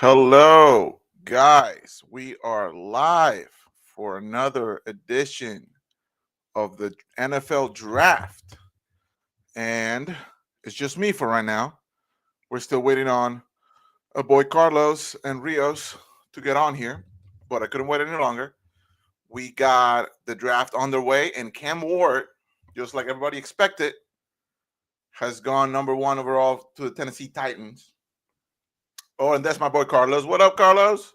Hello, guys. We are live for another edition of the NFL Draft. And it's just me for right now. We're still waiting on a boy Carlos and Rios to get on here, but I couldn't wait any longer. We got the draft underway, and Cam Ward, just like everybody expected, has gone number one overall to the Tennessee Titans. Oh, and that's my boy Carlos. What up, Carlos?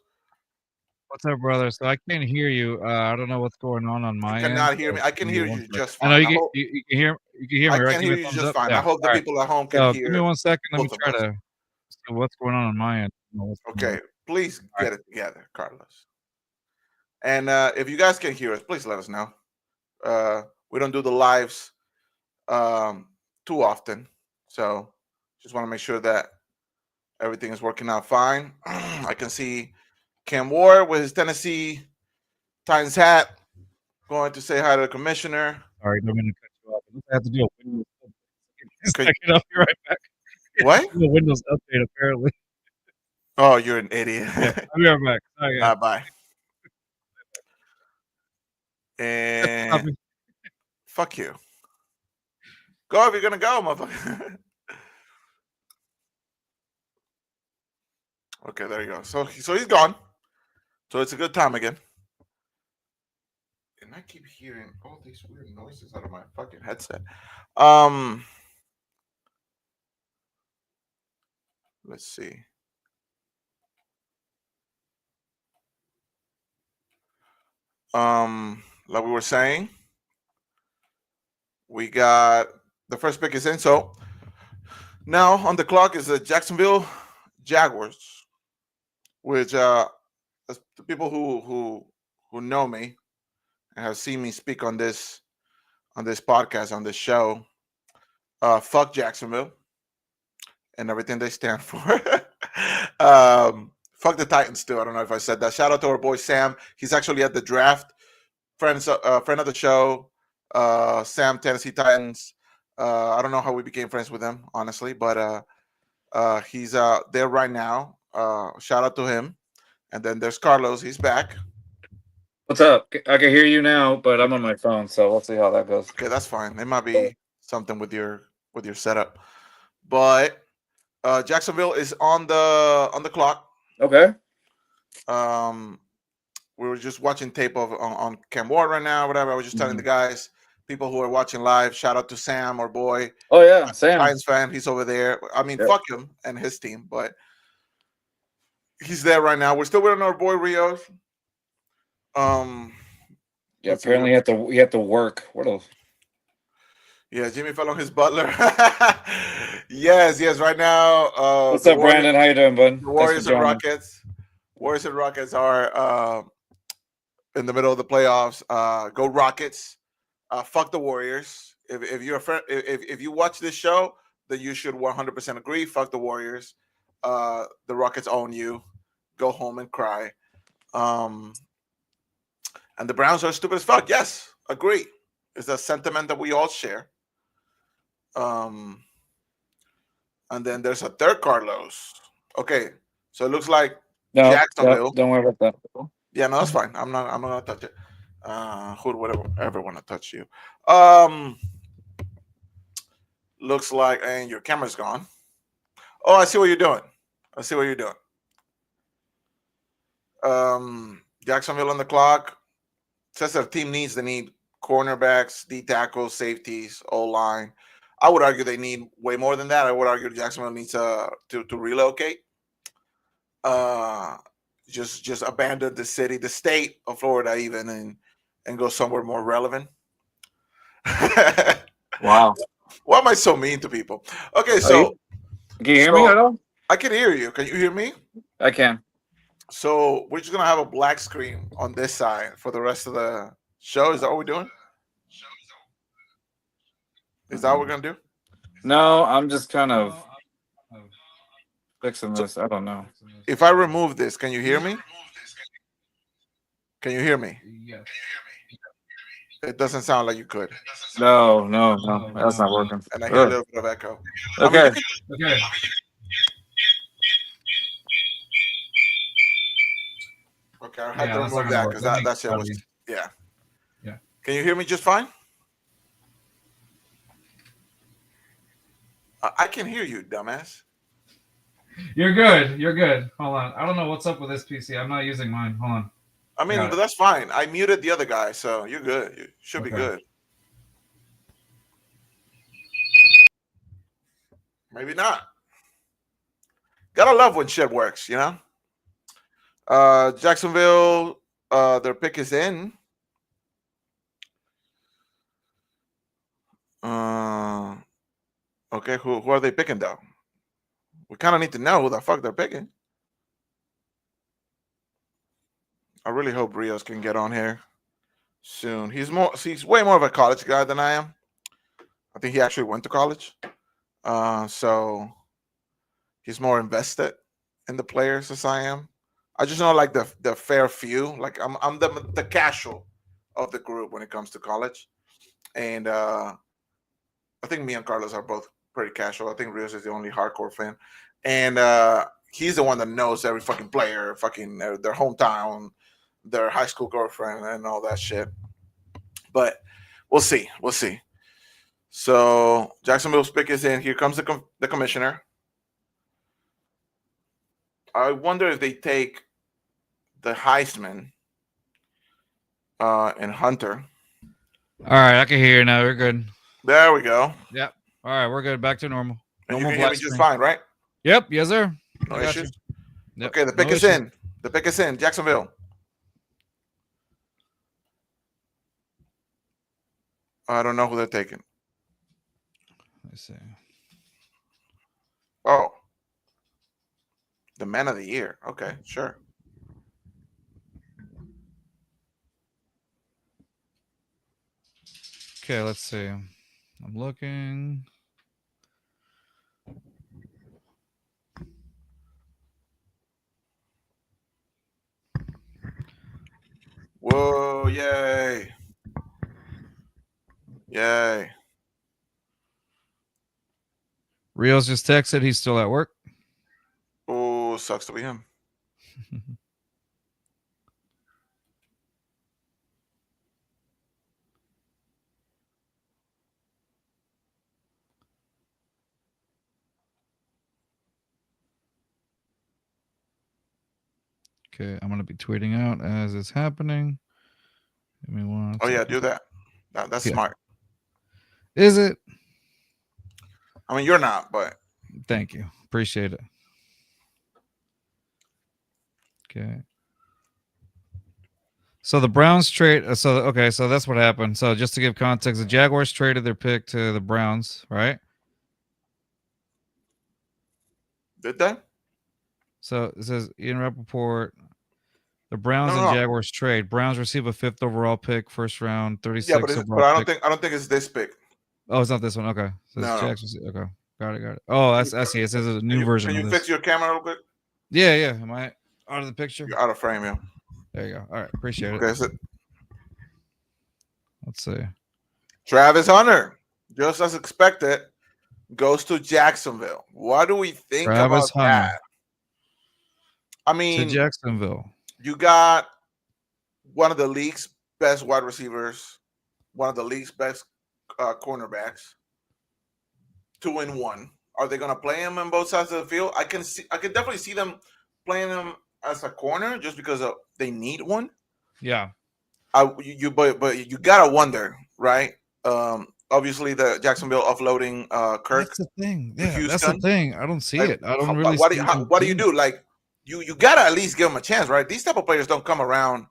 What's up, brother? So I can't hear you. I don't know what's going on You my end. cannot hear me. So I can give me hear one you sec. just I know fine. I hope you can hear I me, right? can Give me hear a you thumbs just up. fine. I Yeah. hope the All right. people at home can So give me hear 1 second. Let me both of try us. to see what's going on my end. I don't know what's going on. Okay, please All right. get it together, Carlos. And if you guys can hear us, please let us know. We don't do the lives um, too often, so just want to make sure that everything is working out fine. I can see Cam Ward with his Tennessee Titans hat going to say hi to the commissioner. Sorry, don't mean to cut you off. I have to do a Windows update. Okay, Second, I'll be right back. what? Do a Windows update, apparently. Oh, you're an idiot. Yeah, I'll be right back. Sorry, guys. Bye. And Copy. fuck you. Go if you're gonna go, motherfucker. Okay, there you go. So he's gone. So it's a good time again. And I keep hearing all these weird noises out of my fucking headset. Um, let's see. Like we were saying, we got the first pick is in. So now on the clock is the Jacksonville Jaguars, which the people who know me and have seen me speak on this podcast on this show. Fuck Jacksonville and everything they stand for. Fuck the Titans too. I don't know if I said that. Shout out to our boy Sam. He's actually at the draft. Friend of the show. Sam, Tennessee Titans. I don't know how we became friends with him, honestly, but he's there right now. Shout out to him. And then there's Carlos. He's back. What's up? I can hear you now, but I'm on my phone, so we'll see how that goes. Okay, that's fine. It might be something with your setup, but Jacksonville is on the clock. Okay. Um, we were just watching tape on Cam Ward right now, whatever. I was just telling the guys, people who are watching live, shout out to Sam, our boy, Oh yeah, Sam. Lions fan. He's over there. I mean, Yep. fuck him and his team, but he's there right now. We're still waiting on our boy Rios. Um, Yeah. let's see. Apparently, he had to work. What else? Yeah, Jimmy fell on his butler. yes. Right now, What's up, Brandon? How you doing, bud? The Warriors and Rockets. Warriors and Rockets are in the middle of the playoffs. Go Rockets! Fuck the Warriors. If you're a friend, if you watch this show, then you should 100% agree. Fuck the Warriors. The Rockets own you. Go home and cry. And the Browns are stupid as fuck. Yes, agree. It's a sentiment that we all share. And then there's a third Carlos. Okay, so it looks like No, Jacksonville. don't worry about that. Yeah, no, that's fine. I'm not gonna touch it. Who would ever want to touch you? Looks like, and your camera's gone. Oh, I see what you're doing. Jacksonville on the clock. Says their team they need cornerbacks, D tackles, safeties, O line. I would argue they need way more than that. I would argue Jacksonville needs to relocate. Just abandon the city, the state of Florida, even, and go somewhere more relevant. Wow. Why am I so mean to people? Okay, so Can you hear me at all? I can hear you. Can you hear me? I can. So we're just gonna have a black screen on this side for the rest of the show. Is that what we're doing? Is that what we're gonna do? No, I'm just kind of fixing this. I don't know. If I remove this, can you hear me? Can you hear me? Yes. It doesn't sound like you could, No, that's not working. and I hear a Ugh. little bit of echo. I mean, you Okay. can, Okay. Okay, I had Yeah, to that's not remove gonna that work. because Let me that shit was copy. yeah. Yeah. Can you hear me just fine? I can hear you, dumbass. You're good. You're good. Hold on. I don't know what's up with this PC. I'm not using mine. Hold on. I I mean, got but it. that's fine. I muted the other guy, so you're good. You should be Okay. good. Maybe not. Gotta love when shit works, you know. Jacksonville, their pick is in. Uh, okay, who are they picking though? We kind of need to know who the fuck they're picking. I really hope Rios can get on here soon. He's way more of a college guy than I am. I think he actually went to college, so he's more invested in the players as I am. I just know like the fair few. Like I'm the casual of the group when it comes to college, and I think me and Carlos are both pretty casual. I think Rios is the only hardcore fan, and he's the one that knows every fucking player, fucking their hometown, their high school girlfriend, and all that shit. But we'll see. We'll see. So Jacksonville's pick is in. Here comes the commissioner. I wonder if they take the Heisman and Hunter. All right, I can hear you now. We're good. There we go. Yep. All right, we're good. Back to normal. And you Normal can hear black me just screen. fine, right? Yep. Yes, sir. No I got you. issues. Yep. Okay, the pick No is issues. in. The pick is in. Jacksonville. I don't know who they're taking. Let's see. Oh, the man of the year. Okay, sure. Okay, let's see. I'm looking. Whoa! Yay! Yay! Rios just texted. He's still at work. Oh, sucks to be him. Okay, I'm gonna be tweeting out as it's happening. Give me one. Oh yeah, second. do that. That's Yeah. smart. Is it? I mean, you're not, but Thank you. Appreciate it. Okay. So the Browns trade. So that's what happened. So just to give context, the Jaguars traded their pick to the Browns, right? did they? So it says Ian Rappaport, the Browns No, and no, no. Jaguars trade. Browns receive a 5th overall pick, first round, Yeah, 36 but overall I pick. don't think it's this pick. Oh, it's not this one. Okay. So it's No, no. Jags. Okay. Got it. Oh, Can I see. It says a new version can of you this. fix your camera real quick? Yeah. Am I out of the picture? You're out of frame, yeah. There you go. All right. Appreciate it. Okay, so Let's see. Travis Hunter, just as expected, goes to Jacksonville. What do we think about Travis Hunter that? I to mean, Jacksonville. you got one of the league's best wide receivers, one of the league's best cornerbacks, 2-1. Are they going to play him on both sides of the field? I can definitely see them playing him as a corner just because they need one. Yeah. But you gotta wonder, right? Obviously, the Jacksonville offloading Kirk That's the thing. to Yeah, that's the Houston. thing. I don't see Like, it. I don't really see them what do you doing it. do? Like, you gotta at least give them a chance, right? These type of players don't come around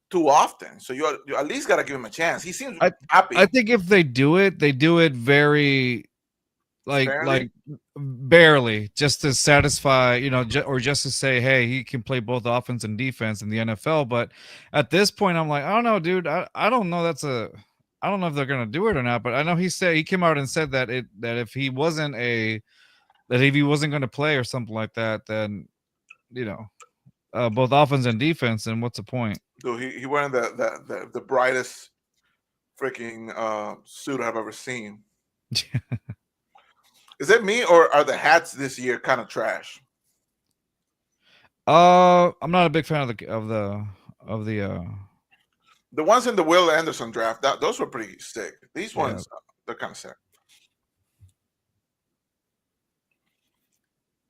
too often, so you at least gotta give him a chance. He seems happy. I think if they do it very Apparently. barely, just to satisfy, or just to say, hey, he can play both offense and defense in the NFL. But at this point, I'm like, I don't know, dude. I don't know. I don't know if they're gonna do it or not. But I know he came out and said that if he wasn't going to play or something like that, then both offense and defense, then what's the point? Dude, he wearing the brightest freaking suit I've ever seen. Is it me or are the hats this year kind of trash? I'm not a big fan of the The ones in the Will Anderson draft, those were pretty sick. These yeah. ones, they're kind of sick.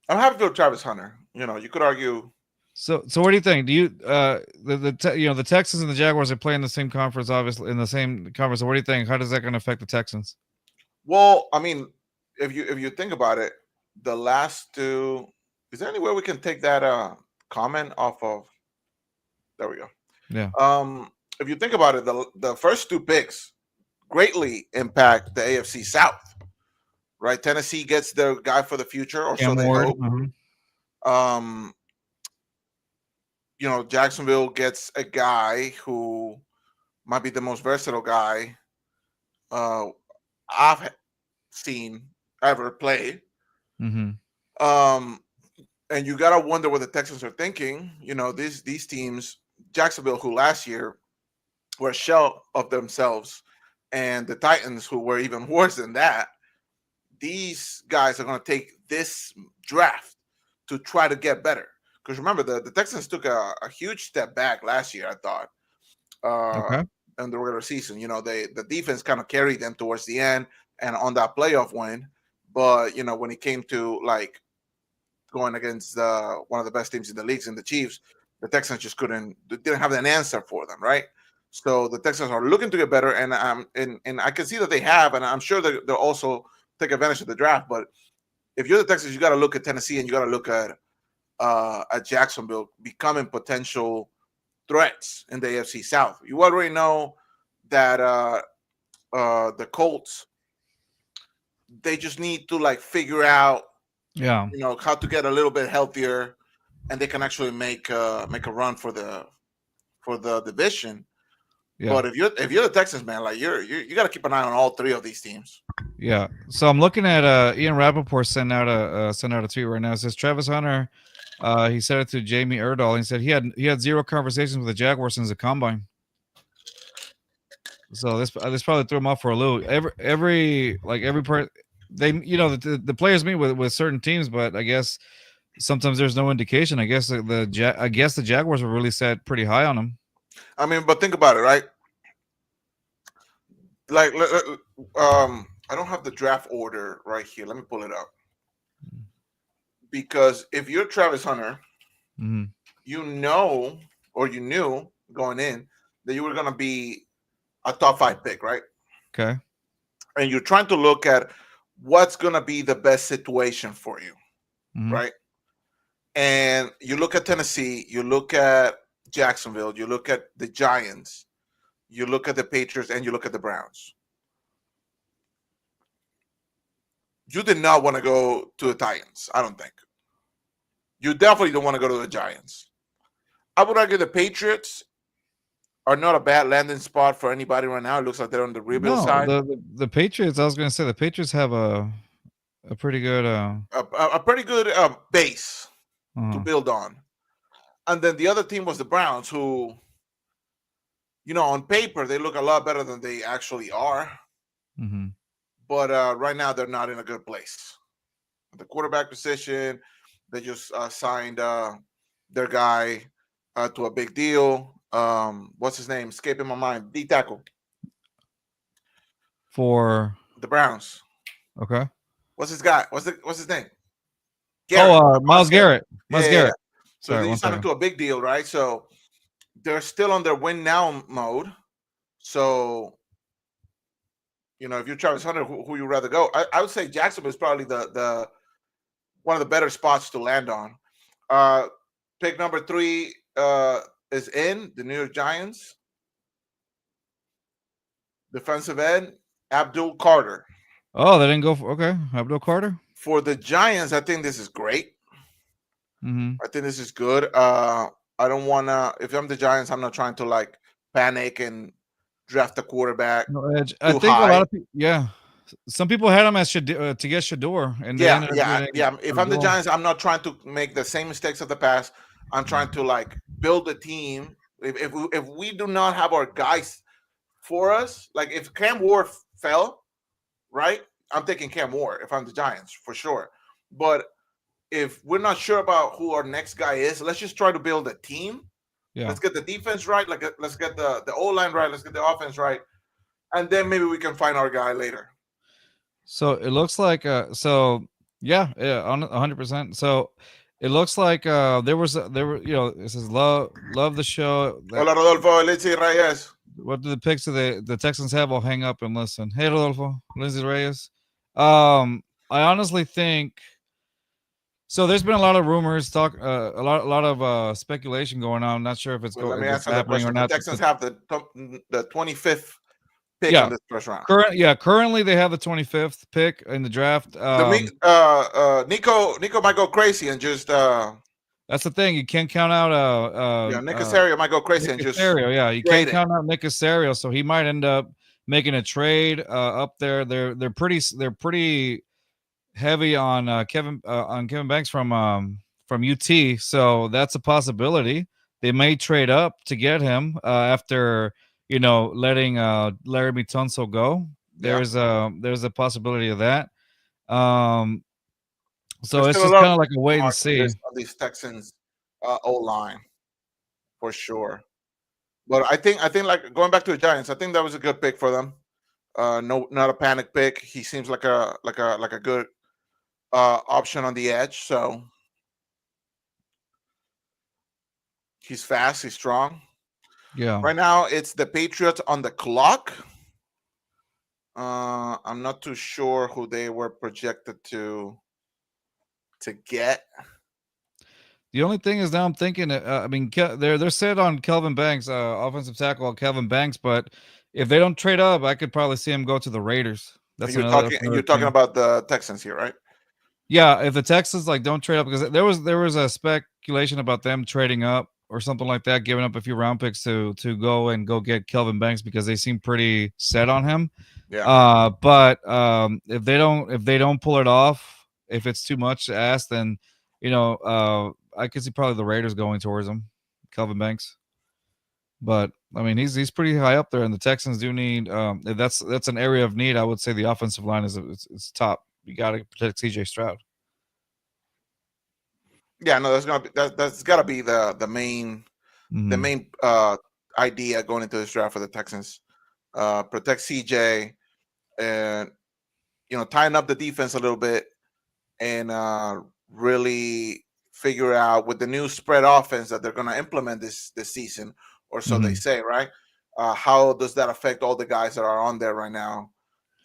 I'm happy to Travis Hunter. You could argue. So what do you think? Do you the Texans and the Jaguars are playing the same conference, obviously in the same conference. So what do you think? How does that going to affect the Texans? Well, I mean, if you think about it, the last two. Is there any way we can take that comment off of? There we go. Yeah. If you think about it, the first two picks greatly impact the AFC South, right? Tennessee gets their guy for the future, or so Cam they Ward. hope. Um, Jacksonville gets a guy who might be the most versatile guy uh, I've seen ever play. Mm-hmm. Um, and you gotta wonder what the Texans are thinking. These teams, Jacksonville, who last year were a shell of themselves, and the Titans, who were even worse than that. These guys are going to take this draft to try to get better. Because remember, the Texans took a huge step back last year, I thought, uh, Okay. in the regular season. The defense kind of carried them towards the end and on that playoff win. But, when it came to like going against one of the best teams in the leagues in the Chiefs, the Texans just didn't have an answer for them, right? So the Texans are looking to get better, and I can see that they have, and I'm sure they'll also take advantage of the draft. But if you're the Texans, you got to look at Tennessee and you got to look at Jacksonville becoming potential threats in the AFC South. You already know that the Colts, they just need to like figure out Yeah. how to get a little bit healthier, and they can actually make a run for the division. Yeah. But if you're the Texans, man, like you got to keep an eye on all three of these teams. Yeah. So I'm looking at Ian Rappaport sent out a tweet right now. It says Travis Hunter. He said it to Jamie Erdahl. He said he had zero conversations with the Jaguars since the combine. So this probably threw him off for a loop. Every part they the players meet with certain teams, but I guess sometimes there's no indication. I guess the Jaguars were really set pretty high on him. I mean, but think about it, right? Like, I don't have the draft order right here. Let me pull it up. Because if you're Travis Hunter, Mm-hmm. you knew going in that you were going to be a top 5 pick, right? Okay. And you're trying to look at what's going to be the best situation for you, Mm-hmm. right? And you look at Tennessee, you look at Jacksonville, you look at the Giants, you look at the Patriots, and you look at the Browns. You did not want to go to the Titans, I don't think. You definitely don't want to go to the Giants. I would argue the Patriots are not a bad landing spot for anybody right now. It looks like they're on the rebuild No, side. the Patriots. I was going to say the Patriots have a pretty good. A pretty good base to Uh, build on. And then the other team was the Browns, who, on paper, they look a lot better than they actually are. mm-hmm. But right now, they're not in a good place. The quarterback position, they just signed their guy to a big deal. What's his name? Escaping my mind. D tackle. For The Browns. okay. What's his guy? What's his name? Garrett. Myles Garrett. Yeah, Myles yeah, Garrett. yeah. So Sorry, they one signed him second. to a big deal, right? So they're still on their win now mode. So, if you're Travis Hunter, who you rather go? I would say Jacksonville is probably the one of the better spots to land on. Pick number 3 is in the New York Giants. Defensive end, Abdul Carter. Oh, they didn't go for okay. Abdul Carter. For the Giants, I think this is great. Mm-hmm. I think this is good. I don't want to. If I'm the Giants, I'm not trying to like panic and draft a quarterback No edge. I too think a lot high. of people. Yeah, some people had him as to get Shador, and they Yeah, ended up yeah, getting yeah. If I'm the Abdul. Giants, I'm not trying to make the same mistakes of the past. I'm trying to like build a team. If we do not have our guys for us, like if Cam Ward fell, right? I'm taking Cam Ward if I'm the Giants for sure. But if we're not sure about who our next guy is, let's just try to build a team. Yeah. Let's get the defense right. Let's get the O line right. Let's get the offense right, and then maybe we can find our guy later. So it looks like yeah, 100%. So it looks like there were it says love the show that Hola, Rodolfo, Lindsay Reyes. what do the picks of the Texans have? I'll hang up and listen. Hey Rodolfo, Lindsay Reyes. I honestly think so. There's been a lot of rumors, a lot of speculation going on. I'm not sure if Well, let me if it's answer the happening or question. The not. Texans have the 25th pick Yeah, on this first round. currently they have the 25th pick in the draft. Nico might go crazy and just That's the thing. You can't count out Nick Casario might go crazy Nick and just Casario. Yeah, you trade can't count out Nick Casario, so he might end up making a trade up there. They're pretty heavy on Kevin Banks from UT, so that's a possibility. They may trade up to get him after letting Laramie Tunsil go. Yeah. There's a possibility of that. So There's it's still a just lot kind of of like a wait and marks see. on these Texans O line for sure. But I think like going back to the Giants, I think that was a good pick for them. No, not a panic pick. He seems like a good option on the edge. So he's fast, he's strong. Yeah. Right now, it's the Patriots on the clock. I'm not too sure who they were projected to get. The only thing is now I'm thinking. I mean, they're set on Kelvin Banks, offensive tackle Kelvin Banks. But if they don't trade up, I could probably see him go to the Raiders. That's You're another. talking about the Texans here, right? Yeah, if the Texans don't trade up, because there was a speculation about them trading up or something like that, giving up a few round picks to go get Kelvin Banks because they seem pretty set on him. Yeah. But if they don't pull it off, if it's too much to ask, then I could see probably the Raiders going towards him, Kelvin Banks. But I mean, he's pretty high up there, and the Texans do need. If that's an area of need. I would say the offensive line is top. You got to protect CJ Stroud. Yeah, no, that's got to be the main idea going into this draft for the Texans. Protect CJ and tighten up the defense a little bit and really figure out with the new spread offense that they're going to implement this season, or so they say, right? How does that affect all the guys that are on there right now?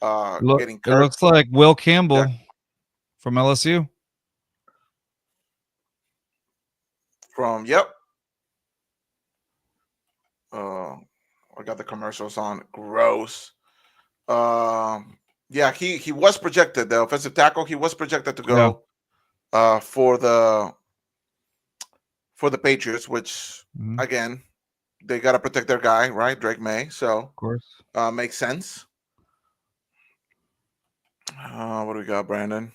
Getting It looks like Will Campbell from LSU. Yep. I got the commercials on. Gross. Yeah, he was projected, the offensive tackle. He was projected to go for the Patriots, which again, they got to protect their guy, right? Drake May. So of course, makes sense. What do we got, Brandon?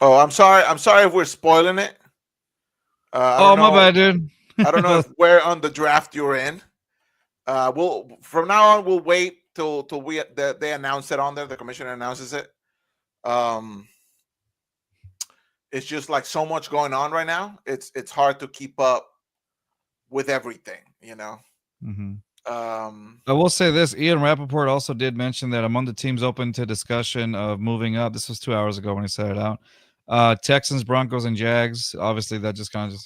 Oh, I'm sorry if we're spoiling it. my bad, dude. I don't know where on the draft you're in. We'll from now on we'll wait till they announce it on there. The commissioner announces it. It's just like so much going on right now. It's hard to keep up with everything, I will say this: Ian Rappaport also did mention that among the teams open to discussion of moving up. This was 2 hours ago when he said it out. Texans, Broncos, and Jags. Obviously, that just kind of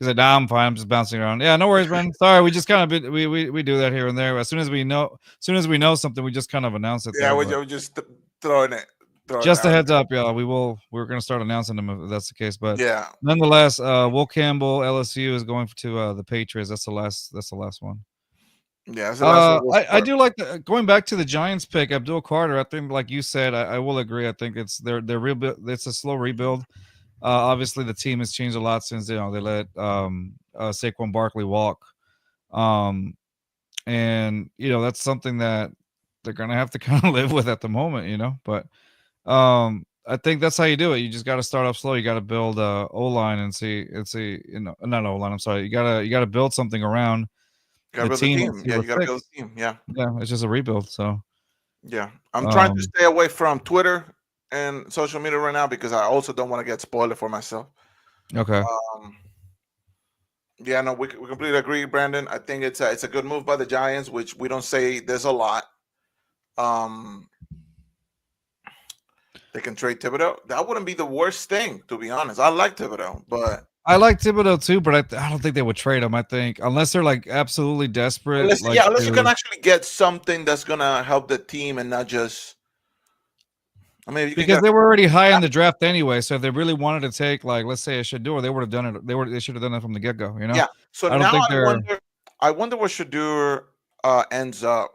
he said, "Nah, I'm fine. I'm just bouncing around." Yeah, no worries, Brandon. Sorry, we just kind of we do that here and there. As soon as we know something, we just kind of announce it. Yeah, we're just throwing it. Just a heads up, yeah. We're going to start announcing them if that's the case. But yeah, nonetheless, Will Campbell, LSU is going to the Patriots. That's the last one. Yeah, that's the last one. I do like going back to the Giants pick, Abdul Carter. I think, like you said, I will agree. I think it's they're rebuild. It's a slow rebuild. Obviously, the team has changed a lot since they let Saquon Barkley walk, and that's something that they're gonna have to kind of live with at the moment. But I think that's how you do it. You just got to start off slow. You got to build O line and see not O line. I'm sorry. You gotta build something around the team. Yeah, you gotta build a team. Yeah, it's just a rebuild. So yeah, I'm trying to stay away from Twitter in social media right now because I also don't want to get spoiled for myself. Okay. Um, yeah, no, we completely agree, Brandon. I think it's a good move by the Giants, which we don't say there's a lot. Um, they can trade Thibodeau. That wouldn't be the worst thing, to be honest. I like Thibodeau, but I like Thibodeau too, but I don't think they would trade him. I think unless they're like absolutely desperate, unless like yeah, unless you can to actually get something that's gonna help the team and not just. I mean, if you can because get they were already high in the draft anyway. So if they really wanted to take like let's say a Shador, they would have done it. They should have done it from the get go. You know, yeah. So I don't now think they're. I wonder where Shadur ends up.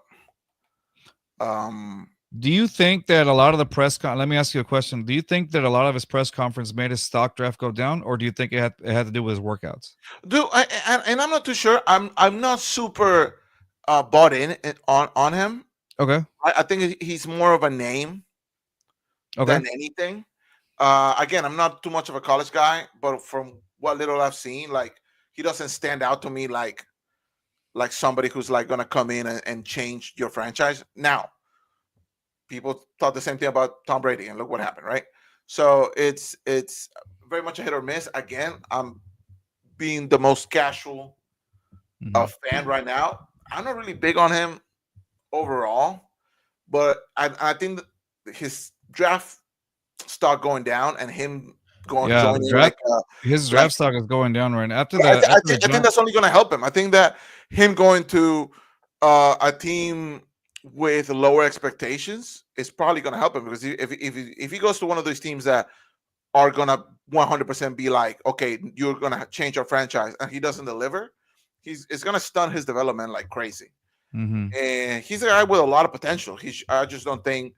Um, Do you think that a lot of the let me ask you a question. Do you think that a lot of his press conference made his stock draft go down, or do you think it had to do with his workouts? and I'm not too sure. I'm not super bought on him. Okay. I think he's more of a name Okay. than anything. Again, I'm not too much of a college guy, but from what little I've seen, like he doesn't stand out to me like somebody who's like gonna come in and change your franchise. Now, people thought the same thing about Tom Brady, and look what happened, right? So it's very much a hit or miss. Again, I'm being the most casual Mhm. fan right now. I'm not really big on him overall, but I think that his draft stock going down and him going Yeah, the joining draft his like draft stock is going down right now after yeah, the after the I think Giants. that's only going to help him. I think that him going to a team with lower expectations is probably going to help him because if he goes to one of those teams that are going to 100% be like, okay, you're going to change your franchise, and he doesn't deliver, it's going to stun his development like crazy. Mhm. And he's a guy with a lot of potential. I just don't think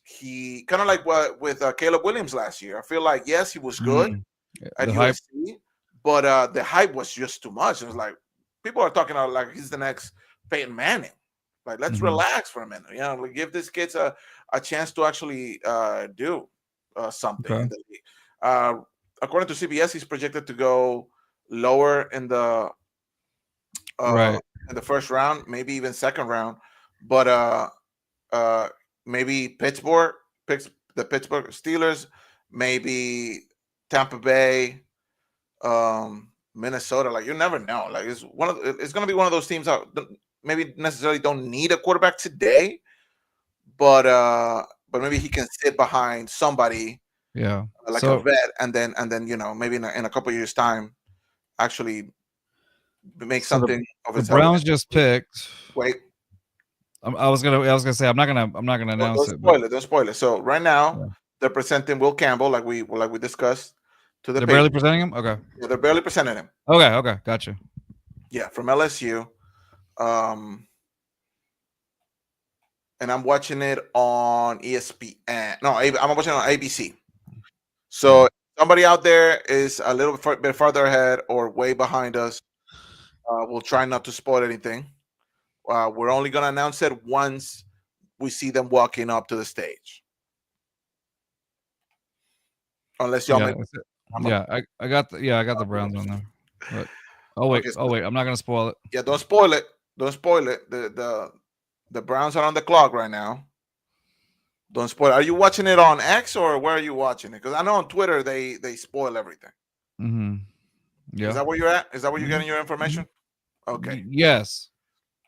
he kind of like what with Caleb Williams last year. I feel like yes, he was good Mhm. Yeah, at the hype. USC, but the hype was just too much. It was like people are talking about like he's the next Peyton Manning. Like let's Mhm. relax for a minute. You know, like, give this kids a chance to actually do something Okay. in the league. Uh, According to CBS, he's projected to go lower uh, Right. in the first round, maybe even second round. But uh, maybe Pittsburgh picks the Pittsburgh Steelers, maybe Tampa Bay, Minnesota. Like you never know. Like it's going to be one of those teams that maybe necessarily don't need a quarterback today, but maybe he can sit behind somebody Yeah. like a So vet, and then maybe in a couple of years time actually make so something of the himself. Browns just picked. Wait, I was gonna say I'm not gonna announce don't it, but spoil it. Don't spoil it. So right now yeah. they're presenting Will Campbell, like we discussed, to the They're barely Patriots. presenting him. Okay. Yeah, they're barely presenting him. Okay. Okay. Gotcha. Yeah, from LSU. Um, and I'm watching it on ESPN. No, I'm watching it on ABC. Yeah. So somebody out there is a little bit farther ahead or way behind us. We'll try not to spoil anything. We're only gonna announce it once we see them walking up to the stage. Unless y'all Yeah. make, I'm a, Yeah. I got the Browns on there. But okay. oh So wait, I'm not gonna spoil it. yeah, don't spoil it. Don't spoil it. The Browns are on the clock right now. Don't spoil it. Are you watching it on X or where are you watching it? Because I know on Twitter they spoil everything. Mm-hmm. Is Yeah. that where you're at? Is that where you're Mm-hmm. getting your Mm-hmm. information? Okay. Yes.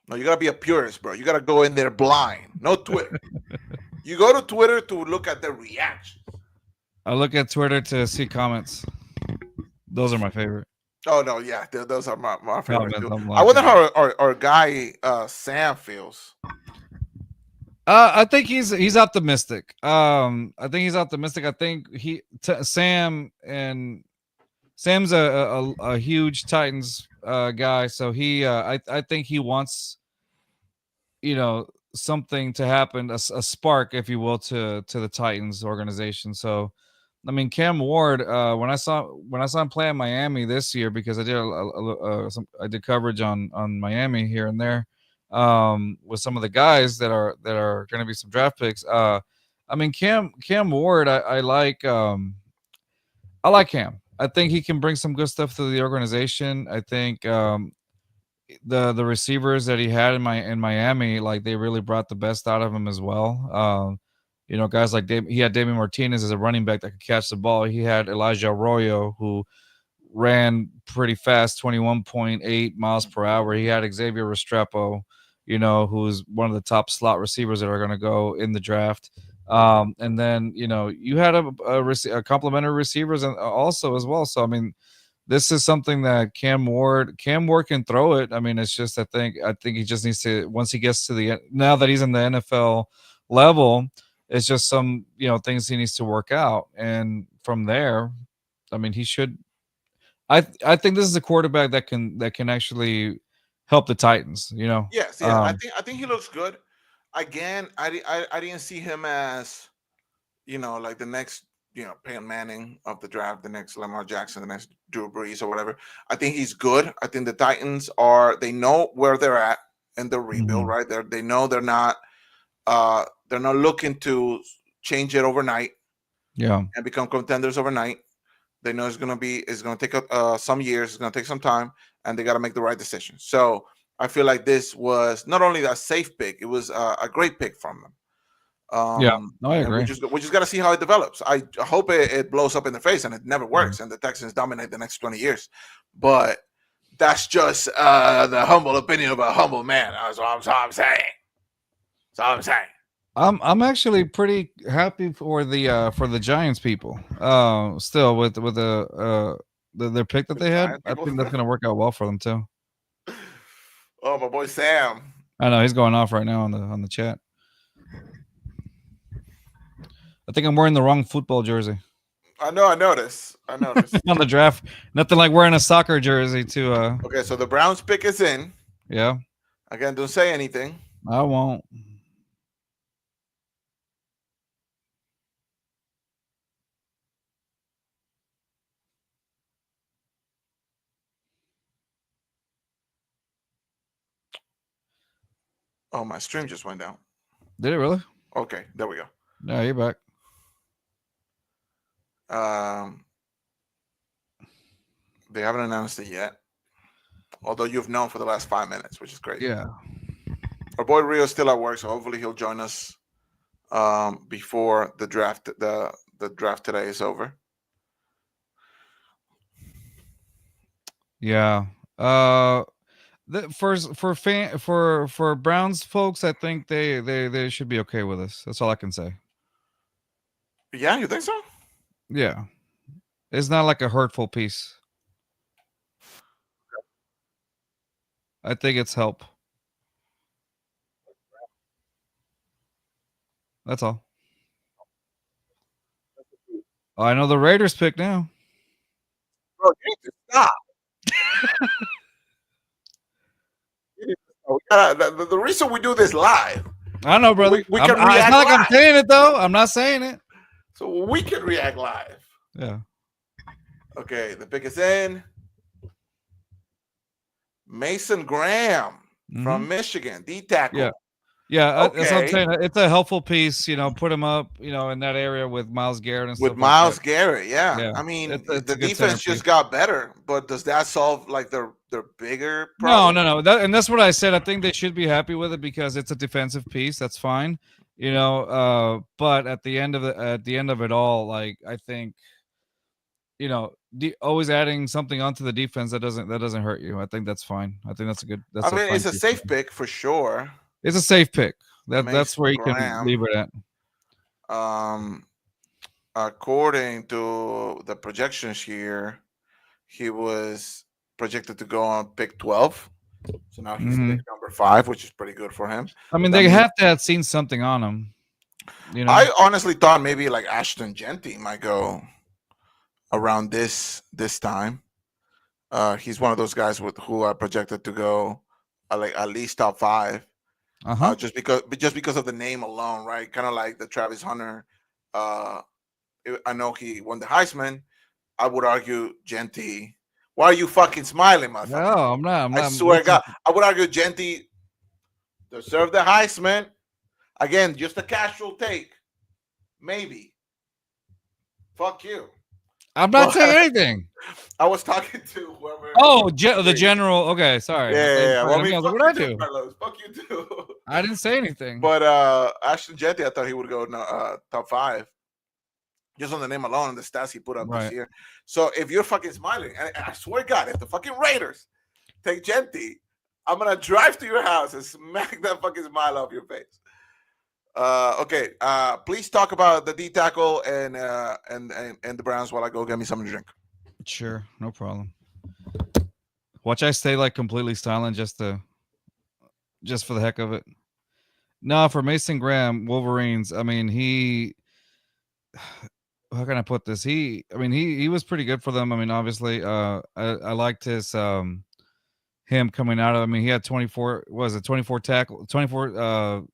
No, you gotta be a purist, bro. You gotta go in there blind. No Twitter. You go to Twitter to look at the reaction. I look at Twitter to see comments. Those are my favorite Oh no, yeah, those are my favorite comments. too. I'm I like, wonder how our guy Sam feels. I think he's optimistic. I think he's optimistic. I think Sam's a huge Titans guy, so I think he wants something to happen, a spark, if you will, to the Titans organization. So, I mean, Cam Ward, when I saw him play in Miami this year, because I did coverage on Miami here and there, with some of the guys that are going to be some draft picks. I mean, Cam Ward, I like Cam. I think he can bring some good stuff to the organization. I think the receivers that he had in Miami, like they really brought the best out of him as well. You know, guys like he had David Martinez as a running back that could catch the ball. He had Elijah Arroyo, who ran pretty fast, 21.8 miles per hour. He had Xavier Restrepo, you know, who's one of the top slot receivers that are going to go in the draft. And then, you know, you had a complementary receivers and also as well. So, I mean, this is something that Cam Ward can throw it. I mean, it's just, I think he just needs to, once he gets to now that he's in the NFL level, it's just some, you know, things he needs to work out. And from there, I mean, he should, I think this is a quarterback that can actually help the Titans. You know. Yes, yeah. I think he looks good. Again, I didn't see him as, like the next, Peyton Manning of the draft, the next Lamar Jackson, the next Drew Brees or whatever. I think he's good. I think the Titans they know where they're at in the rebuild, right? They know they're not looking to change it overnight. Yeah. And become contenders overnight. They know it's going to take some years, it's going to take some time, and they got to make the right decision. So I feel like this was not only a safe pick, it was a great pick from them. Yeah, no, I agree. We just got to see how it develops. I hope it blows up in the face and it never works and the Texans dominate the next 20 years. But that's just the humble opinion of a humble man. That's what I'm saying. That's all I'm saying. I'm actually pretty happy for the Giants people. Still with their pick that they had, I think that's gonna work out well for them too. Oh, my boy Sam. I know he's going off right now on the chat. I think I'm wearing the wrong football jersey. I know. I noticed. On the draft, nothing like wearing a soccer jersey to. Okay, so the Browns pick is in. Yeah. Again, don't say anything. I won't. Oh, my stream just went down. Did it really? Okay, there we go. No, you're back. They haven't announced it yet. Although you've known for the last 5 minutes, which is great. Yeah. Our boy Rio's still at work, so hopefully he'll join us before the draft. The draft today is over. Yeah. For Browns folks, I think they should be okay with this. That's all I can say. Yeah, you think so? Yeah. It's not like a hurtful piece. I think it's help. That's all. Oh, I know the Raiders pick now. Bro, stop. The reason we do this live. I know, brother. We can react it's not like live. I'm saying it though. I'm not saying it. So we can react live. Yeah. Okay, the pick is in. Mason Graham from Michigan, D tackle. Yeah. Yeah, Okay. that's what I'm saying. It's a helpful piece, put him up, in that area with Myles Garrett and stuff. With Myles like Garrett, yeah. Yeah. I mean, It's the a good defense just centerpiece. got better, but does that solve like their bigger No. problem? And that's what I said. I think they should be happy with it because it's a defensive piece. That's fine, But at the end of it all, like I think, always adding something onto the defense that doesn't hurt you. I think that's fine. I think that's a good. That's I mean, fine it's a piece. safe pick for sure. It's a safe pick. That's Mason where you Graham. can leave it at. According to the projections here, he was projected to go on pick 12. So now he's pick number 5, which is pretty good for him. I mean, they have to have seen something on him. I honestly thought maybe like Ashton Genty might go around this time. He's one of those guys who are projected to go like at least top 5. Just because of the name alone, right? Kind of like the Travis Hunter. I know he won the Heisman. I would argue Genty. Why are you fucking smiling, motherfucker? No, I'm not. I swear to God, I would argue Genty deserved the Heisman. Again, just a casual take, maybe. Fuck you. I'm not saying anything. I was talking to whoever. Oh, the general. Okay, sorry. Yeah. Well, what I do? Carlos. Fuck you too. I didn't say anything. But Ashton Jetty, I thought he would go top five just on the name alone and the stats he put up this Right. year. So if you're fucking smiling, and I swear to God, if the fucking Raiders take Genty, I'm gonna drive to your house and smack that fucking smile off your face. Okay. Please talk about the D tackle and the Browns while I go get me something to drink. Sure, no problem. Watch I stay like completely silent just for the heck of it. No, for Mason Graham, Wolverines. I mean, he. How can I put this? I mean, he was pretty good for them. I mean, obviously, I liked his him coming out of. I mean, he had 24. Was it 24 tackle 24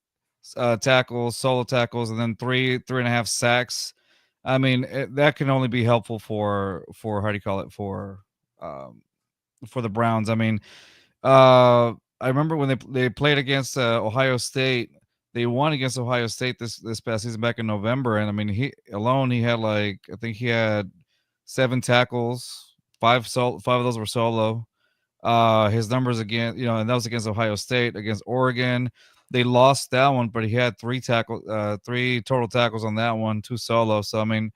tackles, solo tackles, and then three and a half sacks. I mean, that can only be helpful for how do you call it um for the Browns. I mean, I remember when they played against Ohio State. They won against Ohio State this past season back in November, and I mean he had like I think he had 7 tackles, five of those were solo. His numbers again, and that was against Ohio State. Against Oregon, they lost that one, but he had 3 total tackles on that one, 2 solo. So I mean,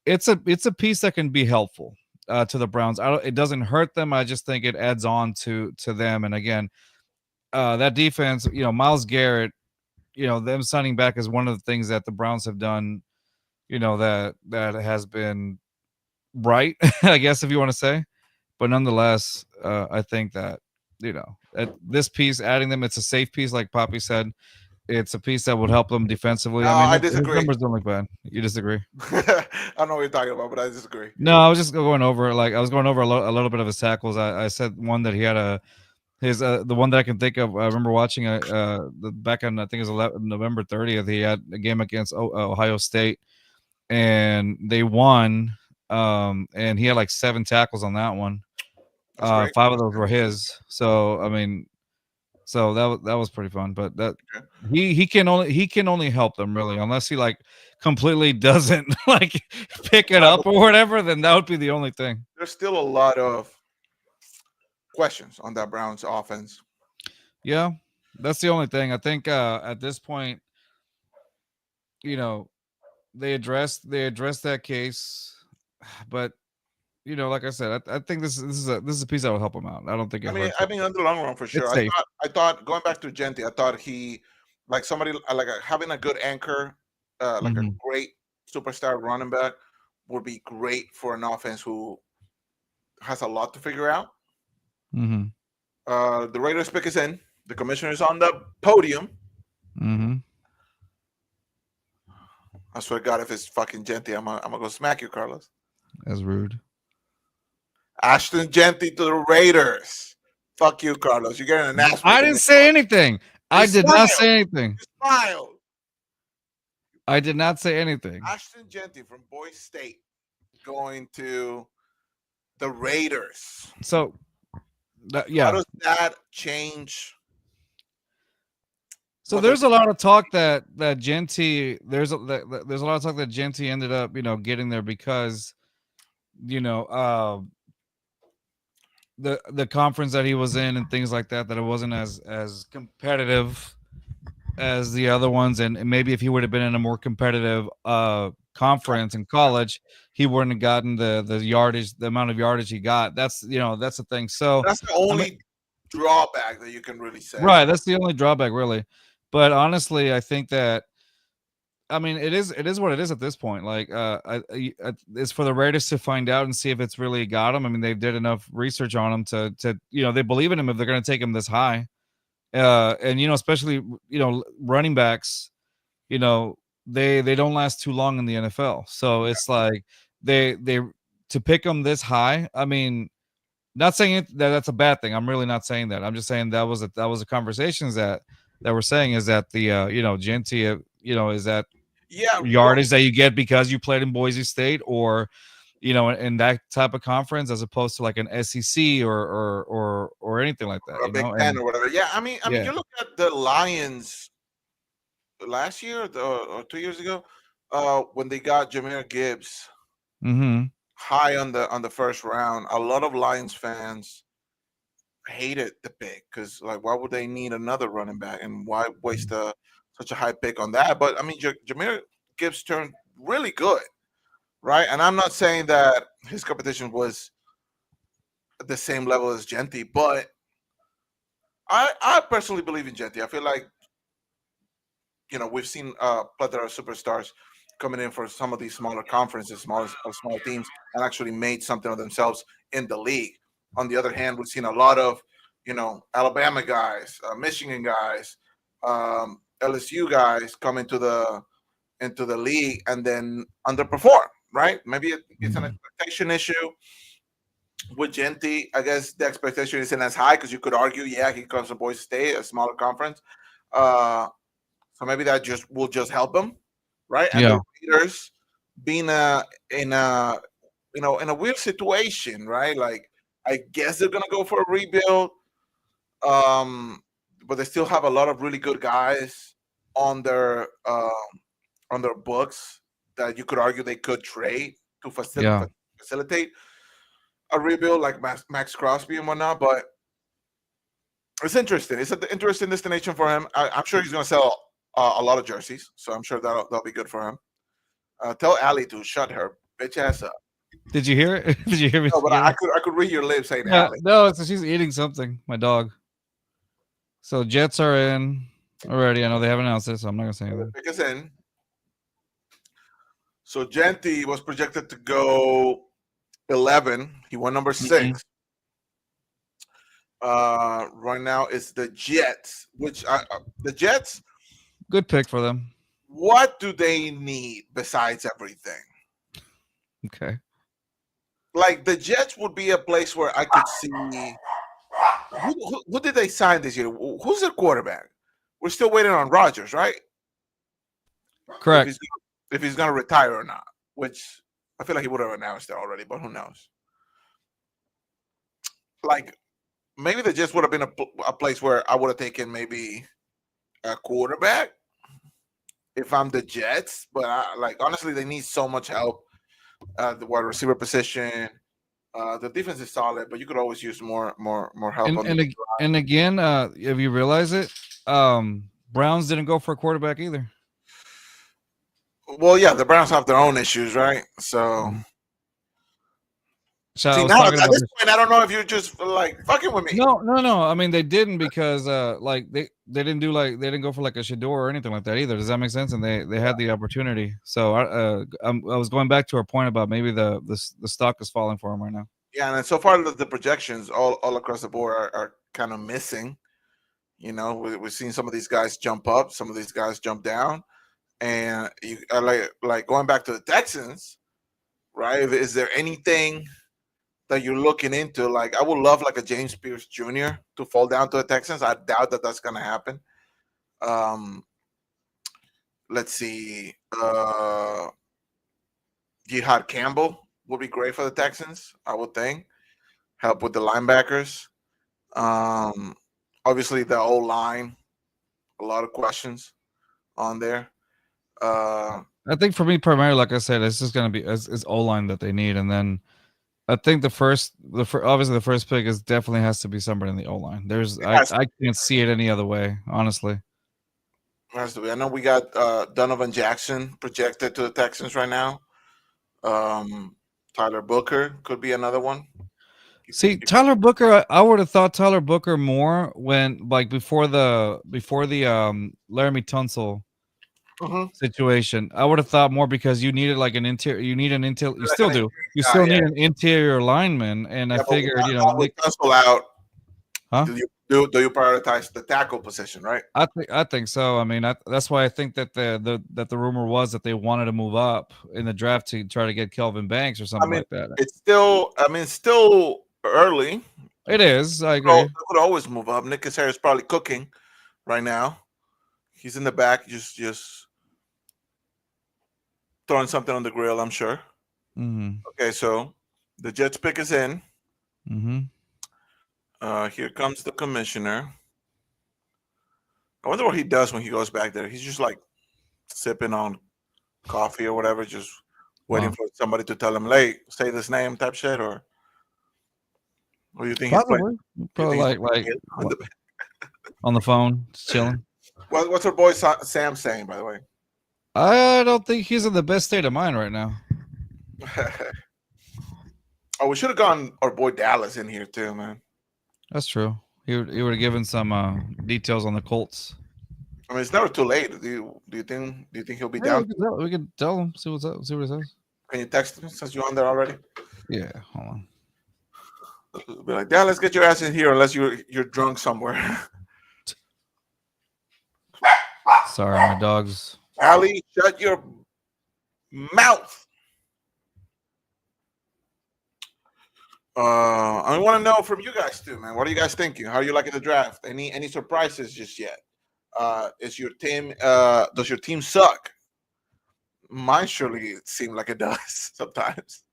it's a piece that can be helpful to the Browns. It doesn't hurt them. I just think it adds on to them. And again, that defense, Miles Garrett, them signing back is one of the things that the Browns have done. That has been right, I guess if you want to say. But nonetheless, I think that this piece, adding them, it's a safe piece, like Poppy said. It's a piece that would help them defensively. No, I mean, I his disagree. numbers don't look bad. You disagree? I don't know what you're talking about, but I disagree. No, I was just going over like I was going over a little bit of his tackles. I said one that he had the one that I can think of. I remember watching back on I think it was November 30th. He had a game against Ohio State, and they won. And he had like 7 tackles on that one. That's great. 5 of those were his. So I mean, so that was pretty fun. But that Okay. he can only help them really, unless he like completely doesn't like pick it But up or whatever. Then that would be the only thing. there's still a lot of questions on that Browns offense. Yeah, that's the only thing. I think at this point, you know, they addressed that case, but like I said, I think this is a piece that will help him out. I don't think I it mean, hurts I him. mean, in the long run, for sure. It's I safe. thought, I thought going back to Genty, I thought he, like somebody, having a good anchor, like a Hmm. great superstar running back, would be great for an offense who has a lot to figure out. Hmm. The Raiders pick is in. The commissioner's on the podium. Hmm. I swear to God, if it's fucking Genty, I'm gonna go smack you, Carlos. That's rude. Ashton Genty to the Raiders. Fuck you, Carlos. You're getting an ass I whooping. didn't say anything. You I did not smile. say anything. You smile. I did not say anything. Ashton Genty from Boise State going to the Raiders. So How yeah. does that change So what they're there's a lot of talk that Genty there's a lot of talk that Genty ended up getting there because you know uh the conference that he was in and things like that it wasn't as competitive as the other ones, and maybe if he would have been in a more competitive conference in college, he wouldn't have gotten the amount of yardage he got. That's the thing. So that's the I mean, only drawback that you can really say. right, that's the only drawback really. But honestly, I think that I mean it is what it is at this point. Like it's for the Raiders to find out and see if it's really got him. I mean, they did enough research on him to they believe in him if they're going to take him this high. And especially running backs, you know they don't last too long in the NFL. So it's like they to pick them this high. I mean, not saying that that's a bad thing. I'm really not saying that. I'm just saying that was the conversations that we're saying is that the Genty is that Yeah, well, yardage that you get because you played in Boise State or in that type of conference as opposed to like an SEC or anything like that, or a Big Ten and or whatever. Yeah, I mean, yeah. you look at the Lions last year or 2 years ago, when they got Jameer Gibbs Mhm. high on the first round. A lot of Lions fans hated the pick because, like, why would they need another running back and why waste such a high pick on that? But I mean, Jameer Gibbs turned really good, right? And I'm not saying that his competition was at the same level as Genti, but I personally believe in Genti. I feel like we've seen plethora of superstars coming in for some of these smaller conferences, small teams, and actually made something of themselves in the league. On the other hand, we've seen a lot of Alabama guys, Michigan guys, LSU guys come into the league and then underperform. Right? Maybe it's an expectation issue with Genti. I guess the expectation isn't as high because you could argue, yeah, he comes from Boise State, a smaller conference. Uh, so maybe that just will just help him, right? And Yeah. the Raiders being in a in a weird situation, right? Like I guess they're gonna go for a rebuild, um, but they still have a lot of really good guys on their books that you could argue they could trade to Yeah. facilitate a rebuild, like Max Crosby and whatnot. But it's interesting. It's an interesting destination for him. I'm sure he's going to sell a lot of jerseys, so I'm sure that'll be good for him. Tell Allie to shut her bitch ass up. Did you hear it? Did you hear me? No, but I could read your lips saying Yeah, Allie. no, it's she's eating something. My dog. So Jets are in already. I know they haven't announced it, so I'm not gonna say anything. Pick us in. So Genti was projected to go 11. He won number 6. Right now it's the Jets, which the Jets. Good pick for them. What do they need besides everything? Okay. Like the Jets would be a place where I could see who did they sign this year? Who's their quarterback? We're still waiting on Rodgers, right? Correct. If he's going to retire or not, which I feel like he would have announced it already, but who knows? Like maybe the Jets would have been a place where I would have taken maybe a quarterback if I'm the Jets, but honestly, they need so much help at the wide receiver position. The defense is solid, but you could always use more help on the And again, if you realize it, Browns didn't go for a quarterback either. Well, yeah, the Browns have their own issues, right? So, So see, now at this point, I don't know if you're just like fucking with me. No. I mean, they didn't because like they didn't go for like a Shador or anything like that either. Does that make sense? And they had the opportunity. So I was going back to our point about maybe the stock is falling for him right now. Yeah, and so far the projections all across the board are kind of missing. We've seen some of these guys jump up, some of these guys jump down, and you like going back to the Texans, right? Is there anything that you're looking into? Like, I would love like a James Pierce Jr. to fall down to the Texans. I doubt that that's going to happen. Let's see. Jihad Campbell would be great for the Texans, I would think. Help with the linebackers. Obviously, the O line, a lot of questions on there. I think for me, primarily, like I said, it's just going to be it's O line that they need, and then I think obviously the first pick is definitely has to be somebody in the O line. I can't see it any other way, honestly. Has to be. I know we got Donovan Jackson projected to the Texans right now. Tyler Booker could be another one. See, Tyler Booker, I would have thought Tyler Booker more when like before the Laramie Tunsil situation. I would have thought more because you needed like an interior. You need an interior. You still do. You still need an interior lineman, and I figured with Tunsil out. Huh? Do you prioritize the tackle position, right? I think so. I mean, that's why I think that the rumor was that they wanted to move up in the draft to try to get Kelvin Banks or something like that. It's still early. It is. I agree. They could always move up. Nick Casares is probably cooking right now. He's in the back, just throwing something on the grill, I'm sure. Mm-hmm. Okay, so the Jets pick is in. Mm-hmm. Here comes the commissioner. I wonder what he does when he goes back there. He's just like sipping on coffee or whatever, just waiting for somebody to tell him, "Hey, say this name," type shit, or Or you think he's playing? Probably, You probably think he's like playing on what, the? on the phone, just chilling. What's our boy Sam saying, by the way? I don't think he's in the best state of mind right now. Oh, we should have gotten our boy Dallas in here too, man. That's true. He would have given some details on the Colts. I mean, it's never too late. Do you think he'll be Yeah, down? we could tell him. See what's up. See what he says. Can you text him since you're on there already? Yeah, hold on. Be like, Dallas, get your ass in here unless you're drunk somewhere. Sorry, my dogs. Allie, shut your mouth. I want to know from you guys too, man. What are you guys thinking? How are you liking the draft? Any surprises just yet? Is your team? Does your team suck? Mine surely seems like it does sometimes.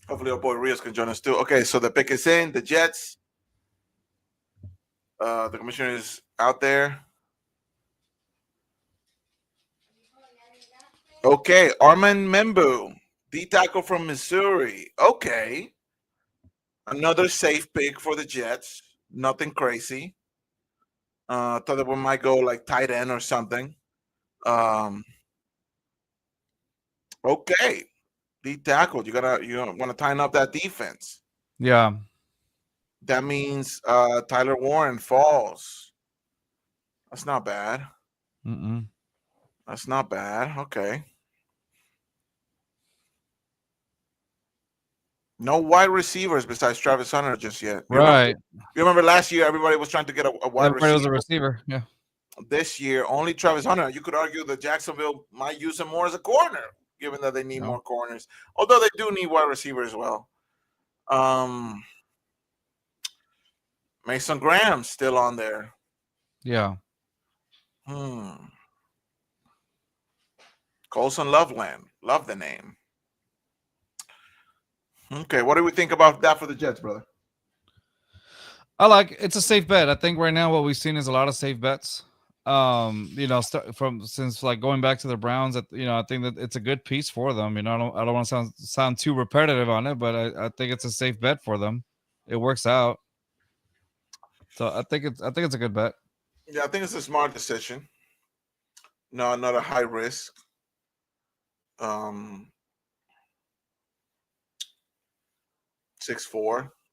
Hopefully, our boy Rios can join us too. Okay, so the pick is in. The Jets. The commissioner is out there. Okay, Armand Membu, D tackle from Missouri. Okay, another safe pick for the Jets. Nothing crazy. Thought that we might go like tight end or something. Um, okay, D tackle. You want to tighten up that defense. Yeah. That means Tyler Warren falls. That's not bad. Mm-mm. That's not bad. Okay. No wide receivers besides Travis Hunter just yet. Right. You remember last year everybody was trying to get a wide Everybody was a receiver. receiver. Yeah. This year, only Travis Hunter. You could argue that Jacksonville might use him more as a corner, given that they need more corners. Although they do need wide receiver as well. Mason Graham still on there. Yeah. Colson Loveland. Love the name. Okay, what do we think about that for the Jets, brother? It's a safe bet. I think right now what we've seen is a lot of safe bets. Since like going back to the Browns, I think that it's a good piece for them. I don't want to sound too repetitive on it, but I think it's a safe bet for them. It works out. So I think it's a good bet. Yeah, I think it's a smart decision. No, not a high risk. 6'4",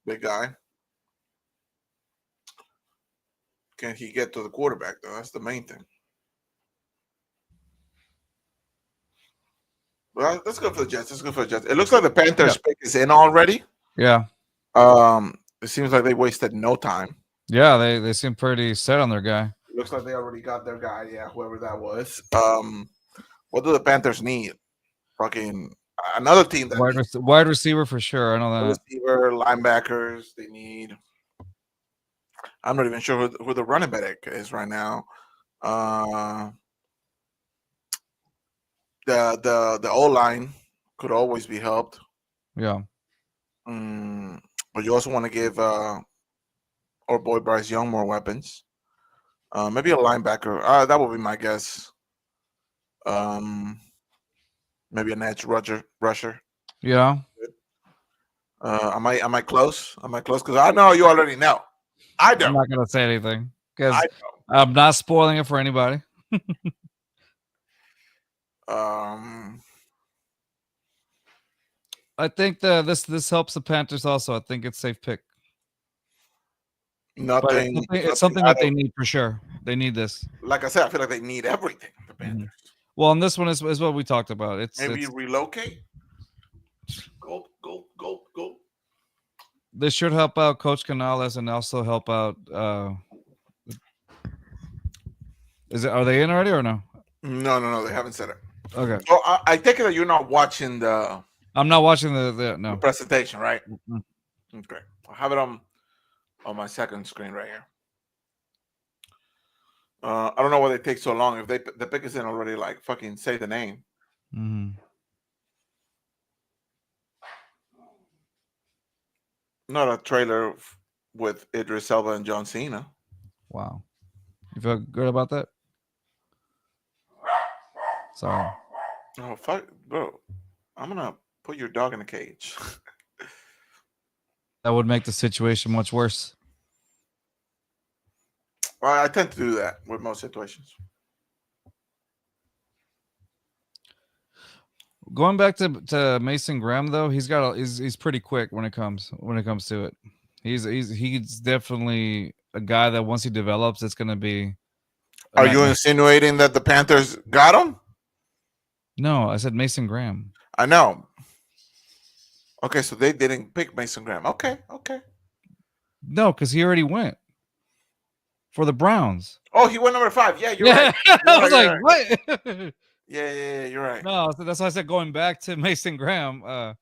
big guy. Can he get to the quarterback though? That's the main thing. Well, that's good for the Jets. That's good for the Jets. It looks like the Panthers pick is in already. Yeah. It seems like they wasted no time. Yeah, they seem pretty set on their guy. It looks like they already got their guy. Yeah, whoever that was. What do the Panthers need? Fucking another team that wide receiver for sure. I know that. Receiver, linebackers. They need. I'm not even sure who the running back is right now. The O line could always be helped. Yeah. But you also want to give our boy Bryce Young more weapons. Maybe a linebacker. That would be my guess. Maybe an edge rusher. Yeah. Am I close? Am I close? Because I know you already know. I don't. I'm not gonna say anything because I'm not spoiling it for anybody. I think this helps the Panthers also. I think it's safe pick. Nothing. It's something that they need for sure. They need this. Like I said, I feel like they need everything. The Panthers. Well, and this one is what we talked about. Maybe relocate. Go. This should help out Coach Canales and also help out. Are they in already or no? No. They haven't said it. Okay. So I take it that you're not watching the. I'm not watching the presentation, right? Mm-hmm. Okay, I'll have it on my second screen right here. I don't know why they take so long. If the pick is in already, like fucking say the name. Mm-hmm. Not a trailer with Idris Elba and John Cena. Wow, you feel good about that? Sorry. Oh fuck, bro! I'm gonna put your dog in a cage. That would make the situation much worse. Well, I tend to do that with most situations. Going back to Mason Graham though, he's pretty quick when it comes to it. He's definitely a guy that once he develops, it's gonna be. Are you insinuating that the Panthers got him? No, I said Mason Graham. I know. Okay, so they didn't pick Mason Graham. Okay. No, because he already went for the Browns. Oh, he went number 5. Yeah, you're right. I was like, right. what? Yeah, you're right. No, so that's why I said going back to Mason Graham.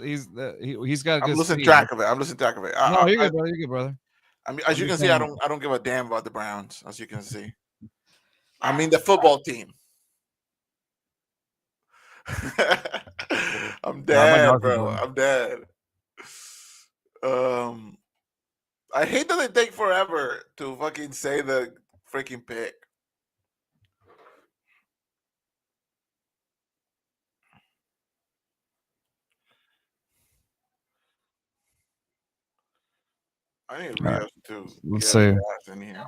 He's got a I'm good losing speed. track of it. I'm losing track of it. No, you're good, brother. You're good, brother. I mean, as you can see, I don't give a damn about the Browns. As you can see, I mean the football team. I'm dead, bro. I'm dead. I hate that they take forever to fucking say the freaking pick. I need Rios to Let's get see. his ass in here.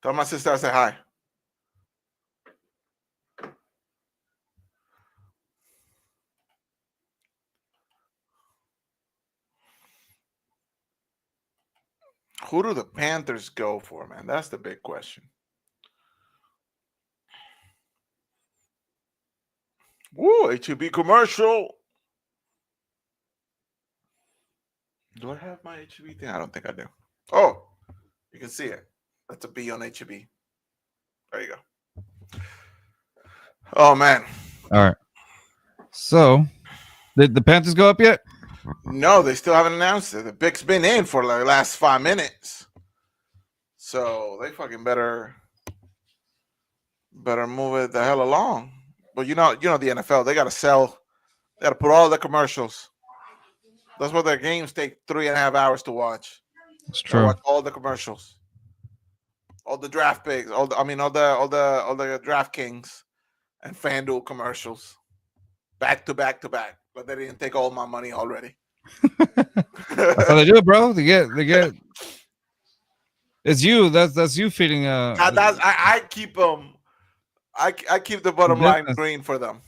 Tell my sister I say hi. Who do the Panthers go for, man? That's the big question. Woo, HEB commercial. Do I have my HEB thing? I don't think I do. Oh, you can see it. That's a B on HEB. There you go. Oh, man. All right. So, did the Panthers go up yet? No, they still haven't announced it. The pick's been in for the last 5 minutes. So they fucking better move it the hell along. But you know the NFL, they gotta sell, they gotta put all the commercials. That's why their games take 3.5 hours to watch. It's true. Watch all the commercials, all the draft picks, all the DraftKings and FanDuel commercials, back to back to back. But they didn't take all my money already. That's how they do it, bro. They get. It's you. That's you feeding. I keep them. I keep the bottom line green for them.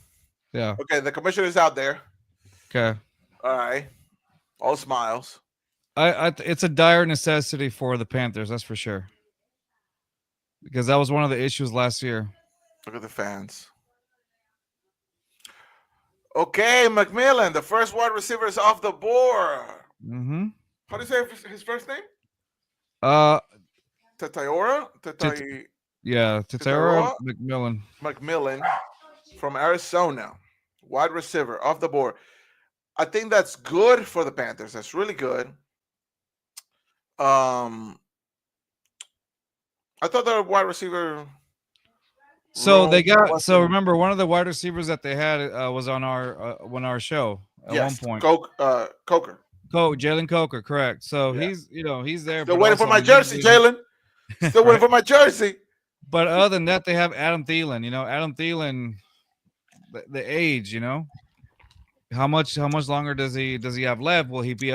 Yeah. Okay, the commissioner is out there. Okay. All right. All smiles. It's a dire necessity for the Panthers, that's for sure. Because that was one of the issues last year. Look at the fans. Okay, McMillan, the first wide receiver is off the board. Mm-hmm. How do you say his first name? Tatayora? Yeah, Tatayora McMillan. McMillan from Arizona. Wide receiver off the board. I think that's good for the Panthers. That's really good. I thought the wide receiver. So they got. So remember, one of the wide receivers that they had was on our show at one point. Coker. Jalen Coker, correct. So he's there. Still waiting for my jersey, Jalen. Still waiting for my jersey. But other than that, they have Adam Thielen. Adam Thielen, the age. How much longer does he have left? Will he be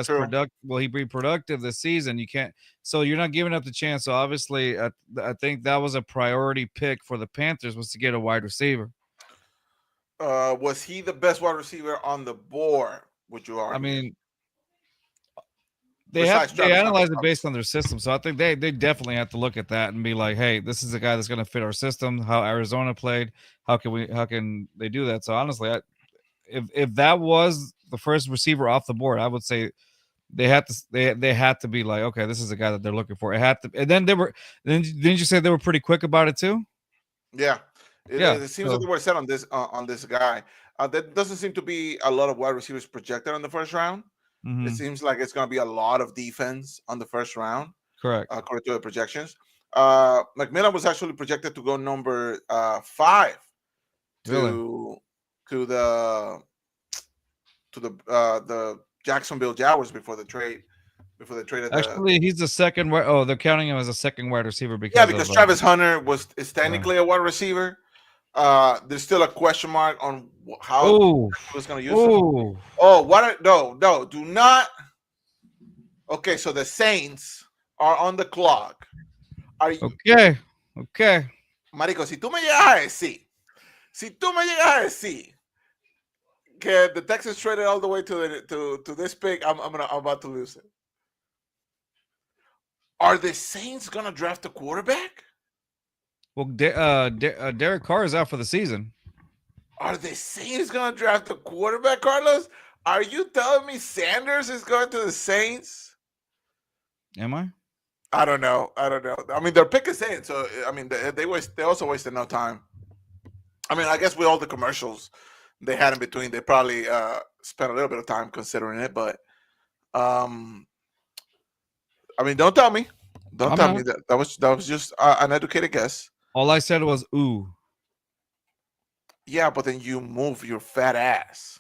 Will he be productive this season? You can't. So you're not giving up the chance. So obviously, I think that was a priority pick for the Panthers, was to get a wide receiver. Was he the best wide receiver on the board? Would you argue? I mean, they analyze it based on their system. So I think they definitely have to look at that and be like, hey, this is a guy that's going to fit our system. How Arizona played. How can they do that? So honestly, if that was the first receiver off the board, I would say they had to be like, okay, this is a guy that they're looking for. It had to, and then didn't you say they were pretty quick about it too? Yeah. It seems like they were set on this guy. There doesn't seem to be a lot of wide receivers projected on the first round. Mm-hmm. It seems like it's going to be a lot of defense on the first round. Correct. According to the projections. McMillan was actually projected to go number 5 to the Jacksonville Jaguars before the trade. Actually, he's the second. They're counting him as a second wide receiver because Travis Hunter is technically a wide receiver. There's still a question mark on how he was going to use him. Oh, what? No, do not Okay, so the Saints are on the clock. Are you, Okay. Okay. Marico, si tú me llegas a decir, si tú me llegas a decir que the Texans traded all the way to this pick, I'm about to lose it. Are the Saints gonna draft a quarterback? Well, Derek Carr is out for the season. Are the Saints gonna draft a quarterback, Carlos? Are you telling me Sanders is going to the Saints? Am I? I don't know. I don't know. I mean, their pick is in, so I mean, they also wasted no time. I mean, I guess with all the commercials they had in between, they probably spent a little bit of time considering it. But um, I mean, don't tell me, don't I'm tell me not. that was just an educated guess. All I said was ooh. Yeah, but then you move your fat ass.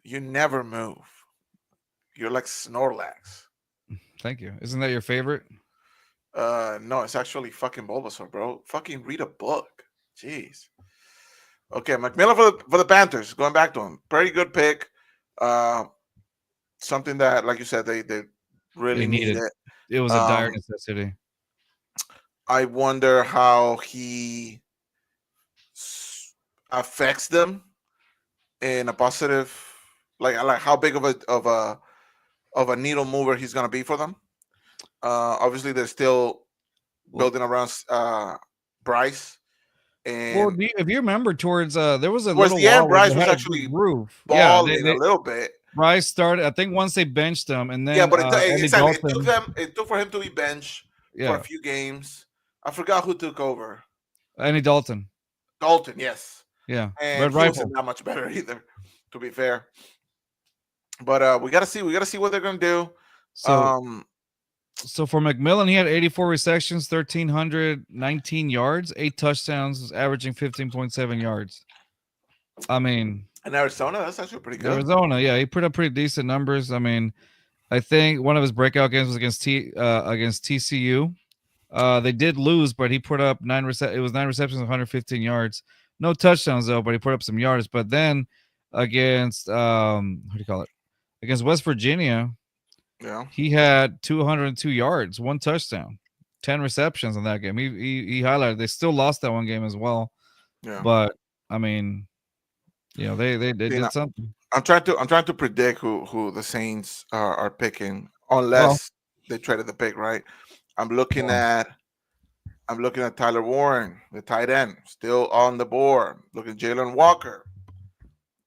You never move. You're like Snorlax. Thank you. Isn't that your favorite? No, it's actually fucking Bulbasaur, bro. Fucking read a book. Jeez. Okay, McMillan for the Panthers. Going back to him, pretty good pick. Uh, something that, like you said, they They really need needed. it. It was a dire Um, necessity. I wonder how he affects them in a positive, like how big of a needle mover he's gonna be for them. Obviously, they're still Well, building around Bryce, well, and if you remember, towards there was a towards little the end, while where Bryce they was had a good actually groove. Yeah, balling a little bit. Bryce started. I think once they benched him, and Yeah, then but Andy exactly, it took Dalton. them. It took for him to be benched for a Yeah, few games. I forgot who took over. Andy Dalton. Dalton, yes, Yeah, and Red he wasn't Rifle. that much better either, to be fair. But we gotta see. We gotta see what they're gonna do. So Um, so for McMillan, he had 84 receptions, 1,319 yards, 8 touchdowns, was averaging 15.7 yards. I mean, in Arizona, that's actually pretty good. Arizona, yeah, he put up pretty decent numbers. I mean, I think one of his breakout games was against TCU. They did lose, but he put up it was 9 receptions, 115 yards. No touchdowns though, but he put up some yards. But then against what do you call it? Against West Virginia, Yeah, he had 202 yards, 1 touchdown, 10 receptions in that game. He highlighted. They still lost that one game as well, yeah. but I mean, they You know, did something. I'm trying to predict who the Saints are picking, Well, unless they traded the pick. Right. I'm looking well, at I'm looking at Tyler Warren, the tight end, still on the board. Looking at Jalen Walker,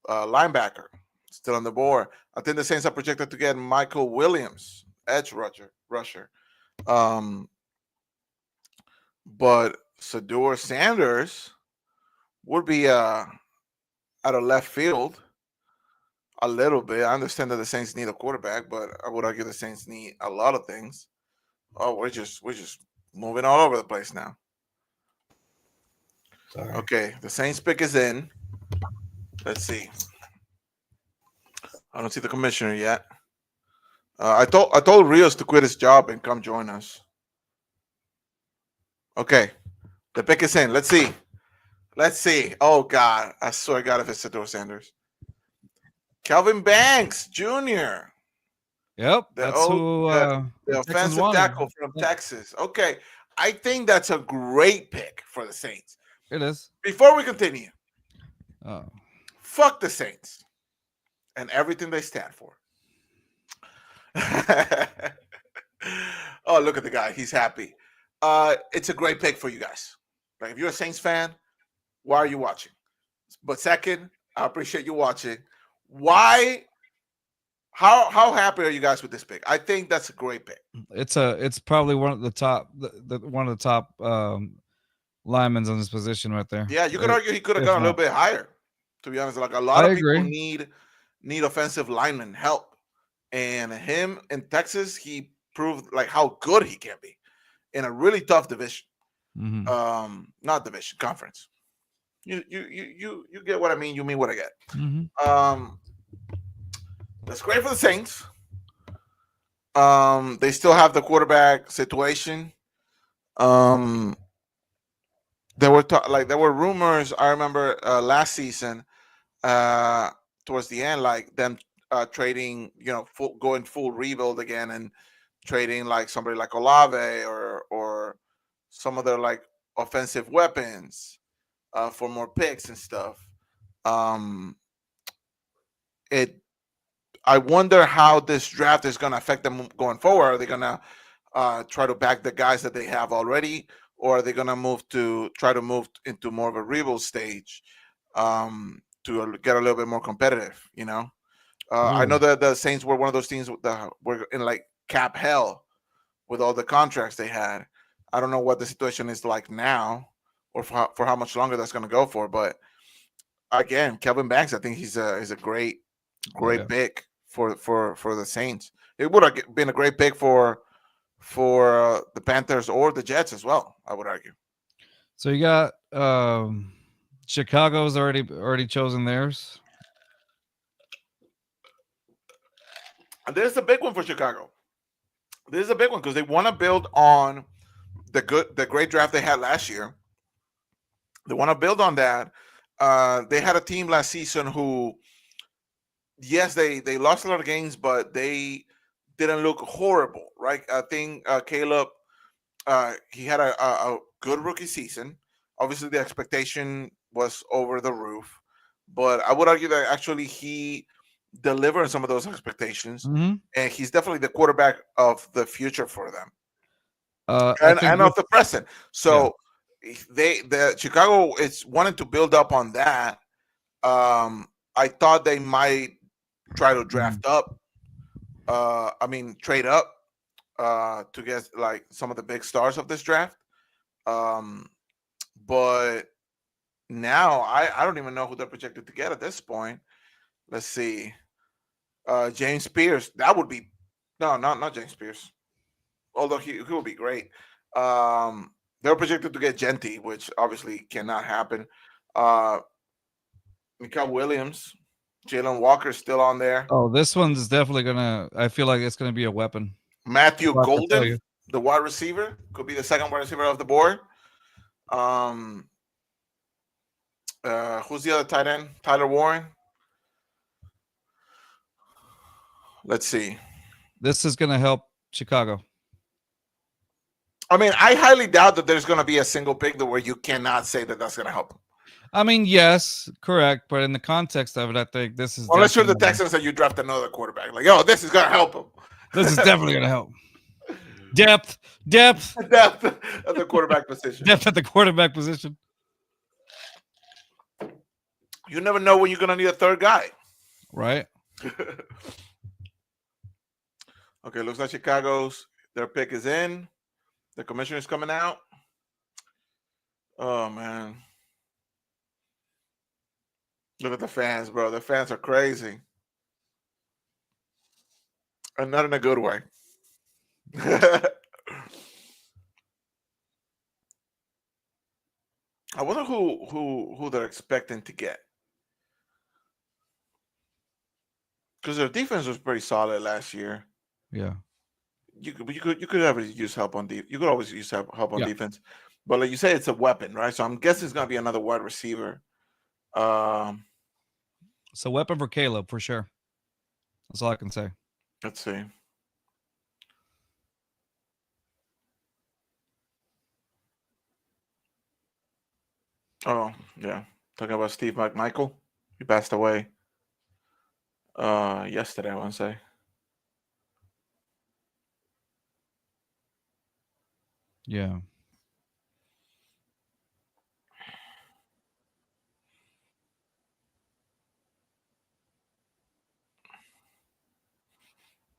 linebacker, still on the board. I think the Saints are projected to get Michael Williams, edge rusher. Um, but Sador Sanders would be out of left field a little bit. I understand that the Saints need a quarterback, but I would argue the Saints need a lot of things. Oh, we're just moving all over the place now. Sorry. Okay, the Saints pick is in. Let's see. I don't see the commissioner yet. I told Rios to quit his job and come join us. Okay, the pick is in. Let's see. Let's see. Oh God, I swear to God, if it's Sador Sanders, Calvin Banks Jr., yep, the that's old who the the Texans offensive wanted. tackle from Yeah, Texas. Okay, I think that's a great pick for the Saints. it is. Before we continue, Oh, fuck the Saints and everything they stand for. Oh, look at the guy. He's happy. It's a great pick for you guys. Like, if you're a Saints fan, why are you watching? But second, I appreciate you watching. Why? How happy are you guys with this pick? I think that's a great pick. it's probably one of the top one of the top linemen on this position right there. Yeah, you could argue he could have If gone a little not, bit higher. To be honest, like a lot I of people agree. need offensive lineman help, and him in Texas, he proved like how good he can be in a really tough division. Hmm. Not division, conference. You get what I mean. You mean what I get. Hmm. Um, that's great for the Saints. They still have the quarterback situation. Um, there were rumors. I remember last season, uh, towards the end, like them trading, going full rebuild again and trading like somebody like Olave or some other like offensive weapons for more picks and stuff. Um, it I wonder how this draft is going to affect them going forward. Are they going to try to back the guys that they have already, or are they going to try to move into more of a rebuild stage to get a little bit more competitive? I know Ooh, that the Saints were one of those teams that were in like cap hell with all the contracts they had. I don't know what the situation is like now, or for how much longer that's going to go for. But again, Kelvin Banks, I think he's a oh great yeah. pick for the Saints. It would have been a great pick for the Panthers or the Jets as well. I would argue. So you got Chicago's already chosen theirs. And this is a big one for Chicago. This is a big one because they want to build on the great draft they had last year. They want to build on that. They had a team last season who, yes, they lost a lot of games, but they didn't look horrible, right? I think Caleb, he had a good rookie season. Obviously, the expectation was over the roof, but I would argue that actually he delivered some of those expectations, Mm-hmm. and he's definitely the quarterback of the future for them, I think and this, of the present. yeah. So the Chicago is wanting to build up on that. I thought they might try to Mhm. draft up. Trade up to get like some of the big stars of this draft. Um, but now I don't even know who they're projected to get at this point. Let's see. James Spears. That would be no, not James Spears. Although he would be great. They're projected to get Genty, which obviously cannot happen. Uh, Mikael Williams, Jalen Walker still on there. Oh, this one's definitely gonna. I feel like it's gonna be a weapon. Matthew Well, I can tell Golden, you. the wide receiver, could be the second wide receiver off the board. Um, who's the other tight end? Tyler Warren. Let's see. This is gonna help Chicago. I mean, I highly doubt that there's going to be a single pick that where you cannot say that that's going to help them. I mean, yes, correct, but in the context of it, I think this is Unless you're the definitely Texans and you draft another quarterback, like, oh, this is going to help them. this is definitely gonna help. Depth, depth, Depth at the quarterback position. depth at the quarterback position. You never know when you're going to need a third guy. Right. Okay, looks like their pick is in. The commissioner's coming out. Oh man, look at the fans, bro. The fans are crazy, and not in a good way. I wonder who they're expecting to get, because their defense was pretty solid last year. Yeah. You could ever use help on You could always use help on Yeah. defense, but like you say, it's a weapon, right? So I'm guessing it's gonna be another wide receiver. Um, It's a weapon for Caleb for sure. That's all I can say. let's see. Oh yeah, talking about Steve McMichael. He passed away yesterday, I want to say. Yeah.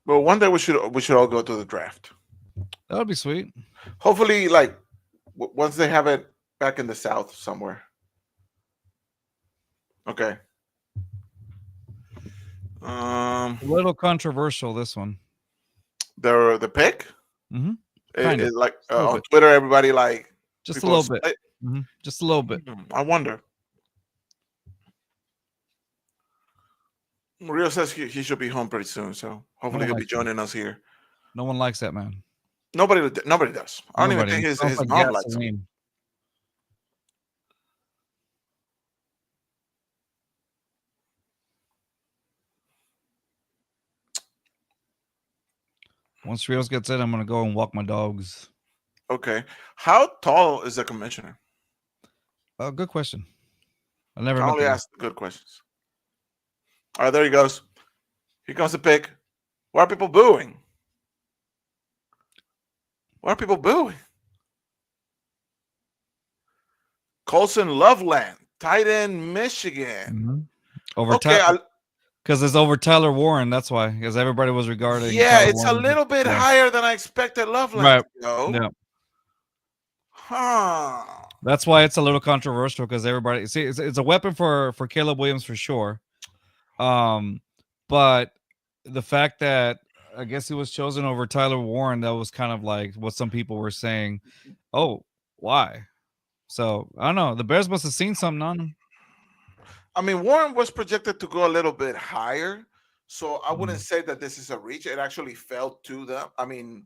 But one day we should all go to the draft. That would be sweet. Hopefully, like once they have it back in the South somewhere. Okay. A little controversial, this one. The pick. Mm-hmm. It, Kind of. it like A little on bit. Twitter, everybody like Just a people little bit. split. Mm-hmm. Just a little bit. I wonder. Rio says he should be home pretty soon, so No hopefully one he'll be likes that. joining us here. No one likes that man. Nobody does. I don't even Nobody. think It smells his like mom likes him. gasoline. Once Rios gets in, I'm gonna go and walk my dogs. Okay. How tall is the commissioner? Oh, good question. I never I met only the guy. ask the good questions. All right, there he goes. Here comes the pick. Why are people booing? Why are people booing? Colson Loveland, tight end, Michigan. Mhm. Over Okay, because it's over Tyler Warren. That's why, because everybody was regarding yeah, Tyler it's a Warren. little bit Yeah. higher than I expected Loveland Right. to go. Yeah. Huh. That's why it's a little controversial because everybody see it's a weapon for Caleb Williams for sure. But the fact that I guess he was chosen over Tyler Warren, that was kind of like what some people were saying. Oh, why? So I don't know. The Bears must have seen something on him. I mean, Warren was projected to go a little bit higher, so I wouldn't Mhm. say that this is a reach. It actually fell to them. I mean,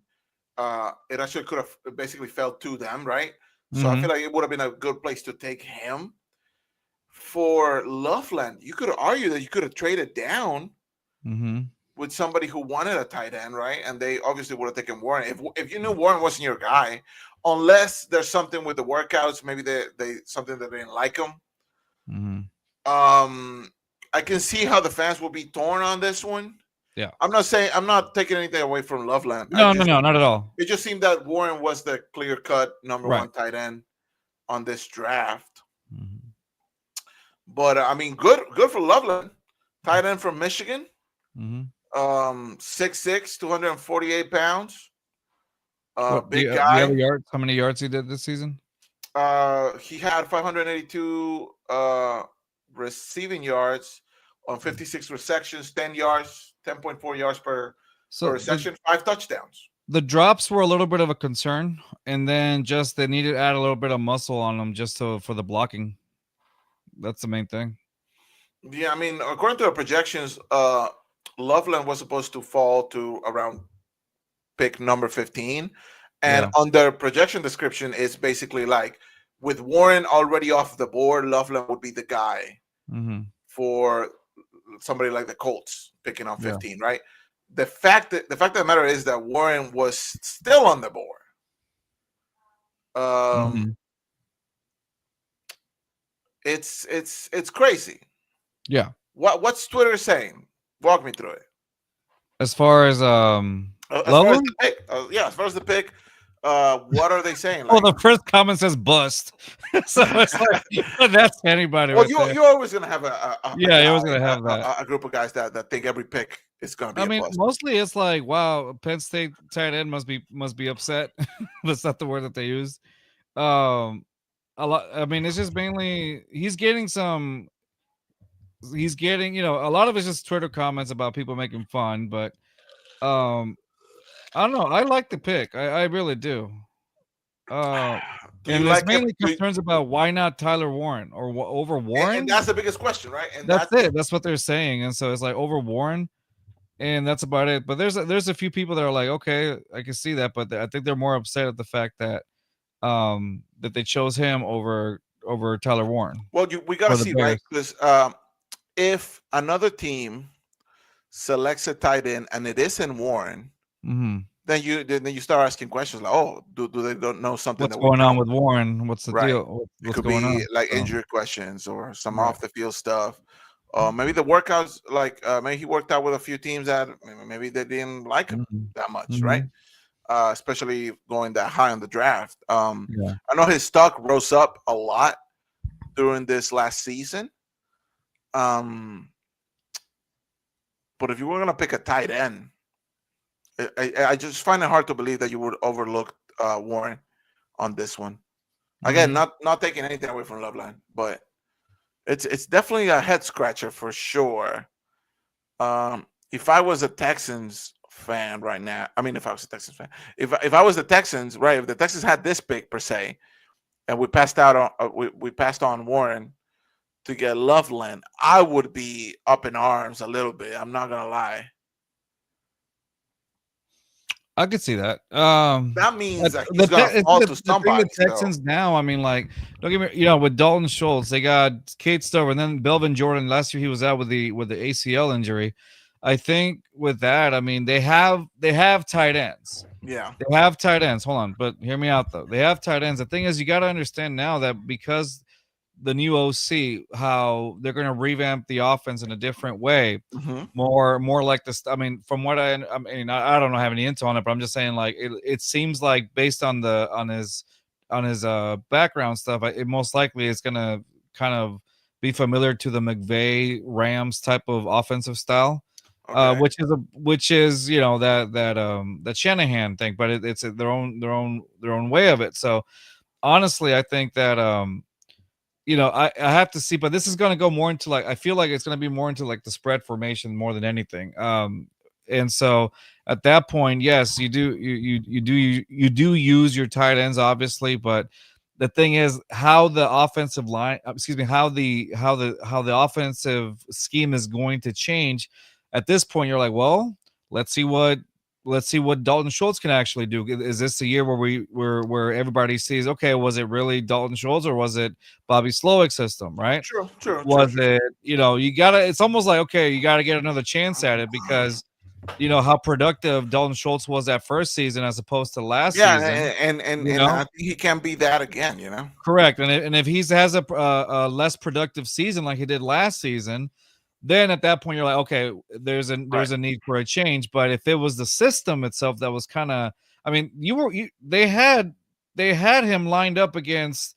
it actually could have basically fell to them, right? So I feel like it would have been a good place to take him. For Loveland, you could argue that you could have traded down Mm-hmm. with somebody who wanted a tight end, right? And they obviously would have taken Warren. If you knew Warren wasn't your guy, unless there's something with the workouts, maybe they something that they didn't like him. Mm-hmm. I can see how the fans will be torn on this one. Yeah. I'm not taking anything away from Loveland. No, not at all. It just seemed that Warren was the clear cut number Right. one tight end on this draft. Mm-hmm. But I mean, good for Loveland, tight end from Michigan. Mm-hmm. 6'6", 248 pounds. What Big do you have guy. yards? How many yards he did this season? He had 582 receiving yards on 56 receptions, 10 yards, 10.4 yards per So reception, 5 touchdowns. the drops were a little bit of a concern, and then just they needed to add a little bit of muscle on them just for the blocking. That's the main thing. Yeah, I mean, according to the projections, Loveland was supposed to fall to around pick number 15. And Yeah. on their projection description, it's basically like with Warren already off the board, Loveland would be the guy Mm-hmm. for somebody like the Colts picking on Yeah. 15, right? The fact of the matter is that Warren was still on the board. Mm-hmm. It's crazy. Yeah. What's Twitter saying? Walk me through it. As far as As far as Loveland? the pick, yeah, as far as the pick, what are they saying? Well, Like, the first comment says bust, so it's like that's anybody. well, right there. you're always gonna have Yeah, he was gonna have that. a group of guys that think every pick is gonna be I a mean, bust. mostly it's like, wow, Penn State tight end must be upset. That's not the word that they use. A lot. I mean, it's just mainly he's getting a lot of it's just Twitter comments about people making fun, but I don't know. I like the pick. I really do. Do you And it's like him? mainly concerns about why not Tyler Warren or over Warren. And that's the biggest question, right? And That's it. That's what they're saying, and so it's like over Warren, and that's about it. But there's a few people that are like, okay, I can see that, but I think they're more upset at the fact that that they chose him over Tyler Warren well, we got to for the see, right? Bears. Because if another team selects a tight end and it isn't Warren, Mm-hmm. then you start asking questions like, oh, do they don't know something What's that we going on don't? with Warren? What's the Right. deal? It What's could going be on? like So, injury questions or some right. off the field stuff. Maybe the workouts, like maybe he worked out with a few teams that maybe they didn't like him Mhm. that much, Mhm. right? Especially going that high on the draft. Yeah. I know his stock rose up a lot during this last season. But if you were gonna pick a tight end, I just find it hard to believe that you would overlook Warren on this one. Again, Mhm. not taking anything away from Loveland, but it's definitely a head scratcher for sure. If I was a Texans fan right now, I mean, if I was a Texans fan, if I was the Texans, right? If the Texans had this pick per se, and we passed out on we passed on Warren to get Loveland, I would be up in arms a little bit. I'm not gonna lie. I could see that. That means that The he's gonna fall to thing somebody. with Texans now, I mean, like, don't get me, with Dalton Schultz, they got Kate Stover, and then Belvin Jordan. Last year, he was out with the ACL injury. I think with that, I mean they have tight ends. Yeah. They have tight ends. Hold on, but hear me out though. They have tight ends. The thing is, you got to understand now that because the new OC, how they're going to revamp the offense in a different way, Mm-hmm. more like this. I mean, from what I mean, I don't know have any intel on it, but I'm just saying like it seems like based on the on his background stuff, it most likely is going to kind of be familiar to the McVay Rams type of offensive style. Okay. Which is that Shanahan thing, but it's their own way of it. So honestly, I think that I have to see, but this is going to go more into like, I feel like it's going to be more into like the spread formation more than anything. And so at that point, yes, you do use your tight ends, obviously, but the thing is how the offensive line, excuse me, how the offensive scheme is going to change. At this point, you're like, well, let's see what Dalton Schultz can actually do. Is this a year where everybody sees, okay, was it really Dalton Schultz or was it Bobby Slowick's system, right? True. Was it, you gotta, it's almost like, okay, you gotta get another chance at it because how productive Dalton Schultz was that first season as opposed to last Yeah, season, and I think he can be that again. correct. And if he has a less productive season like he did last season, then at that point you're like, okay, there's Right. a need for a change. But if it was the system itself that was kind of, I mean, they had him lined up against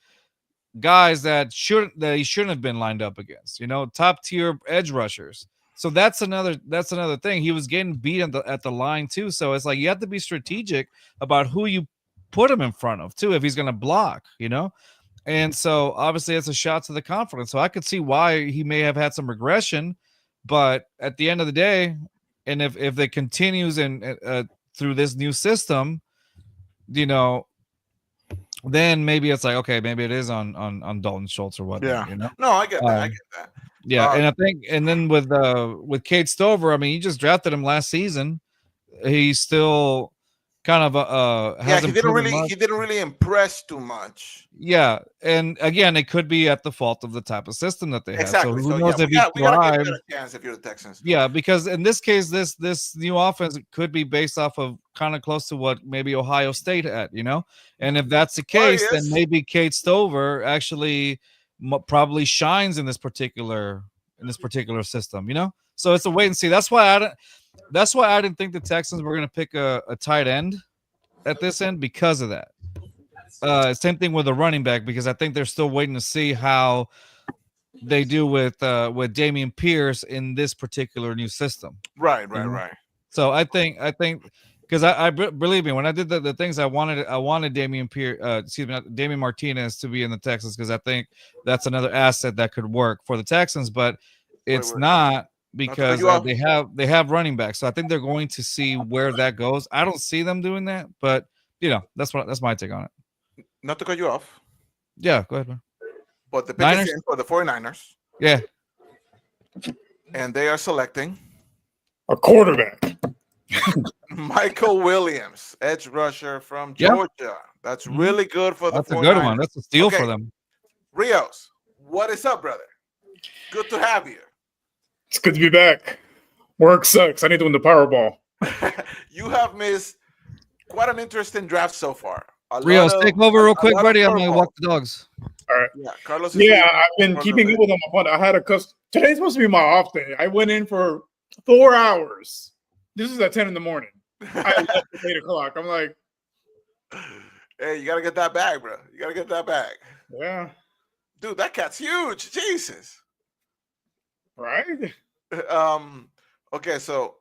guys that he shouldn't have been lined up against, top tier edge rushers. So that's another thing. He was getting beat at the line too. So it's like you have to be strategic about who you put him in front of too if he's going to block. And so obviously it's a shot to the confidence. So I could see why he may have had some regression, but at the end of the day, and if it continues through this new system, then maybe it's like, okay, maybe it is on Dalton Schultz or whatnot. Yeah. No, I get that. I get that. Yeah, and I think, and then with Kate Stover, I mean, you just drafted him last season. He's still kind of Yeah, hasn't proven much. he didn't really impress too much. Yeah, and again, it could be at the fault of the type of system that they have. Exactly. So who So knows yeah, if he we gotta give thrives? it a chance if you're the Texans. Yeah, because in this case, this new offense could be based off of kind of close to what maybe Ohio State had. And if that's the case, then maybe Kate Stover actually probably shines in this particular system. So it's a wait and see. That's why I didn't think the Texans were going to pick a tight end at this end because of that. Same thing with the running back, because I think they're still waiting to see how they do with Dameon Pierce in this particular new system. Right. So I think because I believe me, when I did the things I wanted Dameon Pierce, Damian Martinez to be in the Texans, because I think that's another asset that could work for the Texans, but it's not, because they have running backs. So I think they're going to see where that goes. I don't see them doing that, but that's my take on it. Not to cut you off. Yeah, go ahead, man. But the pick is in for the 49ers. Yeah. And they are selecting a quarterback. Michael Williams, edge rusher from Georgia. That's really good for the 49ers. That's a good one. That's a steal for them. Rios, what is up, brother? Good to have you. It's good to be back. Work sucks. I need to win the Powerball. You have missed quite an interesting draft so far. Rios, take over real quick, buddy. I'm going to walk the dogs. All right. Yeah, Carlos. I've been keeping up with them. I had today's supposed to be my off day. I went in for 4 hours. This is at 10 in the morning. I left at 8 o'clock. I'm like, hey, you got to get that bag, bro. You got to get that bag. Yeah. Dude, that cat's huge. Jesus. Right? Okay, so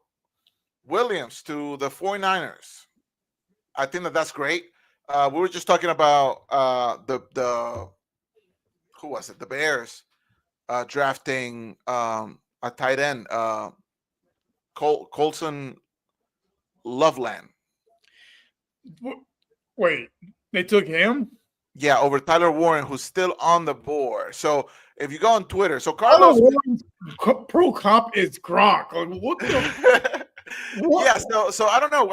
Williams to the 49ers. I think that's great. We were just talking about the who was it? The Bears drafting a tight end, Colson Loveland. Wait, they took him? Yeah, over Tyler Warren, who's still on the board. So if you go on Twitter, so Carlos pro comp is Gronk. Like, what the? What? Yeah, so I don't know.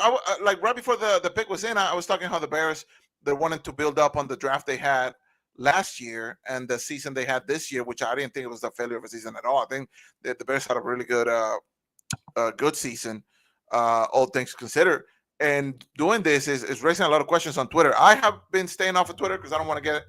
Like right before the pick was in, I was talking how the Bears, they're wanting to build up on the draft they had last year and the season they had this year, which I didn't think it was a failure of a season at all. I think that the Bears had a really good good season, all things considered. And doing this is raising a lot of questions on Twitter. I have been staying off of Twitter because I don't want to get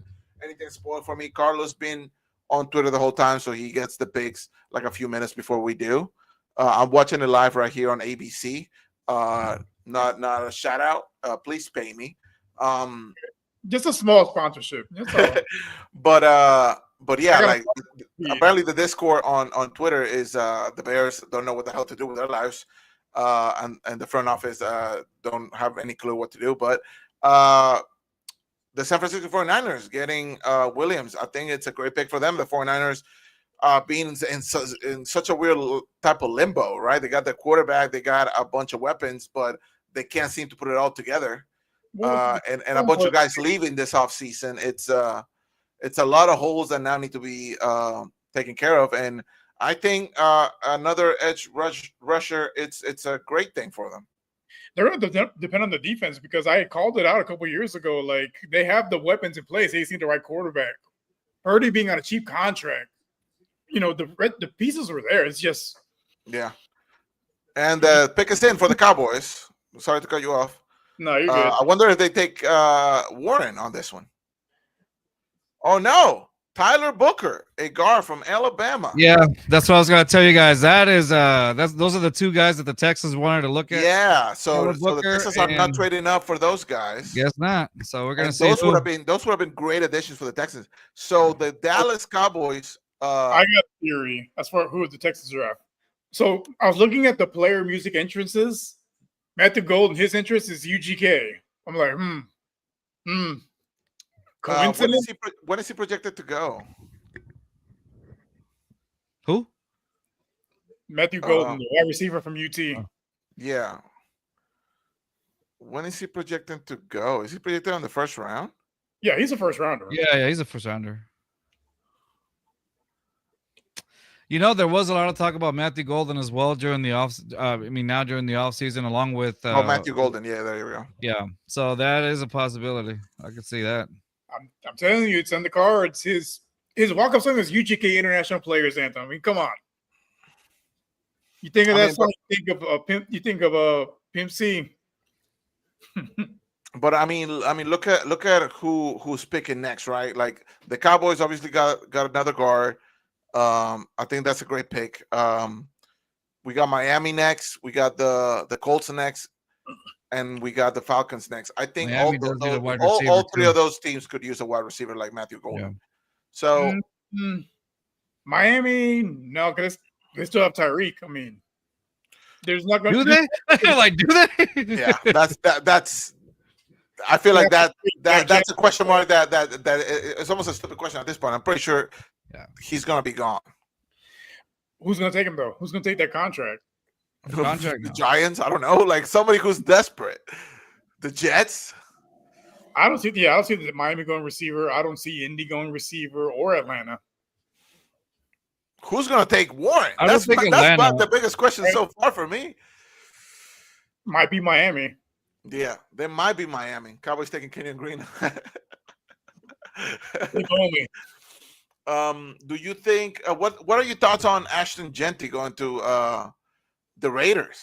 anything spoiled for me. Carlos been on Twitter the whole time, so he gets the picks like a few minutes before we do. I'm watching it live right here on ABC. Not a shout out. Please pay me. Just a small sponsorship. That's all. but yeah, I like gotta- apparently the Discord on Twitter is the Bears don't know what the hell to do with their lives, and the front office don't have any clue what to do. But the San Francisco 49ers getting Williams, I think it's a great pick for them. The 49ers being in such a weird type of limbo, right? They got their quarterback, they got a bunch of weapons, but they can't seem to put it all together. And a bunch of guys leaving this offseason. It's a lot of holes that now need to be taken care of. And I think another edge rusher, it's a great thing for them. They're going to depend on the defense because I called it out a couple years ago. Like they have the weapons in place. They just need the right quarterback. Purdy being on a cheap contract, the pieces were there. It's just And pick us in for the Cowboys. Sorry to cut you off. no, you're good. I wonder if they take Warren on this one. Oh no, Tyler Booker, a guard from Alabama. Yeah, that's what I was gonna tell you guys. That is those are the two guys that the Texans wanted to look at. Yeah, so the Booker Texans are not trading up for those guys. Guess not. So we're gonna see. Those would have been great additions for the Texans. So the Dallas Cowboys. I got a theory as far who the Texans draft. So I was looking at the player music entrances. Matthew Golden, his interest is UGK. I'm like, coincidence? When is he projected to go? Who? Matthew Golden, the wide receiver from UT. Yeah. When is he projected to go? Is he projected on the first round? Yeah, he's a first rounder. Yeah, he's a first rounder. There was a lot of talk about Matthew Golden as well during the now during the offseason, along with Matthew Golden. Yeah, there you go. Yeah, so that is a possibility. I could see that. I'm telling you, it's on the cards. His walk-up song is UGK International Players Anthem. I mean, come on. You think of that song? You think of Pimp C. But I mean, look at who's picking next, right? Like the Cowboys obviously got another guard. I think that's a great pick. We got Miami next. We got the Colts next, and we got the Falcons next. I think all three of those teams could use a wide receiver like Matthew Golden. Yeah. So Miami, no, because they still have Tyreek. I mean, there's not going to do they? Do they? Yeah, that's. I feel like that's a question mark that it's almost a stupid question at this point. I'm pretty sure he's gonna be gone. Who's gonna take him though? Who's gonna take that contract? The Giants? I don't know. Like somebody who's desperate. The Jets? I don't see the Miami going receiver. I don't see Indy going receiver or Atlanta. Who's gonna take Warren? That's about the biggest question so far for me. Might be Miami. Yeah, there might be Miami. Cowboys taking Kenyon Green. Do you think what are your thoughts on Ashton Genty going to the Raiders?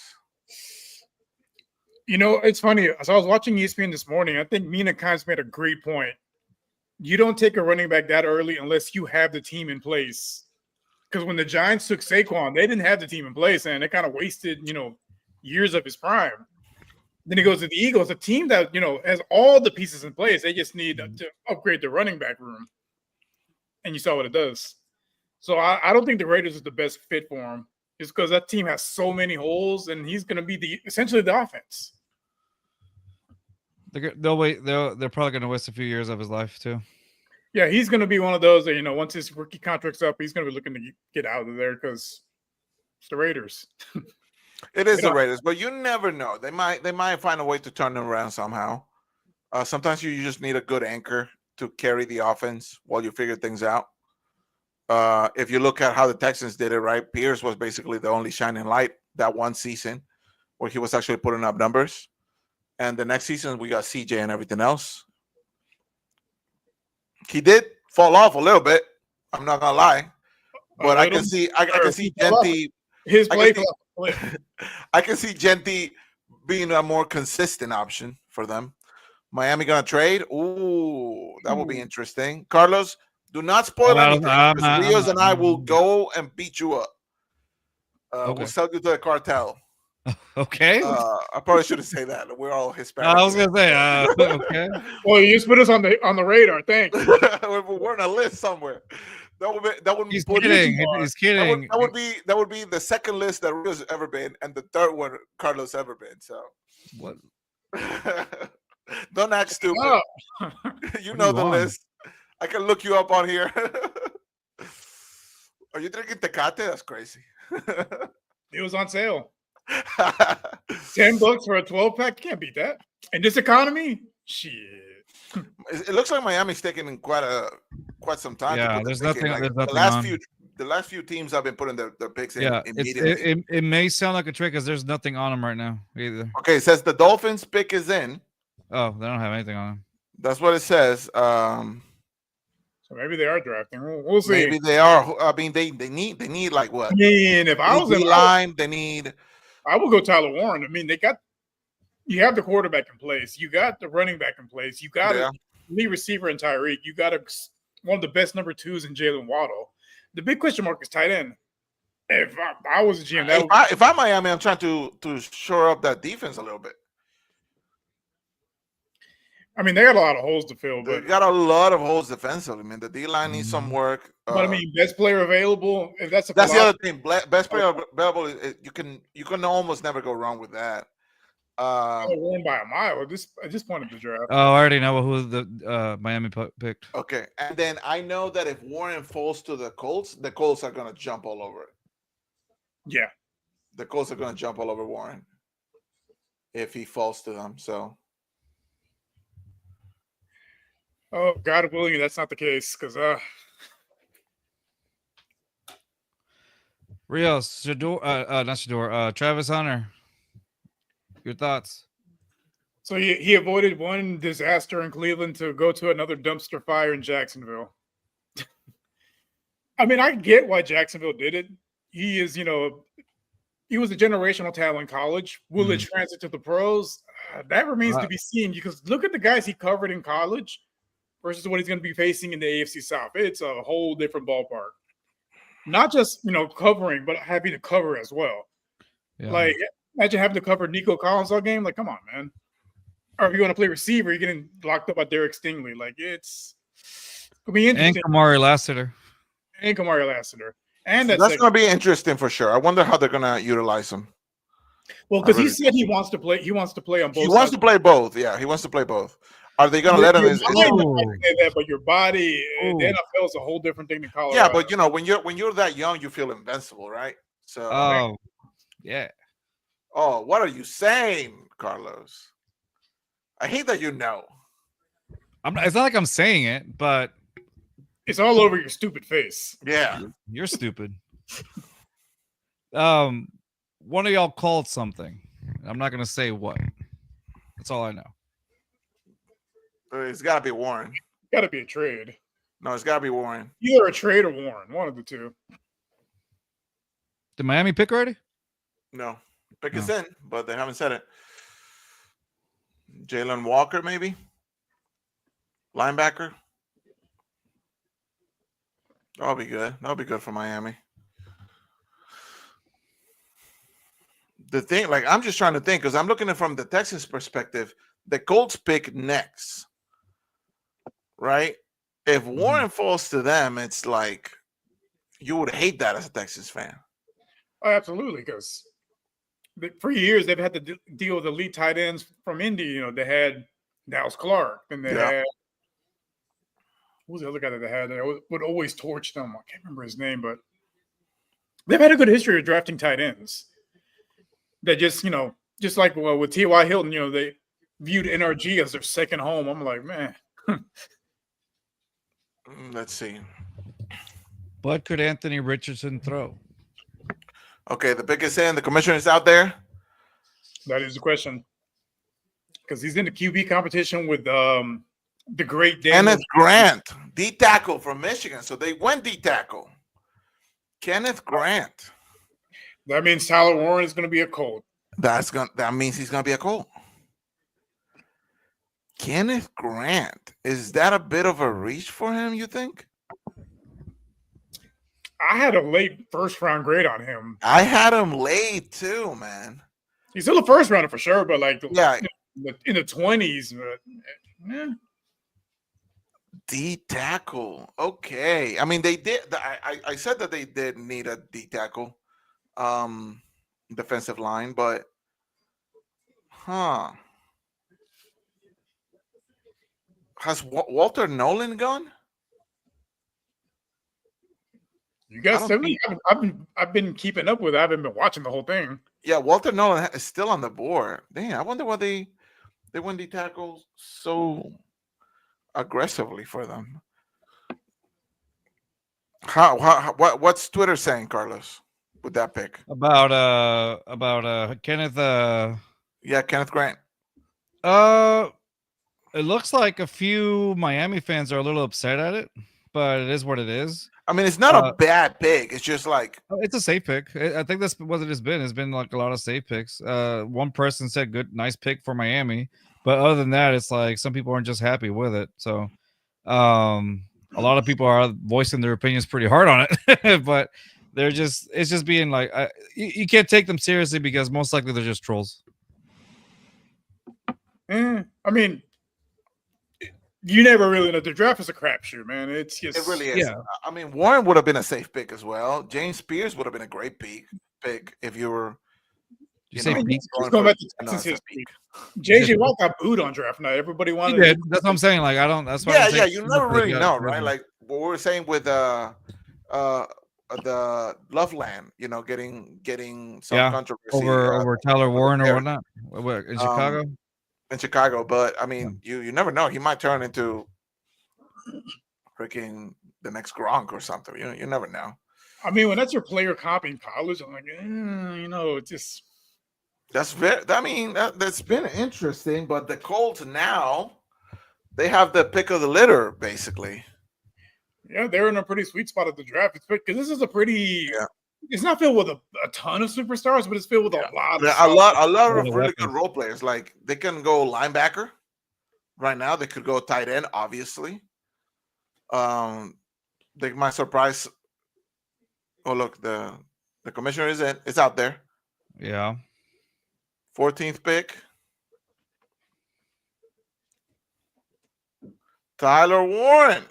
It's funny. So I was watching ESPN this morning. I think Mina Kimes made a great point. You don't take a running back that early unless you have the team in place. Because when the Giants took Saquon, they didn't have the team in place, and they kind of wasted, years of his prime. Then he goes to the Eagles, a team that, has all the pieces in place. They just need to upgrade the running back room. And you saw what it does. So I don't think the Raiders is the best fit for him. Just because that team has so many holes, and he's going to be essentially the offense. They'll wait. They're probably going to waste a few years of his life too. Yeah, he's going to be one of those that, once his rookie contract's up, he's going to be looking to get out of there because it's the Raiders. It is the Raiders, but you never know. They might find a way to turn them around somehow. Sometimes you just need a good anchor to carry the offense while you figure things out. If you look at how the Texans did it, right? Pierce was basically the only shining light that one season where he was actually putting up numbers. And the next season, we got CJ and everything else. He did fall off a little bit. I'm not gonna lie, but I can see Genty. His play I can see Genti being a more consistent option for them. Miami gonna trade? Ooh, that will be interesting. Carlos, do not spoil anything because Rios and I will go and beat you up. Okay. We'll sell you to the cartel. Okay. I probably shouldn't say that. We're all Hispanic. I was gonna say, okay. Well, you just put us on the radar. Thanks. We're on a list somewhere. That would He's put kidding. He's kidding. that would be the second list that Rio's ever been, and the third one Carlos ever been. So What? don't act stupid. Oh. You What know do you the want? list. I can look you up on here. Are you drinking Tecate? That's crazy. It was on sale. $10 for a 12-pack. Can't beat that. In this economy, shit. It looks like Miami's taking in quite some time. Yeah, to put there's the pick in. nothing. Like, There's nothing on. the last few teams have been putting their picks in Yeah, immediately. it may sound like a trick because there's nothing on them right now either. Okay, it says the Dolphins pick is in. Oh, they don't have anything on them. That's what it says. So maybe they are drafting. We'll see. Maybe they are. I mean, they need like what? I mean, if I was in line, they need. I would go Tyler Warren. I mean, you have the quarterback in place. You got the running back in place. You got a lead receiver in Tyreek. You got one of the best number 2s in Jalen Waddle. The big question mark is tight end. If I was a GM, if I'm Miami, I'm trying to shore up that defense a little bit. I mean, they got a lot of holes to fill, They but got a lot of holes defensively. I mean, the D line needs some work. but I mean, best player available. If that's the other thing. Best player available. You can almost never go wrong with that. Warren by a mile at this point of the draft. Oh, I already know who the Miami picked. Okay, and then I know that if Warren falls to the Colts are going to jump all over it. Yeah, the Colts are going to jump all over Warren if he falls to them. So, oh, God willing, that's not the case because Rios, not Shador, Travis Hunter. Your thoughts? So he avoided one disaster in Cleveland to go to another dumpster fire in Jacksonville. I mean, I get why Jacksonville did it. He is, he was a generational talent in college. Will it transit to the pros? That remains to be seen because look at the guys he covered in college versus what he's going to be facing in the AFC South. It's a whole different ballpark. Not just, covering, but having to cover as well. Yeah. Like, imagine having to cover Nico Collins all game. Like, come on, man. Or if you want to play receiver, you're getting locked up by Derek Stingley. Like, it'll be interesting. And Kamari Lassiter. And that's going to be interesting for sure. I wonder how they're going to utilize him. Well, because he said he wants to play. He wants to play on both. He wants to play both. Yeah, he wants to play both. Are they going to let him? But your body, the NFL is a whole different thing than college. Yeah, but when you're that young, you feel invincible, right? So. Yeah. Oh, what are you saying, Carlos? I hate that you know. It's not like I'm saying it, but it's all over your stupid face. Yeah, you're stupid. One of y'all called something. I'm not gonna say what. That's all I know. It's got to be Warren. Got to be a trade. No, it's got to be Warren. Either a trade or Warren. One of the two. Did Miami pick already? No. Pick is in, but they haven't said it. Jalen Walker, maybe? Linebacker? That'll be good. That'll be good for Miami. The thing, I'm just trying to think, because I'm looking at it from the Texans perspective. The Colts pick next, right? If Warren falls to them, it's like you would hate that as a Texans fan. Oh, absolutely, because for years they've had to deal with elite tight ends from Indy. They had Dallas Clark, and they had who was the other guy that they had that would always torch them? I can't remember his name, but they've had a good history of drafting tight ends. That just like with T.Y. Hilton, they viewed NRG as their second home. I'm like, man. Let's see. What could Anthony Richardson throw? Okay, the biggest in, the commissioner is out there. That is the question. Because he's in the QB competition with the great Kenneth Grant, D tackle from Michigan. So they went D tackle. Kenneth Grant. That means Tyler Warren is going to be a Colt. That means he's gonna be a Colt. Kenneth Grant, is that a bit of a reach for him, you think? I had a late first round grade on him. I had him late too, man. He's still a first rounder for sure, but like Yeah. in the 20s. But, D tackle. Okay. I mean, they did. I said that they did need a D tackle, defensive line, but has Walter Nolan gone? You guys tell me. I've been keeping up with it. I haven't been watching the whole thing. Yeah, Walter Nolan is still on the board. Dang, I wonder why they went D tackle so aggressively for them. What's Twitter saying, Carlos, with that pick about Kenneth? Yeah, Kenneth Grant. It looks like a few Miami fans are a little upset at it, but it is what it is. I mean, it's not a bad pick. It's just like it's a safe pick. I think that's what it has been. It's been like a lot of safe picks. One person said good, nice pick for Miami, but other than that, it's like some people aren't just happy with it. So, a lot of people are voicing their opinions pretty hard on it, but it's just being like, you can't take them seriously because most likely they're just trolls. I mean, you never really know. The draft is a crapshoot, man. It really is. Yeah. I mean, Warren would have been a safe pick as well. James Spears would have been a great pick if you were. Just going back to Texas history. JJ Watt got booed on draft night. Everybody wanted. He did. That's what I'm saying. Like, I don't. That's why. Yeah. You never really know, right? Like what we were saying with the Loveland, getting some controversy over Tyler Warren or whatnot in Chicago. In Chicago, but I mean, you never know. He might turn into freaking the next Gronk or something. You never know. I mean, when that's your player comp in college, I'm like, it's just that's been interesting. But the Colts now, they have the pick of the litter, basically. Yeah, they're in a pretty sweet spot at the draft. It's because this is a pretty. Yeah. It's not filled with a ton of superstars, but it's filled with a lot of really good role players. Like they can go linebacker right now. They could go tight end, obviously. They might surprise. Oh, look, the commissioner is out there. Yeah. 14th pick. Tyler Warren.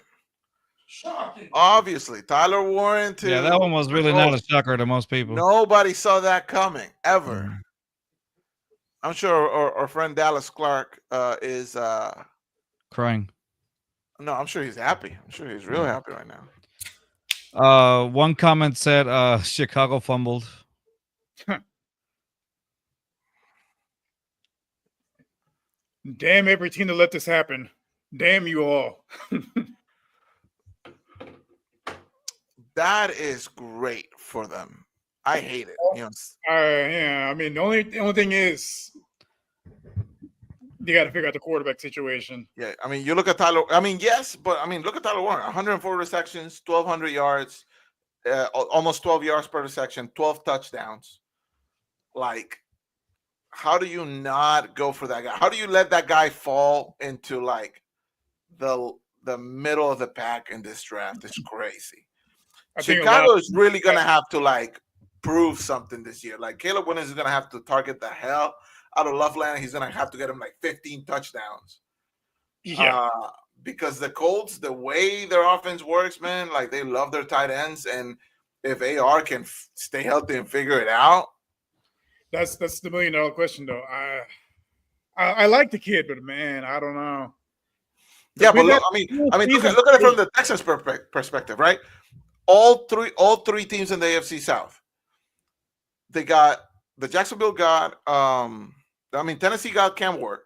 Shocking. Obviously, Tyler Warren too. Yeah, that one was really not a shocker to most people. Nobody saw that coming ever. I'm sure our friend Dallas Clark is crying. No, I'm sure he's happy. I'm sure he's real happy right now. One comment said Chicago fumbled. Damn every team that let this happen. Damn you all. That is great for them. I hate it. Yeah, I mean, the only thing is you got to figure out the quarterback situation. Yeah, I mean, you look at Tyler. I mean, yes, but I mean, look at Tyler Warren. 104 receptions, 1,200 yards, almost 12 yards per reception, 12 touchdowns. Like, how do you not go for that guy? How do you let that guy fall into like the middle of the pack in this draft? It's crazy. Chicago is really going to have to like prove something this year. Like Caleb Williams is going to have to target the hell out of Loveland. He's going to have to get him like 15 touchdowns. Yeah. Because the Colts, the way their offense works, man, like they love their tight ends. And if AR can stay healthy and figure it out. That's the $1 million question, though. I like the kid, but man, I don't know. Yeah, but look, I mean, look at it from the Texans' perspective, right? All three teams in the AFC South. They got the Jacksonville got Tennessee got Cam Ward.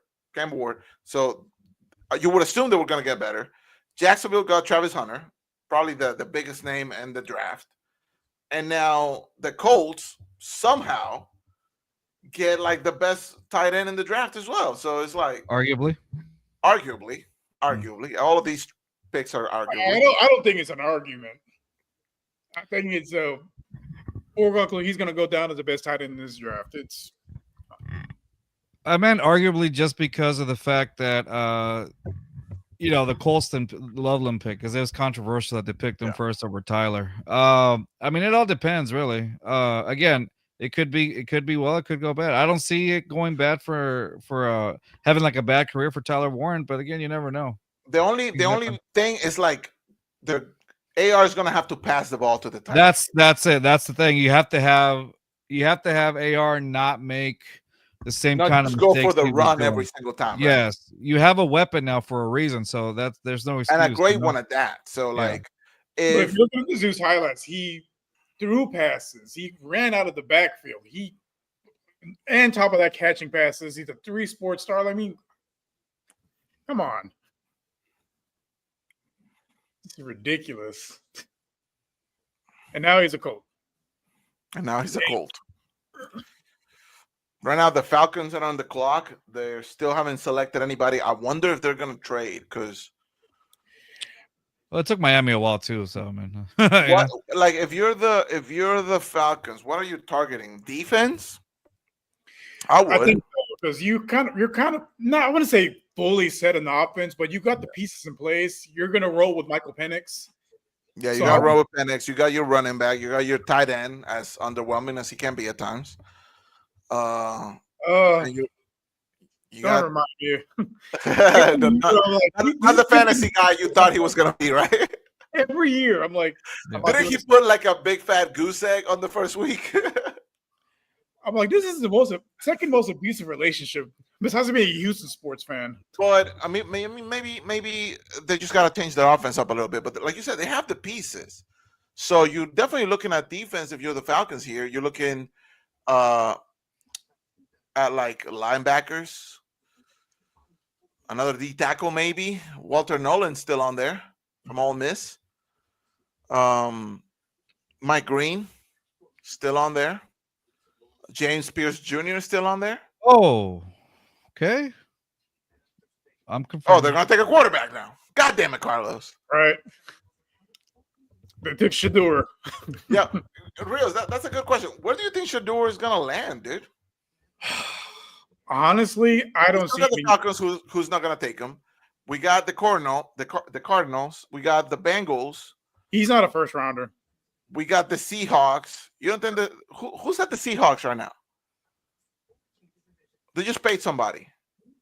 So you would assume they were going to get better. Jacksonville got Travis Hunter, probably the biggest name in the draft. And now the Colts somehow get like the best tight end in the draft as well. So it's like arguably. All of these picks are arguable. I don't think it's an argument. I think it's Or he's going to go down as the best tight end in this draft. It's I meant arguably just because of the fact that the Colston Loveland pick, because it was controversial that they picked him first over Tyler. I mean, it all depends, really. Again, it could be well, it could go bad. I don't see it going bad for having like a bad career for Tyler Warren, but again, you never know. The only thing is like the AR is gonna have to pass the ball to the tight. That's it. That's the thing. You have to have AR not make the same Not kind of just go mistakes for the he was run doing. every single time. Right? Yes, you have a weapon now for a reason, so there's no excuse. And a great one at that. So like, if you look at the Zeus highlights, he threw passes, he ran out of the backfield, and top of that catching passes, he's a 3-sport star. I mean, come on, this is ridiculous. And now he's a Colt. Right now, the Falcons are on the clock. They still haven't selected anybody. I wonder if they're going to trade because. Well, it took Miami a while too. So I mean, what, like if you're the Falcons, what are you targeting? Defense? I think so, because you're kind of not. I want to say fully set in the offense, but you got the pieces in place. You're going to roll with Michael Penix. Yeah, you got Robert Penix. You got your running back. You got your tight end, as underwhelming as he can be at times. You don't remind me. Not the fantasy guy you thought he was gonna be, right? Every year, I'm like, didn't he put like a big fat goose egg on the first week? I'm like, this is the second most abusive relationship besides being a Houston sports fan. But I mean, maybe they just gotta change their offense up a little bit. But like you said, they have the pieces. So you're definitely looking at defense. If you're the Falcons here, you're looking at like linebackers, another D tackle maybe. Walter Nolan's still on there from Ole Miss. Mike Green still on there. James Pierce Jr. is still on there. Oh, okay. I'm confused. Oh, they're gonna take a quarterback now. God damn it, Carlos. Right. They took Shador. Yeah, Rios, that's a good question. Where do you think Shador is gonna land, dude? Honestly, I don't see the Falcons who's not gonna take him. We got the Cardinals. We got the Bengals. He's not a first rounder. We got the Seahawks. You don't think who's at the Seahawks right now? They just paid somebody.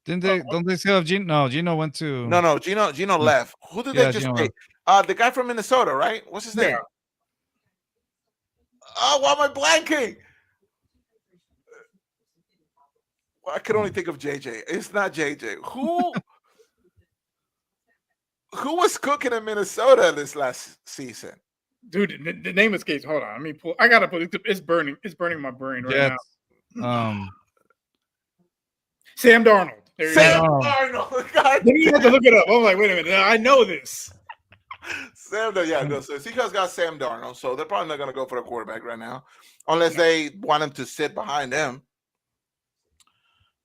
Didn't they? Don't they still have Gino? No, Gino went to. No. Gino left. Who did they just pay? The guy from Minnesota, right? What's his name? Oh, why am I blanking? I can only think of JJ. It's not JJ. Who was cooking in Minnesota this last season? Dude, the name escapes. Hold on. I gotta put it. It's burning. It's burning my brain right now. Sam Darnold. Sam Darnold. God. Then you have to look it up. I'm like, wait a minute. I know this. So Seahawks got Sam Darnold, so they're probably not going to go for a quarterback right now, unless they want him to sit behind him.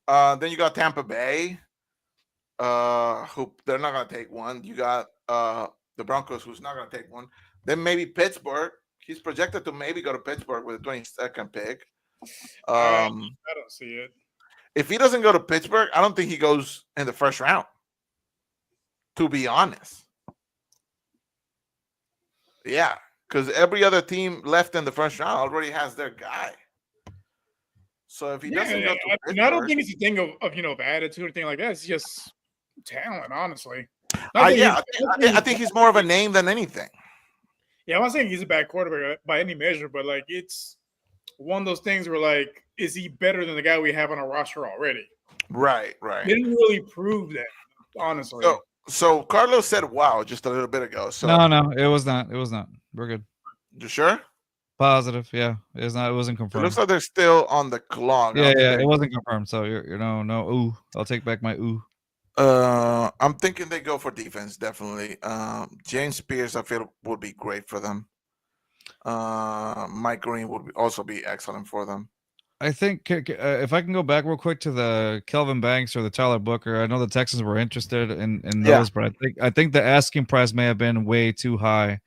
Then you got Tampa Bay, who they're not going to take one. You got the Broncos, who's not going to take one. Then maybe Pittsburgh. He's projected to maybe go to Pittsburgh with a 22nd pick. I don't see it. If he doesn't go to Pittsburgh, I don't think he goes in the first round, to be honest. Yeah, because every other team left in the first round already has their guy. So if he doesn't go to Pittsburgh, I don't think it's a thing of attitude or anything like that. It's just talent, honestly. I think he's more of a name than anything. Yeah, I'm not saying he's a bad quarterback by any measure, but like it's one of those things where like, is he better than the guy we have on our roster already? Right. He didn't really prove that, honestly. So Carlos said wow just a little bit ago. So No, it was not. We're good. You sure? Positive, yeah. It's not. It wasn't confirmed. It looks like they're still on the clock. Yeah, it wasn't confirmed. So you're no. Ooh, I'll take back my ooh. I'm thinking they go for defense definitely. James Pierce, I feel would be great for them. Mike Green would also be excellent for them. I think if I can go back real quick to the Kelvin Banks or the Tyler Booker, I know the Texans were interested in those, but I think the asking price may have been way too high,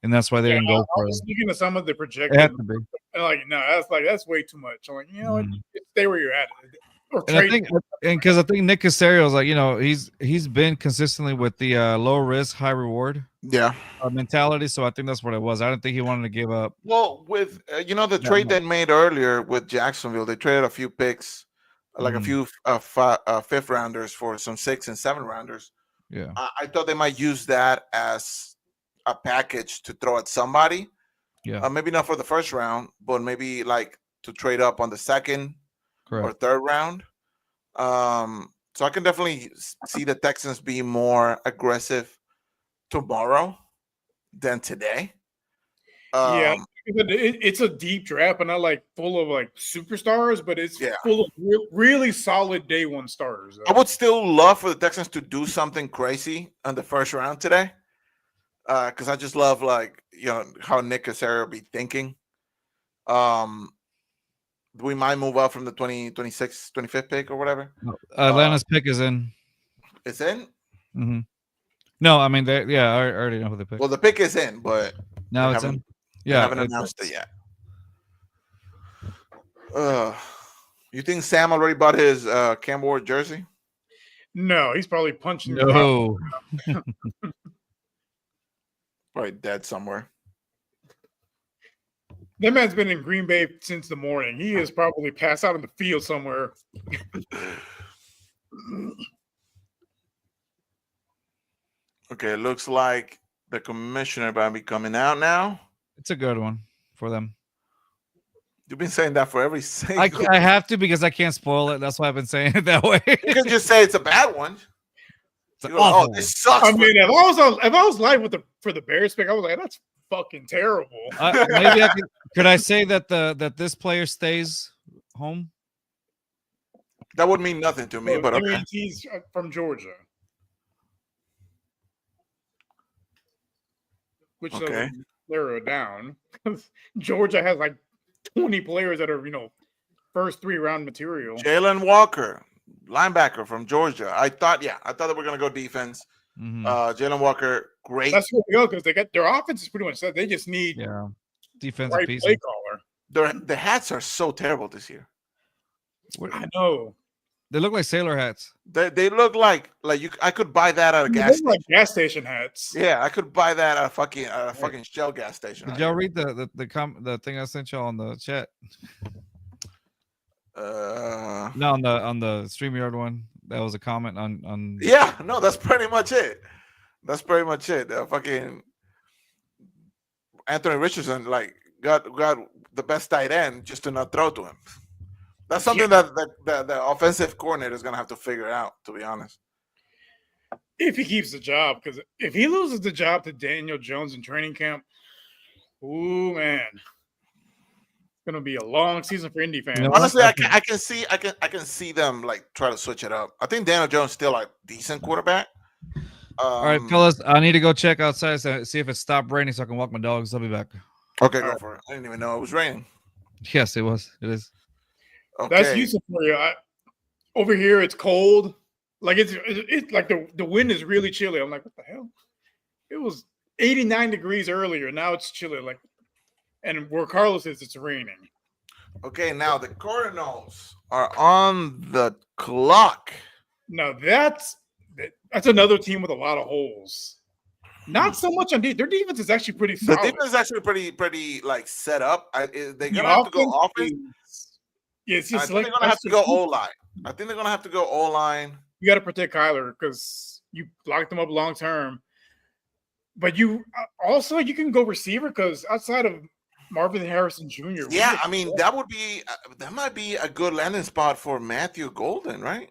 and that's why they didn't go I for was him. looking at some of the It projected, had to be. and like, no, that's way too much. I'm like, you know what? Mhm. Stay where you're at, or And I trade. think, and because I think Nick Casario is like, he's been consistently with the low risk, high reward Yeah. mentality. So I think that's what it was. I didn't think he wanted to give up. Well, with the that trade much. they made earlier with Jacksonville, they traded a few picks, like a Mhm. few fifth rounders for some 6 and 7 rounders. Yeah, I thought they might use that as a package to throw at somebody. yeah, Maybe not for the first round, but maybe like to trade up on the second or correct. third round. So I can definitely see the Texans being more aggressive tomorrow than today. Yeah, Um, it's a deep draft, and not like full of like superstars, but it's Yeah. full of really solid day one starters. I would still love for the Texans to do something crazy on the first round today, because I just love how Nick Casario be thinking. Um, we might move up from the 26th, 25th pick or whatever. Atlanta's pick is in. It's in. Hmm. No, I mean, I already know who they picked. Well, the pick is in, but Now they it's haven't in. they Yeah, haven't announced it yet. You think Sam already bought his Cam Ward jersey? No, he's probably punching. the rock. No, Probably dead somewhere. That man's been in Green Bay since the morning. He is probably passed out in the field somewhere. Okay, it looks like the commissioner might be coming out now. it's a good one for them. You've been saying that for every single. I have to because I can't spoil it. That's why I've been saying it that way. You can just say it's a bad one. It's an You're like, awful oh, this sucks. I mean, if I was live for the Bears pick, I was like, that's fucking terrible. Maybe could I say that this player stays home? That would mean nothing to me, Well, but I okay. mean, he's from Georgia, which Okay. doesn't narrow it down. Georgia has like 20 players that are first 3-round material. Jalen Walker, linebacker from Georgia. I thought they were gonna go defense. Mhm. Jalen Walker, great. That's where they go because they got their offense is pretty much set. They just need Yeah, the defensive right piece. play caller. The hats are so terrible this year. I know. They look like sailor hats. They look like I could buy that at a They gas look station. like gas station hats. Yeah, I could buy that at a fucking Shell gas station. Did y'all read the thing I sent y'all on the chat? No, on the StreamYard one. That was a comment on. Yeah, no, that's pretty much it. That's pretty much it. Fucking Anthony Richardson got the best tight end just to not throw to him. That's something that the offensive coordinator is gonna have to figure out, to be honest. If he keeps the job, because if he loses the job to Daniel Jones in training camp, ooh man, it's gonna be a long season for Indy fans. You know, Honestly, I can see them try to switch it up. I think Daniel Jones still a decent quarterback. All right, fellas, I need to go check outside see if it stopped raining so I can walk my dogs. I'll be back. Okay, go for it. I didn't even know it was raining. Yes, it was. It is. Okay. That's useful for you. Over here, it's cold. Like it's like the wind is really chilly. I'm like, what the hell? It was 89 degrees earlier. Now it's chilly. And where Carlos is, it's raining. Okay, now the Cardinals are on the clock. Now that's another team with a lot of holes. Not so much on defense. Their defense is actually pretty solid. The defense is actually pretty set up. They're The gonna have to go offense. Yeah, it's I just think they're gonna have to go O line. I think they're gonna have to go O line. You got to protect Kyler because you locked them up long term. But you can go receiver because outside of Marvin Harrison Jr. Yeah, I mean that might be a good landing spot for Matthew Golden, right?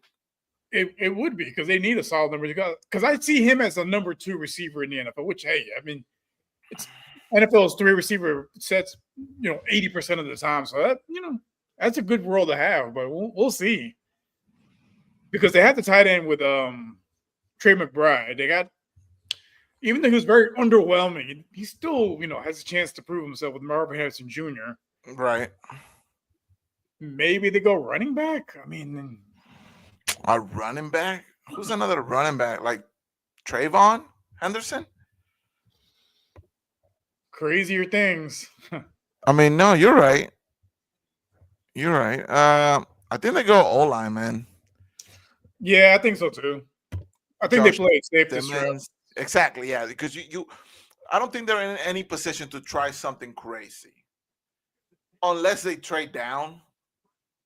It would be because they need a solid number because I see him as a number 2 receiver in the NFL. Which hey, I mean, it's NFL's 3 receiver sets 80% of the time. So that that's a good role to have. But we'll see because they have the tight end with Trey McBride. They got even though he was very underwhelming, he still has a chance to prove himself with Marvin Harrison Jr. Right. Maybe they go running back. I mean. A running back? Who's another running back? Like Trayvon Henderson? crazier things. I mean, no, you're right. You're right. I think they go O line, man. Yeah, I think so too. I think they Josh play it safe this draft. Simmons. Exactly, yeah. Because I don't think they're in any position to try something crazy. Unless they trade down.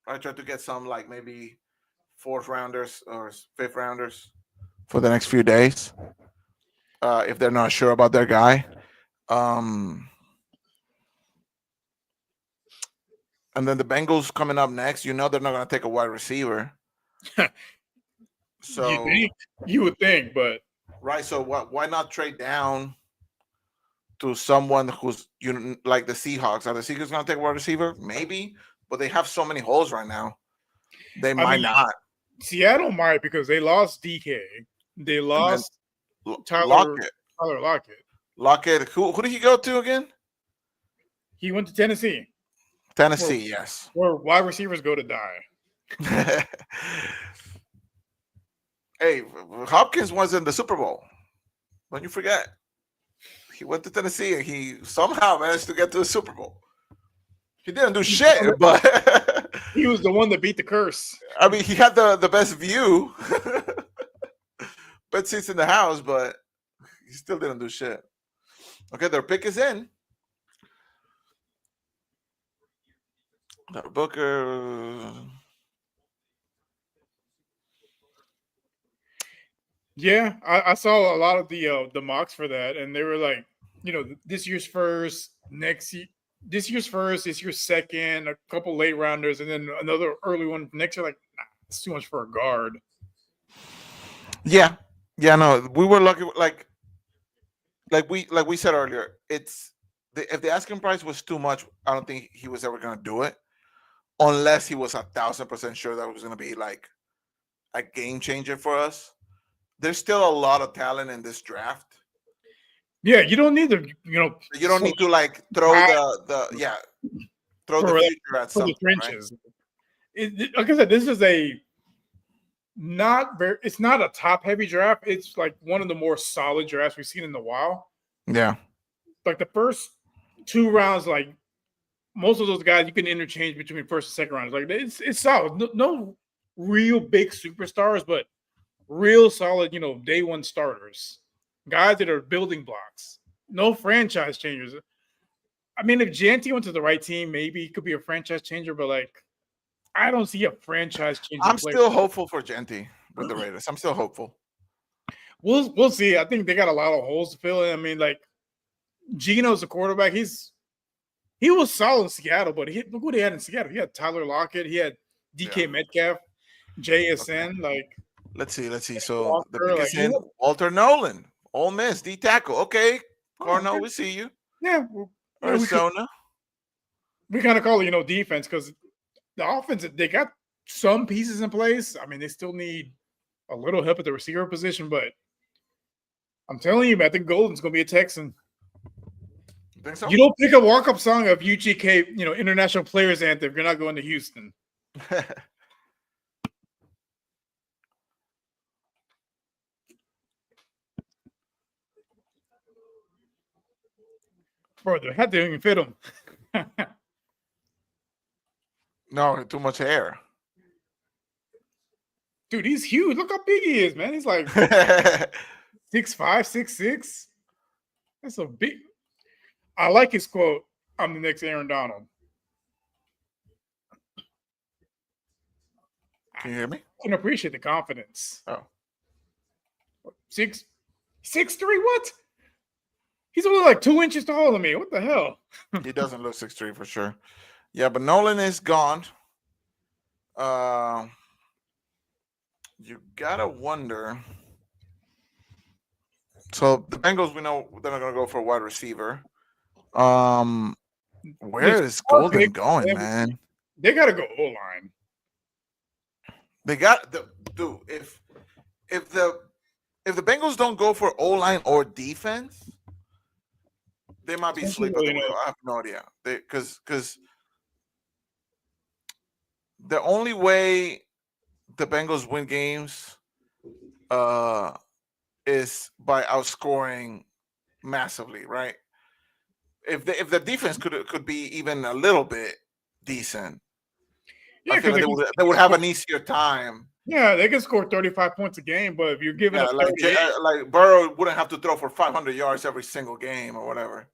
I try to get some like maybe fourth rounders or fifth rounders for the next few days. If they're not sure about their guy. Um and then the Bengals coming up next, they're not gonna take a wide receiver. So You would think, but right, so why not trade down to someone who's like the Seahawks? Are the Seahawks gonna take a wide receiver? Maybe, but they have so many holes right now. They might not. Seattle might because they lost DK. They lost Lockett. Tyler Lockett. Lockett. Who did he go to again? He went to Tennessee. Tennessee, yes. Where wide receivers go to die. Hey, Hopkins was in the Super Bowl. Don't you forget. He went to Tennessee and he somehow managed to get to the Super Bowl. He didn't do shit, but he was the one that beat the curse. I mean, he had the best view. Best seats in the house, but he still didn't do shit. Okay, their pick is in. Booker. Yeah, I saw a lot of the mocks for that, and they were like, this year's first, this year's first, this year's second, a couple late rounders, and then another early one next year. Like, nah, it's too much for a guard. Yeah, no, we were lucky. Like we said earlier, if the asking price was too much, I don't think he was ever gonna do it, unless he was 1,000% sure that it was gonna be like a game changer for us. There's still a lot of talent in this draft. Yeah, you don't need to, you don't need to like throw the future at something, the trenches. Right? Like I said, this is it's not a top heavy draft. It's like one of the more solid drafts we've seen in a while. Yeah. Like the first 2 rounds, like most of those guys you can interchange between first and second rounds. Like it's solid. No real big superstars, but real solid, day one starters, guys that are building blocks, no franchise changers. I mean, if Janty went to the right team, maybe he could be a franchise changer, but like, I don't see a franchise changer. I'm still hopeful for Janty with the Raiders. I'm still hopeful. We'll see. I think they got a lot of holes to fill in. I mean, like, Geno's the quarterback. He was solid in Seattle, but look what he had in Seattle. He had Tyler Lockett, he had DK Metcalf, JSN, like. Let's see. So Walker, the biggest in Walter Nolan, Ole Miss, D tackle. Okay, Cardinal, we see you. Yeah, Arizona. We kind of call it, defense, because the offense, they got some pieces in place. I mean, they still need a little help at the receiver position, but I'm telling you, man, I think Golden's going to be a Texan. You think so? You don't pick a walk-up song of UGK, International Players Anthem if you're not going to Houston. Bro, the hat didn't even fit him. No, too much hair. Dude, he's huge. Look how big he is, man. He's like 6'5", 6'6". That's a big. I like his quote. I'm the next Aaron Donald. Can you hear me? I can appreciate the confidence. Oh. 6'3", what? He's only like 2 inches taller than me. What the hell? He doesn't look 6'3" for sure. Yeah, but Nolan is gone. You gotta wonder. So the Bengals, we know they're not gonna go for a wide receiver. Where is Golden going, man? They gotta go O-line. They got dude. If the Bengals don't go for O-line or defense, they might be sleeping. I have no idea. Because the only way the Bengals win games is by outscoring massively, right? if the defense could be even a little bit decent, Yeah, I feel because like they would have an easier time. yeah, they can score 35 points a game, but if you're giving Yeah, up 38, like Burrow wouldn't have to throw for 500 yards every single game or whatever.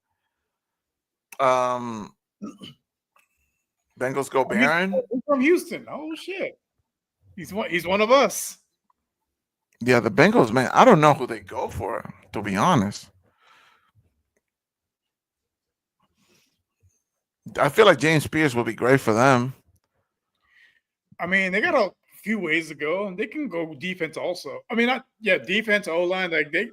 Bengals go Baron. he's from Houston. Oh shit, he's one of us. Yeah, the Bengals, man. I don't know who they go for, to be honest. I feel like James Spears will be great for them. I mean, they got a few ways to go. They can go defense also. I mean, defense, O line, like they,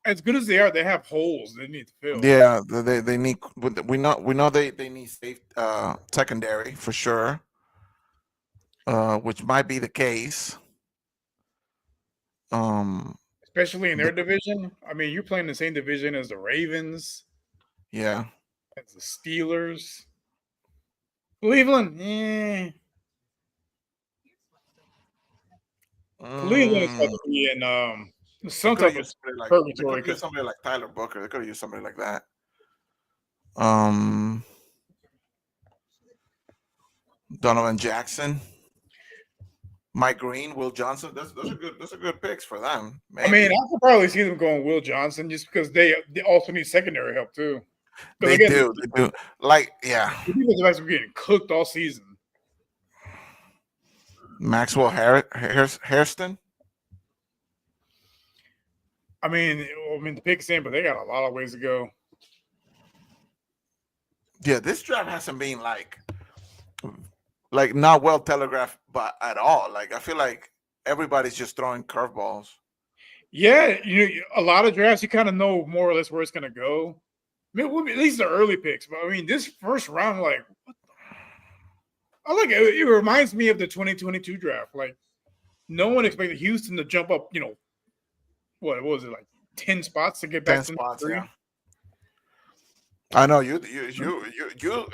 as good as they are, they have holes they need to fill. Yeah, they need. We know they need safe secondary for sure, which might be the case. Especially in their division. I mean, you're playing the same division as the Ravens, Yeah. as the Steelers, Cleveland. Eh. Cleveland is supposed to be in some type of purgatory. Somebody like Tyler Booker. They could have used somebody like that. Donovan Jackson, Mike Green, Will Johnson. Those are good picks for them. Maybe. I mean, I could probably see them going Will Johnson just because they also need secondary help too. They do. Like, yeah. The defensive backs are getting cooked all season. Maxwell Hairston. I mean, the pick's in, but they got a lot of ways to go. Yeah, this draft hasn't been like not well telegraphed, but at all. Like, I feel like everybody's just throwing curveballs. Yeah, a lot of drafts you kind of know more or less where it's going to go. I mean, at least the early picks, but I mean, this first round, like, what the? I like it. It reminds me of the 2022 draft. Like, no one expected Houston to jump up. What was it, like 10 spots to get back? 10 spots, yeah. I know you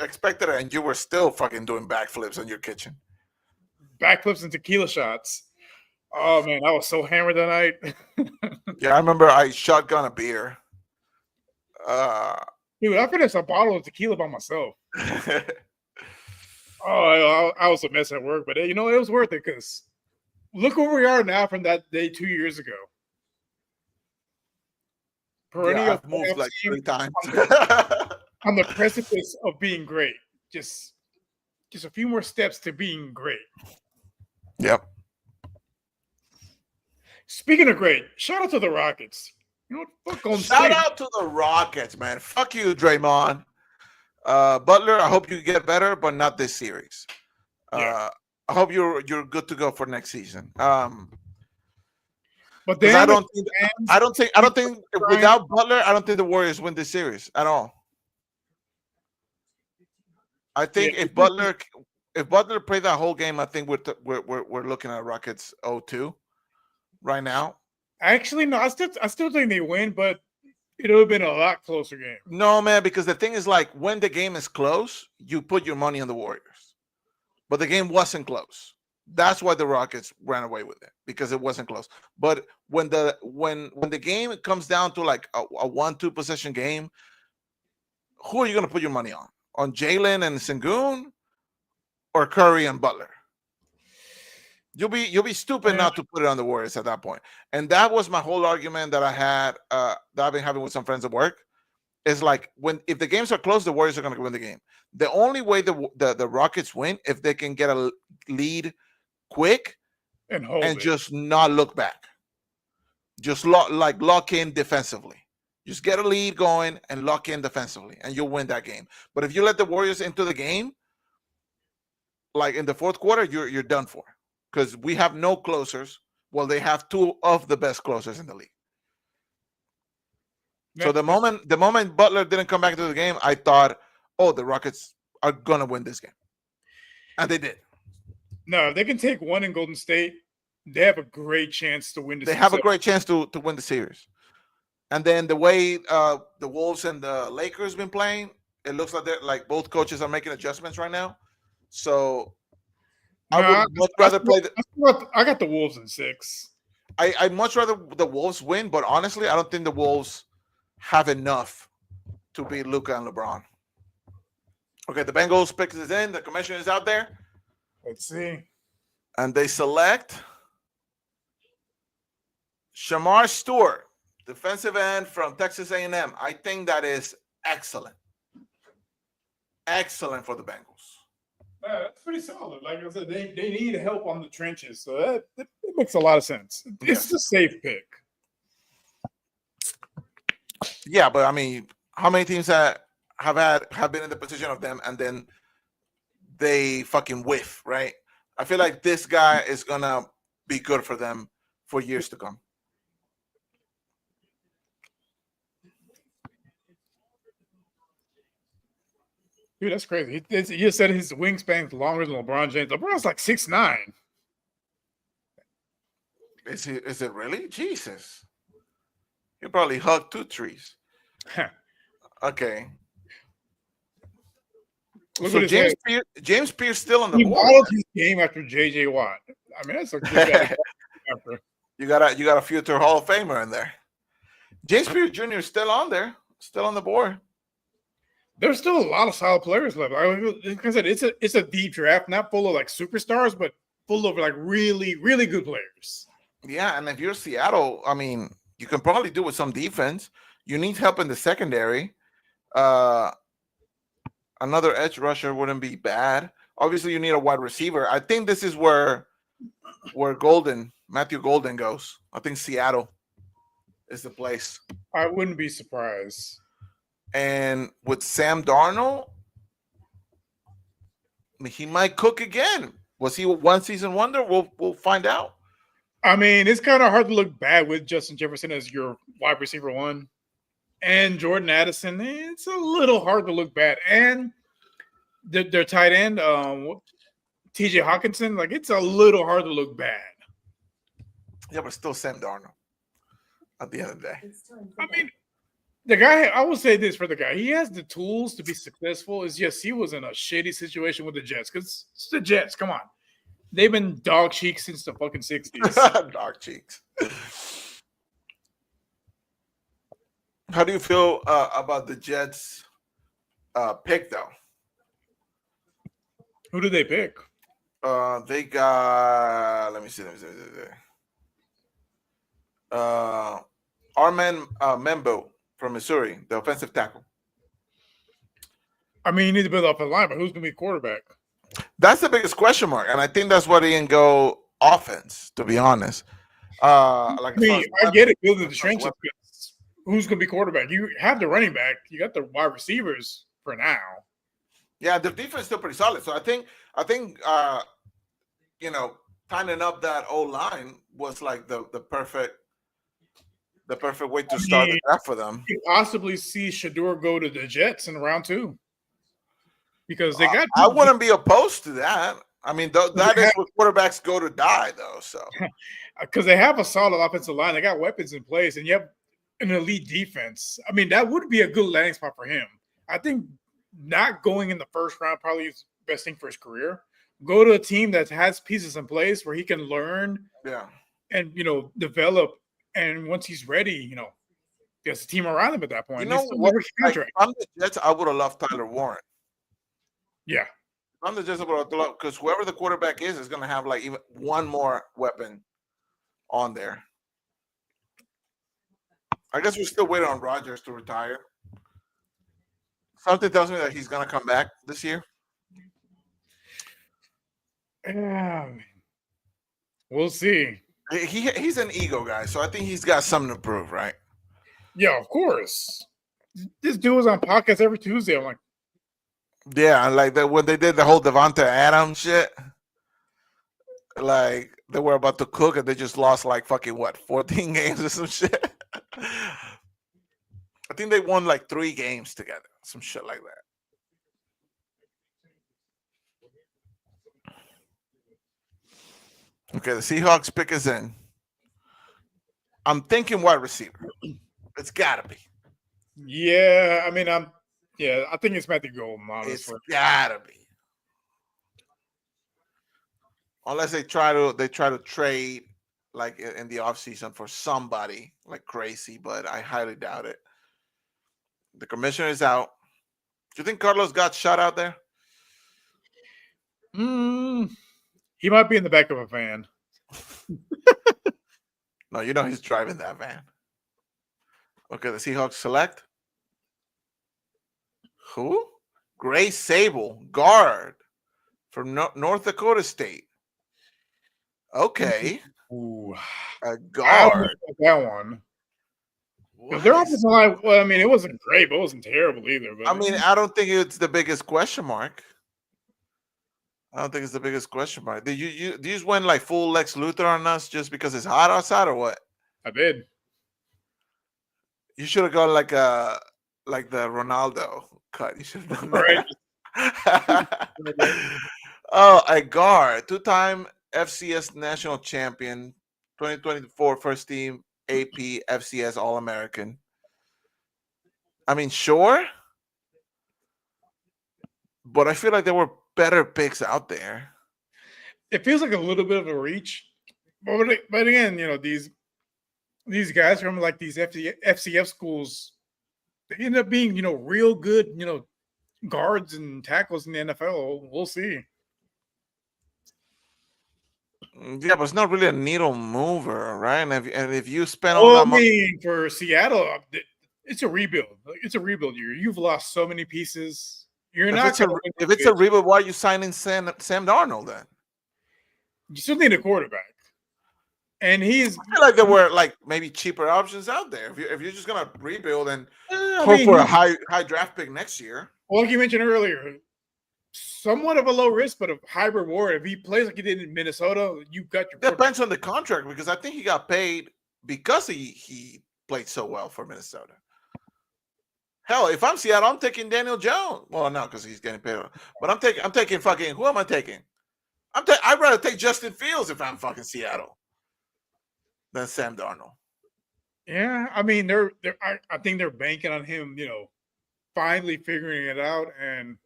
expected it, and you were still fucking doing backflips in your kitchen. Backflips and tequila shots. Oh man, I was so hammered that night. Yeah, I remember I shotgun a beer. Dude, I finished a bottle of tequila by myself. Oh, I was a mess at work, but it was worth it because look where we are now from that day 2 years ago. Perennial I've moved like 3 times. On the precipice of being great. Just a few more steps to being great. Yep. Speaking of great, shout out to the Rockets. You know what? Fuck Golden Shout State. out to the Rockets, man. Fuck you, Draymond. Butler, I hope you get better, but not this series. Yeah. I hope you're good to go for next season. But then I don't think without Butler, I don't think the Warriors win this series at all. I think if Butler played that whole game, I think we're looking at Rockets 0-2 right now. Actually, no, I still think they win, but it would have been a lot closer game. No, man, because the thing is, like, when the game is close, you put your money on the Warriors. But the game wasn't close. That's why the Rockets ran away with it, because it wasn't close. But when the game comes down to like a 1-2 possession game, who are you going to put your money on? On Jalen and Sengun, or Curry and Butler? You'll be stupid not to put it on the Warriors at that point. And that was my whole argument that I had that I've been having with some friends at work. Is like, if the games are close, the Warriors are going to win the game. The only way the Rockets win if they can get a lead quick and just not look back. Just lock in defensively. Just get a lead going and lock in defensively, and you'll win that game. But if you let the Warriors into the game, like in the fourth quarter, you're done for, because we have no closers. Well, they have 2 of the best closers in the league. So the moment Butler didn't come back to the game, I thought, oh, the Rockets are gonna win this game, and they did. No, if they can take one in Golden State, they have a great chance to win. They have a great chance to win the series. And then the way the Wolves and the Lakers been playing, it looks like they're like both coaches are making adjustments right now. So I would much rather play. I got the Wolves in 6. I much rather the Wolves win, but honestly, I don't think the Wolves have enough to beat Luca and LeBron. Okay, the Bengals pick is in. The commissioner is out there, Let's see. and they select Shamar Stewart, defensive end from Texas A&M. I think that is excellent. Excellent for the Bengals. That's pretty solid. Like I said, they need help on the trenches, so that makes a lot of sense. It's a safe pick. Yeah, but I mean, how many teams have been in the position of them and then they fucking whiff, right? I feel like this guy is gonna be good for them for years to come. Dude, that's crazy. He just said his wingspan's longer than LeBron James. LeBron's like 6'9". Is it really? Jesus. He probably hugged 2 trees. Okay. Look So at his James Pierce still on the he board. modeled his game after JJ Watt. I mean, that's a good guy. You got a future Hall of Famer in there. James Pierce Jr. is still on there, still on the board. There's still a lot of solid players left. Like I said, it's a deep draft, not full of like superstars, but full of like really, really good players. Yeah, and if you're Seattle, I mean, you can probably do with some defense. You need help in the secondary. Another edge rusher wouldn't be bad. Obviously, you need a wide receiver. I think this is where Matthew Golden goes. I think Seattle is the place. I wouldn't be surprised. And with Sam Darnold, he might cook again. Was he a one-season wonder? We'll find out. I mean, it's kind of hard to look bad with Justin Jefferson as your wide receiver 1. And Jordan Addison, it's a little hard to look bad. And their tight end, TJ Hawkinson, like it's a little hard to look bad. Yeah, but still Sam Darnold at the end of the day. I mean, the guy, I will say this for the guy, he has the tools to be successful. It's just he was in a shitty situation with the Jets because it's the Jets. Come on. They've been dog cheeks since the fucking 60s. Dog cheeks. How do you feel about the Jets pick, though? Who did they pick? They got. Let me see. Armand Membo from Missouri, the offensive tackle. I mean, you need to build up a line, but who's going to be quarterback? That's the biggest question mark, and I think that's why they didn't go offense. To be honest, I get it, building the trenches. Who's going to be quarterback? You have the running back. You got the wide receivers for now. Yeah, the defense is still pretty solid. So I think tightening up that O line was like the perfect way to start the draft for them. You possibly see Shador go to the Jets in round 2 because they got. I wouldn't be opposed to that. I mean, that is where quarterbacks go to die, though. So because they have a solid offensive line, they got weapons in place, and you have an elite defense. I mean, that would be a good landing spot for him. I think not going in the first round probably is the best thing for his career. Go to a team that has pieces in place where he can learn, and develop. And once he's ready, there's a team around him at that point. You know what? Like, I'm the Jets. I would have loved Tyler Warren. Yeah, I'm the Jets. I would have loved because whoever the quarterback is going to have like even one more weapon on there. I guess we're still waiting on Rodgers to retire. Something tells me that he's going to come back this year. Yeah, we'll see. He's an ego guy, so I think he's got something to prove, right? Yeah, of course. This dude was on podcasts every Tuesday. I'm like, yeah, like that when they did the whole Devonta Adams shit. Like they were about to cook and they just lost like fucking 14 games or some shit. I think they won like 3 games together, some shit like that. Okay, the Seahawks pick is in. I'm thinking wide receiver. It's gotta be. Yeah, I mean, I think it's Matthew Golden, honestly. It's gotta be. Unless they try to trade like in the offseason for somebody like crazy, but I highly doubt it. The commissioner is out. Do you think Carlos got shot out there? He might be in the back of a van. No, you know he's driving that van. Okay, the Seahawks select. Who? Gray Sable, guard from North Dakota State. Okay, Ooh, a I don't know guard. about that one. What Their is- offensive line, well, I mean, it wasn't great, but it wasn't terrible either. But I mean, I don't think it's the biggest question mark. I don't think it's the biggest question mark. Did you just went like full Lex Luthor on us just because it's hot outside or what? I did. You should have gone like the Ronaldo cut. You should have done Right. that. Oh, a guard, two-time FCS national champion, 2024 first team AP FCS All-American. I mean, sure, but I feel like there were better picks out there. It feels like a little bit of a reach, but again, you know, these guys from like these FCF schools, they end up being, you know, real good, you know, guards and tackles in the NFL. We'll see. Yeah, but it's not really a needle mover, right? And if you spend all Well, I that money, mean, for Seattle, it's a rebuild. It's a rebuild year. You've lost so many pieces. You're not. if it's a rebuild, why are you signing Sam Darnold then? You still need a quarterback, and he's. I feel like there were like maybe cheaper options out there. If you're just gonna rebuild and I hope mean, for a high draft pick next year. well, like you mentioned earlier, somewhat of a low risk, but a high reward. If he plays like he did in Minnesota, you've got your. Depends on the contract because I think he got paid because he played so well for Minnesota. Hell, if I'm Seattle, I'm taking Daniel Jones. Well, no, because he's getting paid. But I'm taking fucking. Who am I taking? I'd rather take Justin Fields if I'm fucking Seattle than Sam Darnold. Yeah, I mean, I think they're banking on him, you know, finally figuring it out and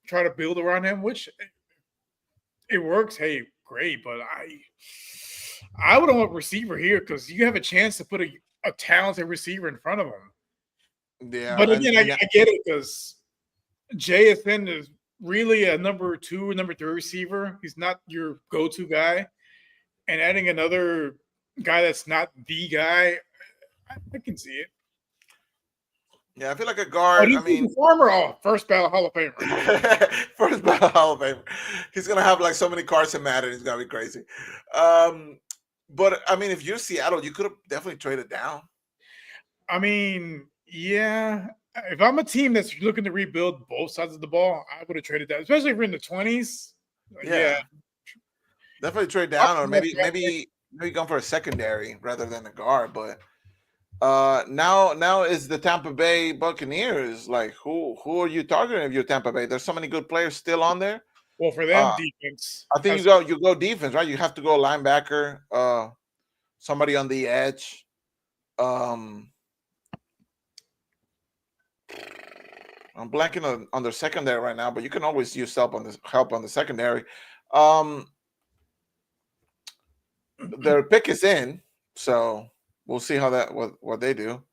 try to build around him, which it works. Hey, great, but I would want a receiver here because you have a chance to put a talented receiver in front of him. Yeah, But again, I get it because JSN is really a number 2 or number 3 receiver. He's not your go-to guy, and adding another guy that's not the guy, I can see it. Yeah, I feel like a guard. I mean, former first ballot Hall of Famer. first ballot Hall of Famer. He's gonna have like so many cards in Madden. He's gonna be crazy. But I mean, if you're Seattle, you could have definitely traded down. I mean, yeah. If I'm a team that's looking to rebuild both sides of the ball, I would have traded that, especially if we're in the 20s. Yeah. Definitely trade down, or maybe going for a secondary rather than a guard. But now is the Tampa Bay Buccaneers. Like, who are you targeting if you're Tampa Bay? There's so many good players still on there. Well, for them, defense. I think you go defense, right? You have to go linebacker, somebody on the edge. I'm blanking on their secondary right now, but you can always use help on the secondary. Their pick is in, so we'll see how what they do.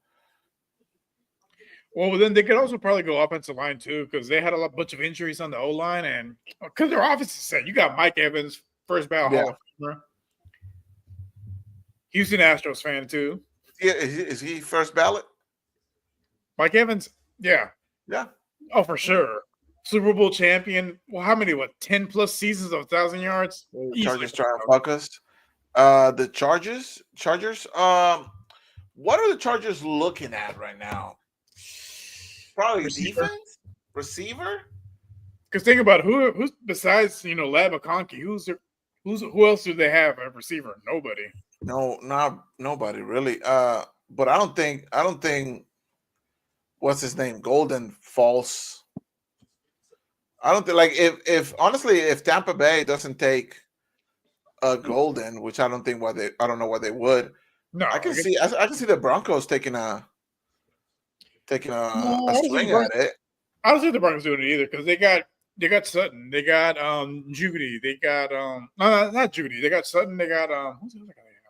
Well, then they could also probably go offensive line too, because they had a bunch of injuries on the O line, and because their offense is set. You got Mike Evans, first ballot Hall of Famer. Houston Astros fan too. Is he first ballot? Mike Evans, yeah. Oh, for sure. Super Bowl champion. Well, how many? 10 plus seasons of 1,000 yards? Chargers trying to fuck us. The Chargers. What are the Chargers looking at right now? Probably defense, receiver. Because think about who's besides Lad McConkey. Who else do they have at receiver? Nobody. No, not nobody really. But I don't think. What's his name? Golden falls. I don't think if honestly if Tampa Bay doesn't take a Golden, which I don't know why they would. No, I can see the Broncos taking a swing at it. I don't think the Broncos doing it either because they got Sutton, they got Judy, they got no, not Judy, they got Sutton, they got who's the other guy they have?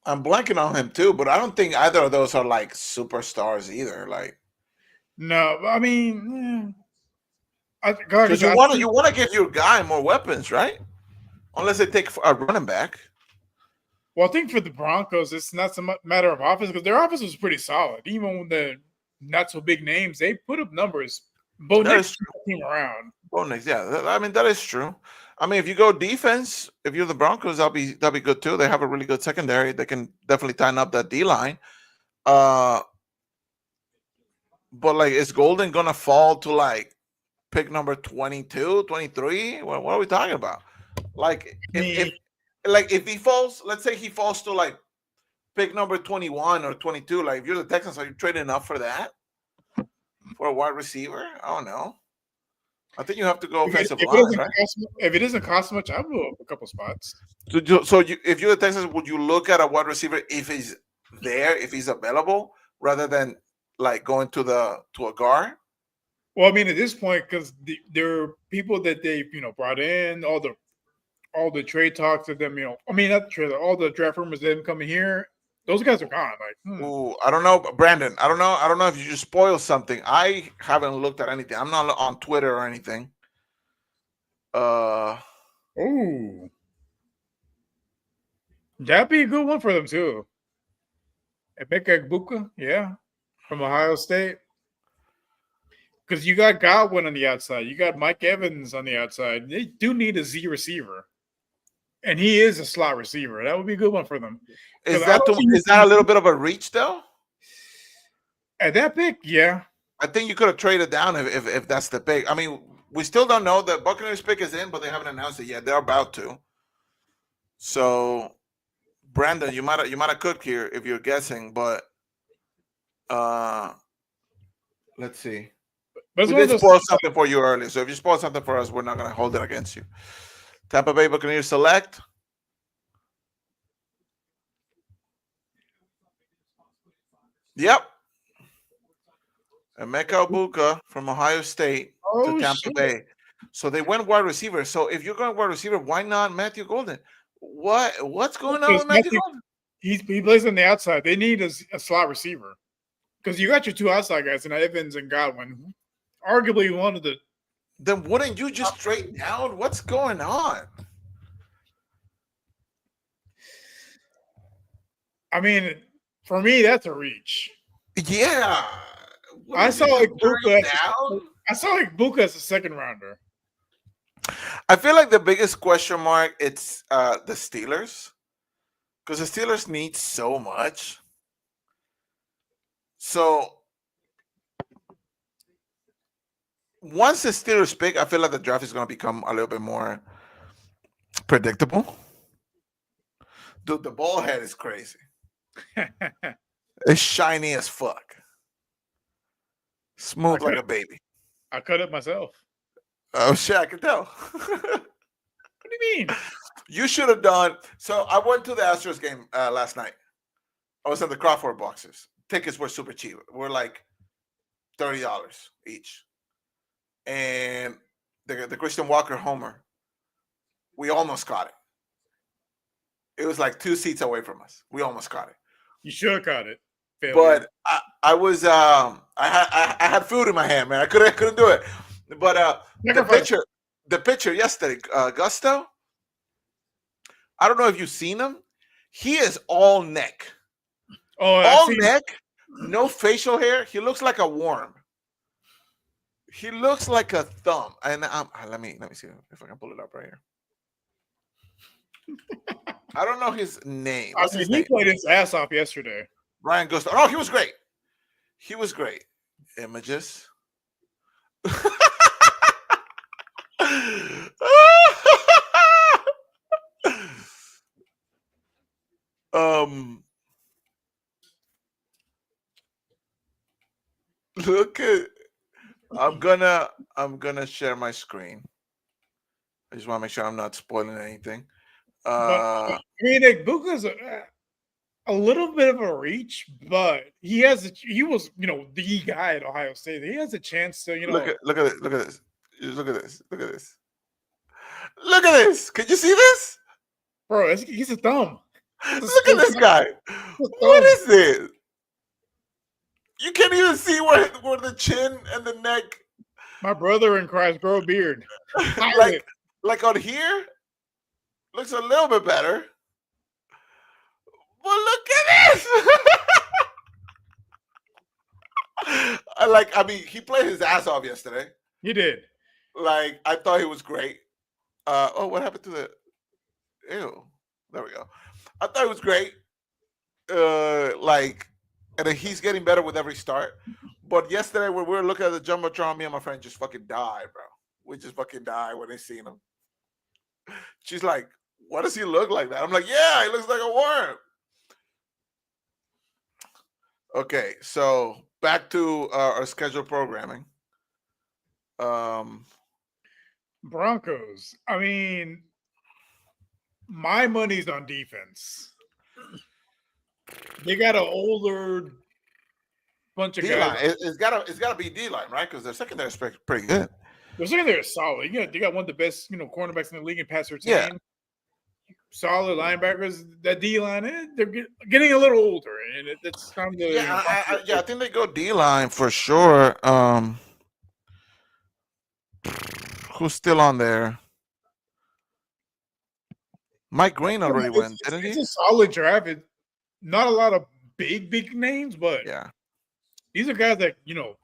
I'm blanking on him too, but I don't think either of those are like superstars either. Like, No, I mean, because you want to give your guy more weapons, right? Unless they take a running back. well, I think for the Broncos, it's not so much matter of offense because their offense was pretty solid. Even with the not so big names, they put up numbers. Bo That Nix is true. team around. Oh, next, yeah. I mean, that is true. I mean, if you go defense, if you're the Broncos, that'll be good too. They have a really good secondary. They can definitely tighten up that D line. But like, is Golden gonna fall to like pick number 22, 23? What are we talking about? Like, if he falls, let's say he falls to like pick number 21 or 22. Like, if you're the Texans, are you trading up for that for a wide receiver? I don't know. I think you have to go offensive line, right? If it doesn't cost much, I'll move up a couple spots. If you're the Texans, would you look at a wide receiver if he's there, if he's available, rather than like going to a guard? Well, I mean, at this point, because there are people that they brought in, all the trade talks of them, I mean, not the trade, all the draft rumors of them coming here, those guys are gone. Like, Ooh, I don't know, Brandon. I don't know if you just spoiled something. I haven't looked at anything. I'm not on Twitter or anything. Ooh, that'd be a good one for them too. Emeka Egbuka, yeah, from Ohio State. Because you got Godwin on the outside, you got Mike Evans on the outside. They do need a Z receiver, and he is a slot receiver. That would be a good one for them. Is that a little bit of a reach though? At that pick, yeah. I think you could have traded down if that's the pick. I mean, we still don't know. The Buccaneers pick is in, but they haven't announced it yet. They're about to. So, Brandon, you might have cooked here if you're guessing, but let's see. But we did spoil something for you earlier, so if you spoil something for us, we're not going to hold it against you. Tampa Bay Buccaneers select. Yep. Emeka Egbuka from Ohio State to Tampa Bay. So they went wide receiver. So if you're going wide receiver, why not Matthew Golden? What's going on with Matthew Golden? He plays on the outside. They need a slot receiver because you got your two outside guys, and Evans and Godwin. Arguably one of the. Then wouldn't you just trade down? What's going on? I mean, for me, that's a reach. Yeah. I saw Egbuka as a second rounder. I feel like the biggest question mark it's the Steelers, because the Steelers need so much. So once the Steelers pick, I feel like the draft is going to become a little bit more predictable. Dude, the ball head is crazy. It's shiny as fuck. Smooth like a baby. I cut it myself. Oh shit, I can tell. What do you mean? You should have done. So I went to the Astros game last night. I was at the Crawford boxes. Tickets were super cheap. We're like $30 each. And the Christian Walker homer, we almost caught it. It was like 2 seats away from us. We almost caught it. You should have caught it. But I was I had food in my hand, man. I couldn't do it. But the pitcher yesterday, Gusto. I don't know if you've seen him. He is all neck. Oh, all neck, no facial hair. He looks like a worm. He looks like a thumb. And let me see if I can pull it up right here. I don't know his name. What's his name? He played his ass off yesterday. Ryan Gusto. Oh, he was great. He was great. Images. Look at. I'm gonna share my screen. I just want to make sure I'm not spoiling anything. I mean, Egbuka's a little bit of a reach, but he was the guy at Ohio State. He has a chance to look at this. Look at this. Can you see this? Bro, he's a thumb. Look at this guy. What is this? You can't even see where the chin and the neck, My brother in Christ grow a beard. like on here, looks a little bit better. But look at this. I mean, he played his ass off yesterday. He did. Like, I thought he was great. Oh, what happened to the? Ew. There we go. I thought it was great. And then he's getting better with every start. But yesterday, when we were looking at the jumbotron, me and my friend just fucking died, bro. We just fucking died when they seen him. She's like, "What does he look like that?" I'm like, "Yeah, he looks like a worm." Okay, so back to our scheduled programming. Broncos. I mean, my money's on defense. They got an older bunch of D-line. guys. It's gotta be D-line, right? Because their secondary is pretty good. Their secondary is solid. Yeah, they got one of the best, cornerbacks in the league in pass routine. Yeah. Solid linebackers. That D-line, they're getting a little older, and it's time to. I think they go D-line for sure. Who's still on there? Mike Green already went, didn't he? It's a solid draft. Not a lot of big names, but Yeah. these are guys that Yeah.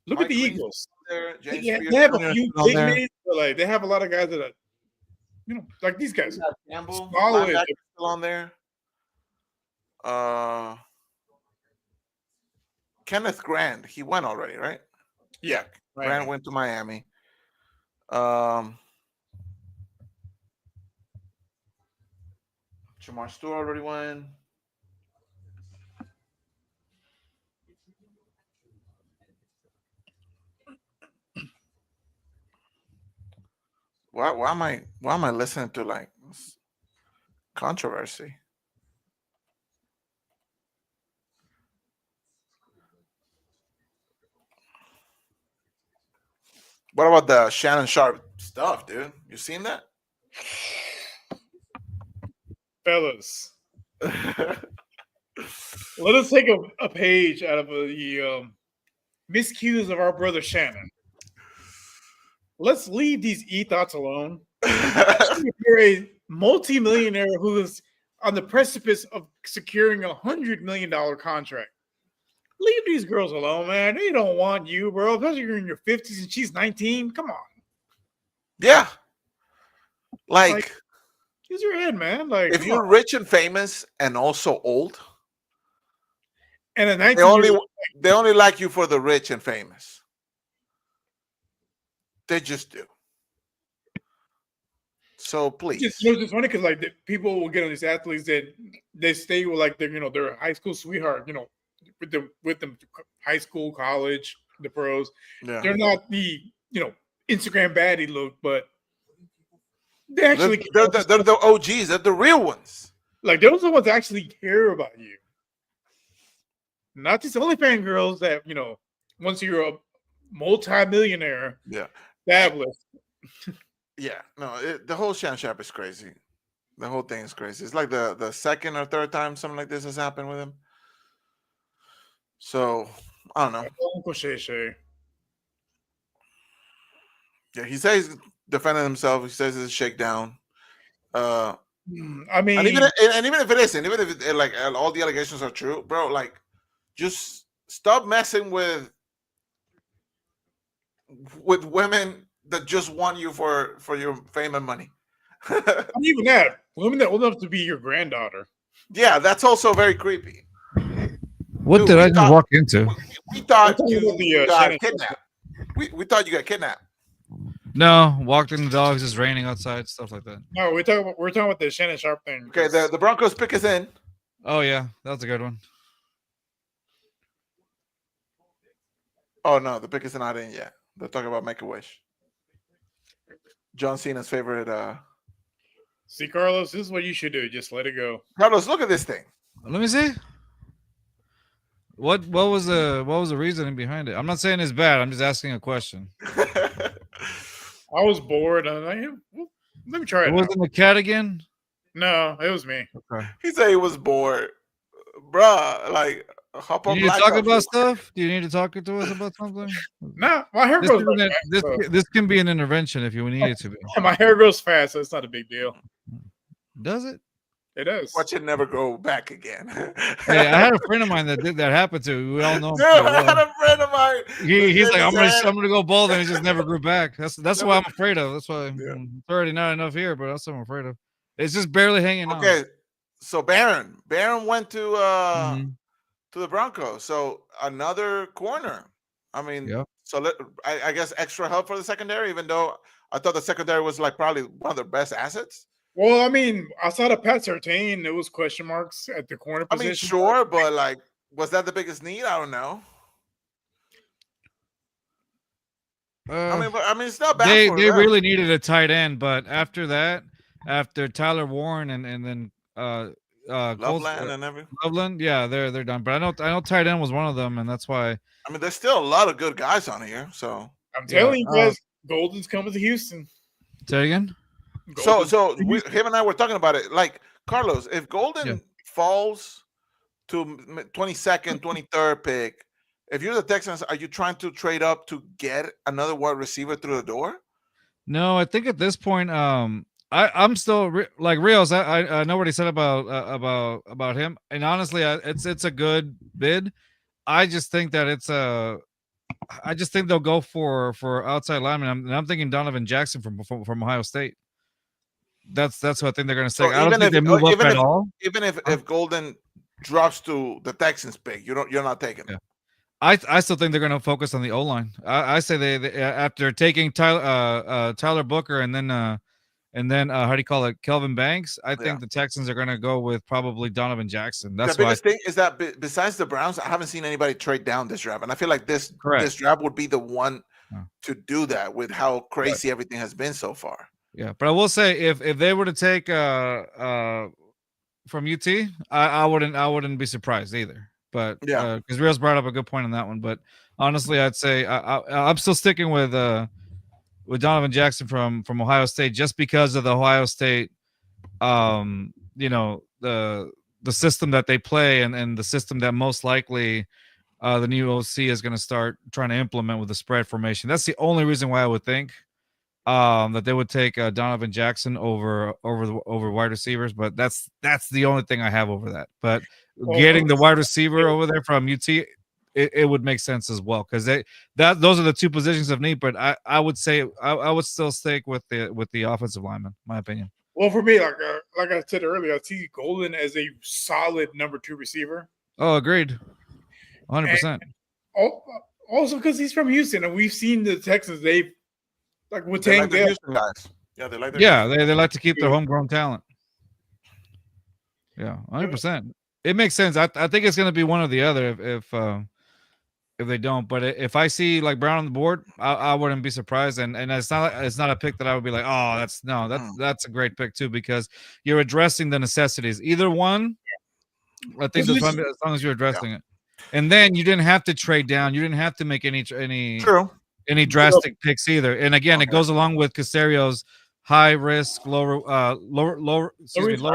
Look Mike at the Green's Eagles. There, James They have Pierce a few on big there. names, but like they have a lot of guys that are, like these guys. Campbell, Solid. linebacker still on there. Kenneth Grant, he went already, right? Yeah, Grant went to Miami. Jamar Stewart already went. Why am I listening to like controversy? What about the Shannon Sharp stuff, dude? You seen that? fellas. Let us take a page out of the miscues of our brother Shannon. Let's leave these thoughts alone. You're a multi-millionaire who is on the precipice of securing $100 million contract. Leave these girls alone, man. They don't want you, bro. Especially you're in your 50s and she's 19. Come on. Yeah. Like use your head, man. Like if you're rich and famous and also old, and a 19 they only like you for the rich and famous. They just do. So please. It's just funny because like people will get on these athletes that they stay with like their high school sweetheart, with them high school, college, the pros. Yeah. They're not the Instagram baddie look, but they actually they're the OGs, they're the real ones. Like those are the ones that actually care about you. Not these OnlyFans girls that, once you're a multi-millionaire, fabulous. Yeah, no, the whole Shannon Sharp is crazy. The whole thing is crazy. It's like the second or third time something like this has happened with him. So I don't know. Uncle Shay Shay. Yeah, he says he's defending himself. He says it's a shakedown. I mean, and even if it isn't, even if it, like all the allegations are true, bro, like just stop messing with women that just want you for your fame and money. Not even that. Women that old enough to be your granddaughter. Yeah, that's also very creepy. What did I just walk into? We thought you got kidnapped. We thought you got kidnapped. No, walking the dogs. It's raining outside, stuff like that. No, we're talking about the Shannon Sharp thing. Okay, the Broncos pick is in. Oh yeah, that's a good one. Oh no, the pick is not in yet. They're talking about Make a Wish. John Cena's favorite. See, Carlos, this is what you should do. Just let it go. Carlos, look at this thing. Let me see. What was the reasoning behind it? I'm not saying it's bad. I'm just asking a question. I was bored. I'm like, let me try it. Wasn't the cat again? No, it was me. Okay. He said he was bored, bruh. Like hop You on need to Black talk Ops. about stuff? Do you need to talk to us about something? No, my hair This grows isn't back it- fast. So. this can be an intervention if you need it to be. My hair grows fast, so it's not a big deal. Does it? It does. Watch it never go back again. Hey, I had a friend of mine that did that happen to. We all know him Dude, pretty I had well. a friend of mine. He's like, his head- I'm gonna go bald, and it just never grew back. That's Never- what I'm afraid of. That's why Yeah. it's already not enough here, but that's what I'm afraid of. It's just barely hanging on. Okay, so Baron went to Mhm. to the Broncos. So another corner. I mean, Yep. so I guess extra help for the secondary, even though I thought the secondary was like probably one of their best assets. Well, I mean, outside of Pat Surtain, there was question marks at the corner I position. mean, sure, but like, was that the biggest need? I don't know. I mean, it's not bad they for they them. really needed a tight end, but after that, after Tyler Warren and then Loveland and everything. Loveland, yeah, they're done. But I know tight end was one of them, and that's why. I mean, there's still a lot of good guys on here. So I'm telling you guys, Golden's coming to Houston. Say it again. So him and I were talking about it. Like Carlos, if Golden falls to 22nd, 23rd pick, if you're the Texans, are you trying to trade up to get another wide receiver through the door? No, I think at this point, I'm still like Rios. I know what he said about him, and honestly, it's a good bid. I just think that I just think they'll go for outside lineman. I'm thinking Donovan Jackson from Ohio State. That's what I think they're going to say. So I don't think they move up at all. Even if Golden drops to the Texans pick, you're not taking him. I still think they're going to focus on the O line. I say they after taking Tyler Booker and then how do you call it, Kelvin Banks. I think the Texans are going to go with probably Donovan Jackson. That's the biggest thing is that besides the Browns, I haven't seen anybody trade down this draft, and I feel like this draft would be the one to do that with how crazy everything has been so far. Yeah, but I will say if they were to take from UT, I wouldn't be surprised either. But because Rios brought up a good point on that one. But honestly, I'd say I'm still sticking with Donovan Jackson from Ohio State, just because of the Ohio State, the system that they play and the system that most likely the new OC is going to start trying to implement with the spread formation. That's the only reason why I would think that they would take Donovan Jackson over wide receivers. But that's the only thing I have over that. But getting the wide receiver over there from UT, it would make sense as well, because those are the two positions of need. But I would say I would still stick with the offensive lineman, my opinion. Well, for me, like I said earlier, I see Golden as a solid number 2 receiver. Oh, agreed, 100%. Also, because he's from Houston, and we've seen the Texans. They've like with Tank They like they like to keep their homegrown talent. Yeah, 100%. It makes sense. I think it's going to be one or the other if they don't. But if I see like Brown on the board, I wouldn't be surprised. And it's not a pick that I would be like, oh, that's a great pick too, because you're addressing the necessities. Either one, I think that's fine, as long as you're addressing it. And then you didn't have to trade down. You didn't have to make any drastic picks either. And again, it goes along with Casario's high risk, low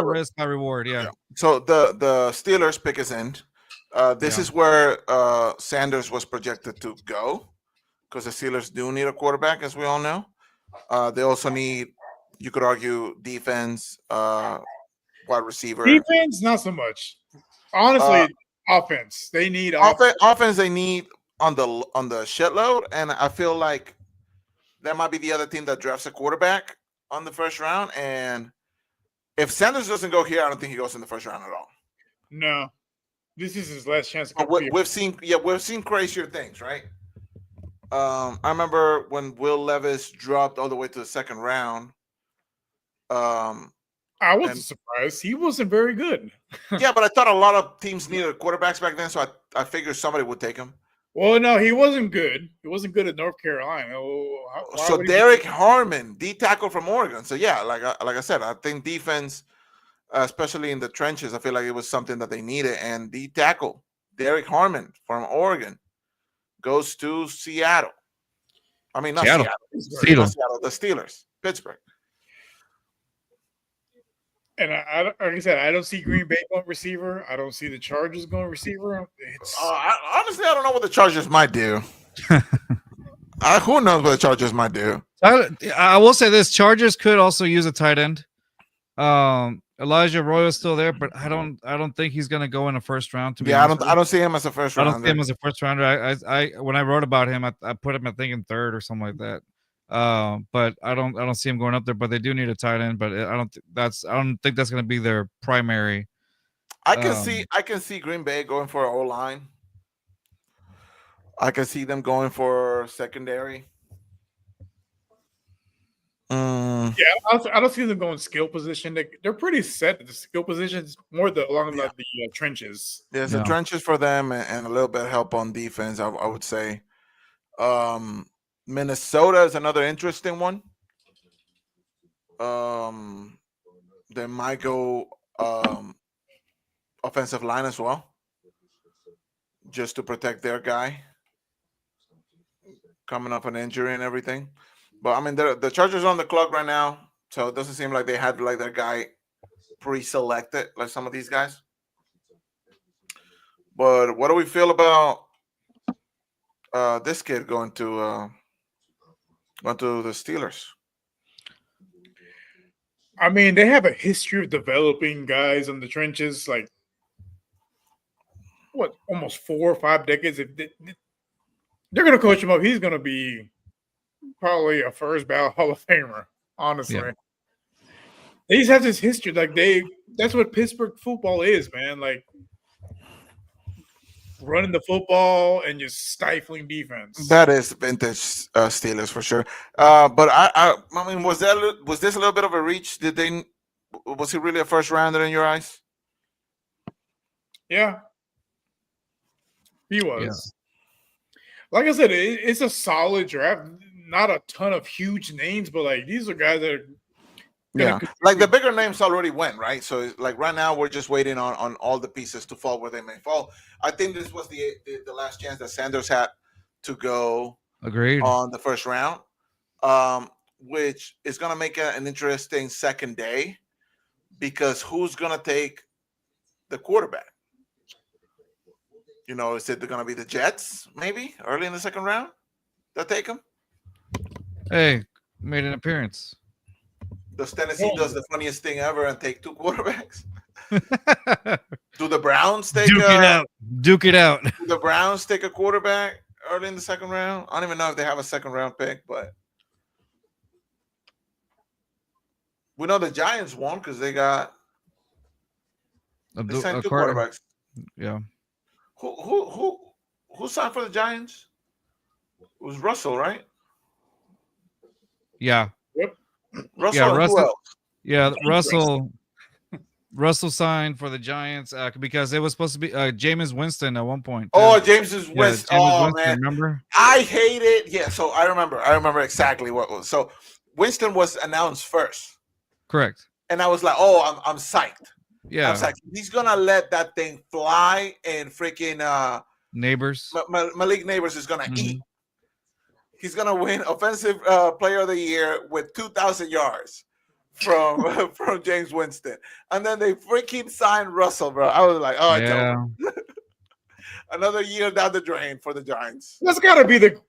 risk, high reward. Yeah. So the Steelers pick is in. This is where Sanders was projected to go, because the Steelers do need a quarterback, as we all know. They also need, you could argue, defense, wide receiver. Defense, not so much. Honestly, offense. They need offense. They need on the shitload, and I feel like that might be the other team that drafts a quarterback on the first round. And if Sanders doesn't go here, I don't think he goes in the first round at all. No, this is his last chance. We've seen crazier things, right? I remember when Will Levis dropped all the way to the second round. I wasn't surprised. He wasn't very good. Yeah, but I thought a lot of teams needed quarterbacks back then, so I figured somebody would take him. Well, no, he wasn't good. He wasn't good at North Carolina. So Derek Harmon, D tackle from Oregon. So yeah, like I said, I think defense, especially in the trenches, I feel like it was something that they needed. And D tackle Derek Harmon from Oregon goes to Seattle. I mean, not Seattle. The Steelers, Pittsburgh. And like I said, I don't see Green Bay going receiver. I don't see the Chargers going receiver. It's Honestly, I don't know what the Chargers might do. Who knows what the Chargers might do? I will say this: Chargers could also use a tight end. Elijah Arroyo's still there, but I don't think he's gonna go in a first round. To be honest, I don't see him as a first I rounder. don't see him as a first rounder. I when I wrote about him, I put him, I think, in third or something like that. But I don't see him going up there. But they do need a tight end. But I don't think that's gonna be their primary. I can see Green Bay going for an O line. I can see them going for secondary. yeah, I don't see them going skill position. They're pretty set at the skill positions, more along the trenches. There's the trenches for them and a little bit of help on defense, I would say. Minnesota is another interesting one. They might go offensive line as well, just to protect their guy coming up an injury and everything. But I mean, the Chargers are on the clock right now, so it doesn't seem like they had like their guy pre-selected like some of these guys. But what do we feel about this kid going to the Steelers? I mean, they have a history of developing guys in the trenches, like what, almost 4 or 5 decades. If they're going to coach him up, he's going to be probably a first ballot Hall of Famer. Honestly, they just have this history. Like that's what Pittsburgh football is, man. Like running the football and just stifling defense. That is vintage Steelers for sure. But I mean, was this a little bit of a reach? Was he really a first rounder in your eyes? Yeah, he was. Yeah. Like I said, it's a solid draft. Not a ton of huge names, but like these are guys that are like the bigger names already went, right? So like right now we're just waiting on all the pieces to fall where they may fall. I think this was the last chance that Sanders had to go on the first round, which is going to make an interesting second day, because who's going to take the quarterback? You know, is it going to be the Jets maybe early in the second round that take him? Hey, made an appearance. Does Tennessee does the funniest thing ever and take 2 quarterbacks? Do the Browns take Duke it out. Do the Browns take a quarterback early in the second round? I don't even know if they have a second round pick, but we know the Giants won because they got they signed 2 quarterbacks. Yeah. Who signed for the Giants? It was Russell, right? Yeah. Yep. Russell. Yeah, Russell signed for the Giants because it was supposed to be Jameis Winston at one point. Oh, James Winston. Oh, man. Remember? I hate it. Yeah, so I remember exactly what was. So Winston was announced first. Correct. And I was like, oh, I'm psyched. Yeah. I'm psyched. He's going to let that thing fly, and freaking Neighbors. Malik Neighbors is going to eat. He's going to win Offensive Player of the Year with 2,000 yards from James Winston. And then they freaking signed Russell, bro. I was like, oh, yeah. Another year down the drain for the Giants. That's got to be the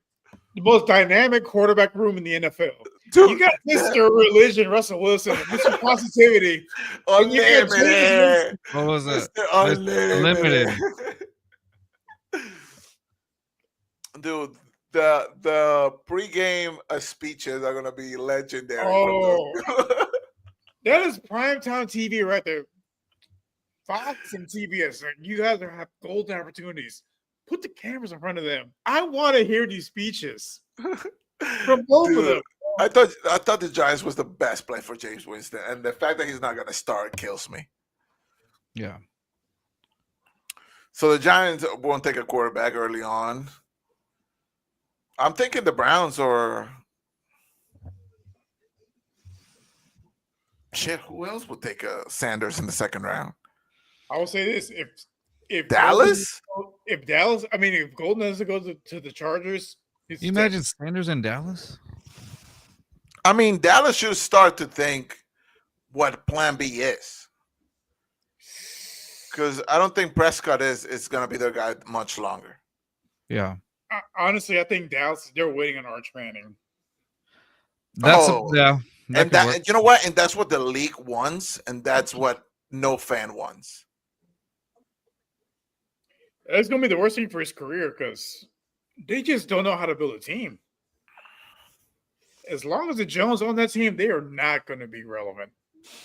most dynamic quarterback room in the NFL. Dude, you got Mr. Religion, Russell Wilson, Mr. Positivity. Unlimited. What was it? Mr. Unlimited. Dude, the pregame speeches are gonna be legendary. Oh, that is primetime TV right there. Fox and CBS, you guys have golden opportunities. Put the cameras in front of them. I want to hear these speeches from both of them. I thought the Giants was the best play for James Winston, and the fact that he's not gonna start kills me. Yeah. So the Giants won't take a quarterback early on. I'm thinking the Browns or shit. Who else would take a Sanders in the second round? I will say this: if Dallas, if Golden doesn't go to the Chargers, you imagine Sanders in Dallas. I mean, Dallas should start to think what Plan B is, because I don't think Prescott is going to be their guy much longer. Yeah. Honestly, I think Dallas, they're waiting on Arch Manning. That's Oh. yeah. That And could work. you know what? And that's what the league wants, and that's what no fan wants. That's going to be the worst thing for his career because they just don't know how to build a team. As long as the Jones on that team, they are not going to be relevant.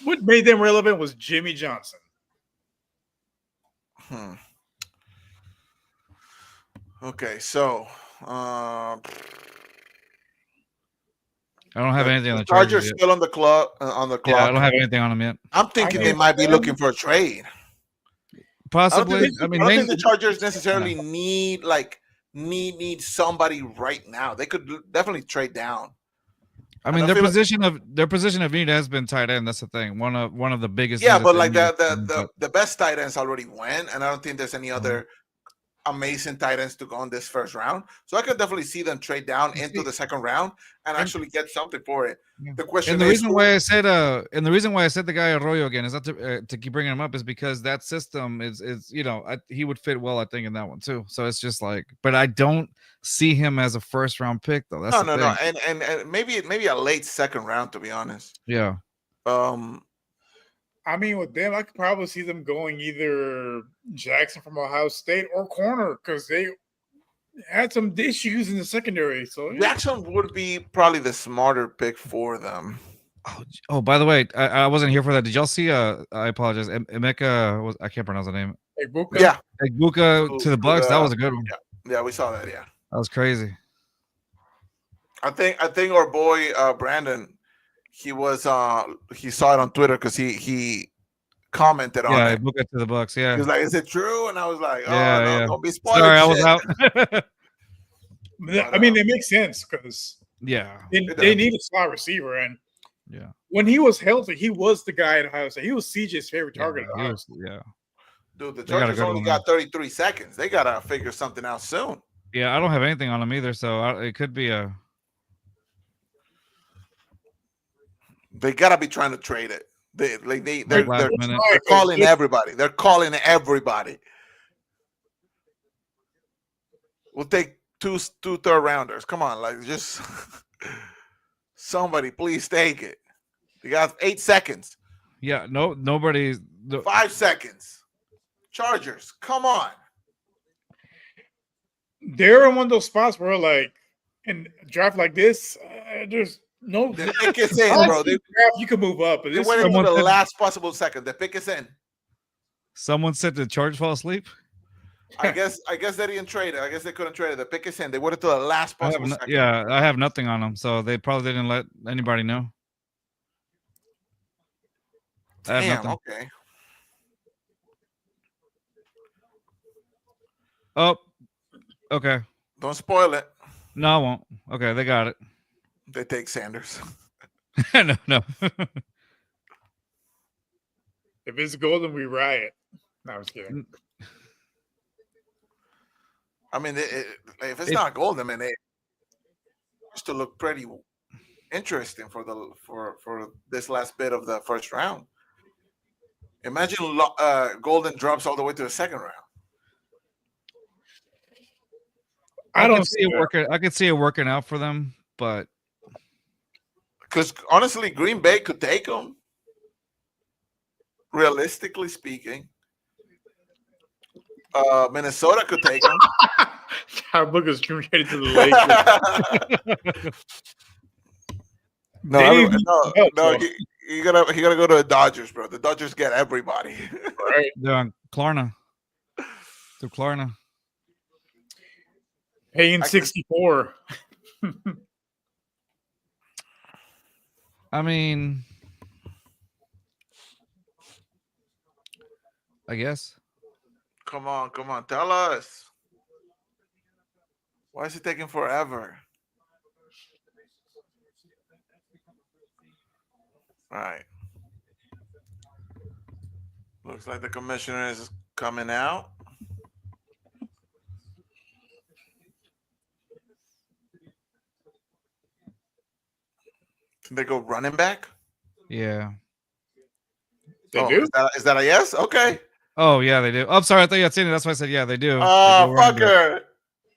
What made them relevant was Jimmy Johnson. Okay, so I don't have anything on the Chargers Chargers yet. still on the clock. On the clock. Yeah, I don't have anything on them yet. I'm thinking I they mean, might be them- looking for a trade. Possibly. I don't think the Chargers necessarily Yeah. need somebody right now. They could definitely trade down. I mean, I their feel position of need has been tight end. That's the thing. One of the biggest. Yeah, needs but that like they need. the best tight ends already went, and I don't think there's any other amazing tight ends to go in this first round. So I could definitely see them trade down into the second round and actually get something for it. Yeah. The question And the is, reason why I said the guy Arroyo again is not to keep bringing him up is because that system is he would fit well, I think, in that one too. So it's just like, but I don't see him as a first round pick though. That's no, the thing. and maybe a late second round, to be honest. Yeah. I mean, with them, I could probably see them going either Jackson from Ohio State or corner because they had some issues in the secondary. So yeah. Jackson would be probably the smarter pick for them. Oh, by the way, I wasn't here for that. Did y'all see? I apologize. Emeka I can't pronounce the name. Egbuka. Yeah, Egbuka to the Bucks. That was a good one. Yeah, we saw that. Yeah, that was crazy. I think our boy Brandon, he saw it on Twitter because he commented on it. Egbuka to the Bucks. Yeah, he was like, "Is it true?" And I was like, "Oh Yeah, no, don't be spoiling." Sorry, I shit." was out. I mean, it makes sense because Yeah, they need a slot receiver, and yeah. when he was healthy, he was the guy at Ohio State. He was CJ's favorite target. Yeah, he was, yeah. Dude, the They got a Chargers good only one got 33 seconds. They gotta figure something out soon. Yeah, I don't have anything on him either, so it could be a. They gotta be trying to trade it. They're last minute. calling everybody. They're calling everybody. We'll take two third rounders. Come on, like just somebody, please take it. You got 8 seconds. Yeah, nobody. 5 seconds. Chargers, come on. They're in one of those spots where, like, in a draft like this, there's no. The pick is in, bro. You can move up, but They this went into someone the said- last possible second. The pick is in. Someone said the Chargers fall asleep. I guess they didn't trade it. I guess they couldn't trade it. The pick is in. They went into the last possible second. Yeah, I have nothing on them, so they probably didn't let anybody know. I have Damn, nothing. okay. Oh, okay. Don't spoil it. No, I won't. Okay, they got it. They take Sanders. no. If it's golden, we riot. No, I was kidding. I mean, if it's not gold, I mean, it used to look pretty interesting for this last bit of the first round. Imagine Golden drops all the way to the second round. I don't could see it working. I could see it working out for them, but because honestly, Green Bay could take them. Realistically speaking, Minnesota could take them. Our book is traded to the Lakers. No, you gotta go to the Dodgers, bro. The Dodgers get everybody. Right. they're on Klarna. Through Klarna. Paying 64. I mean, I guess. Come on, tell us. Why is it taking forever? All right. Looks like the commissioner is coming out. Can they go running back? Yeah. They do. Is that a yes? Okay. Oh yeah, they do. Oh, I'm sorry, I thought you had seen it. That's why I said yeah, they do. They go running back. Fucker.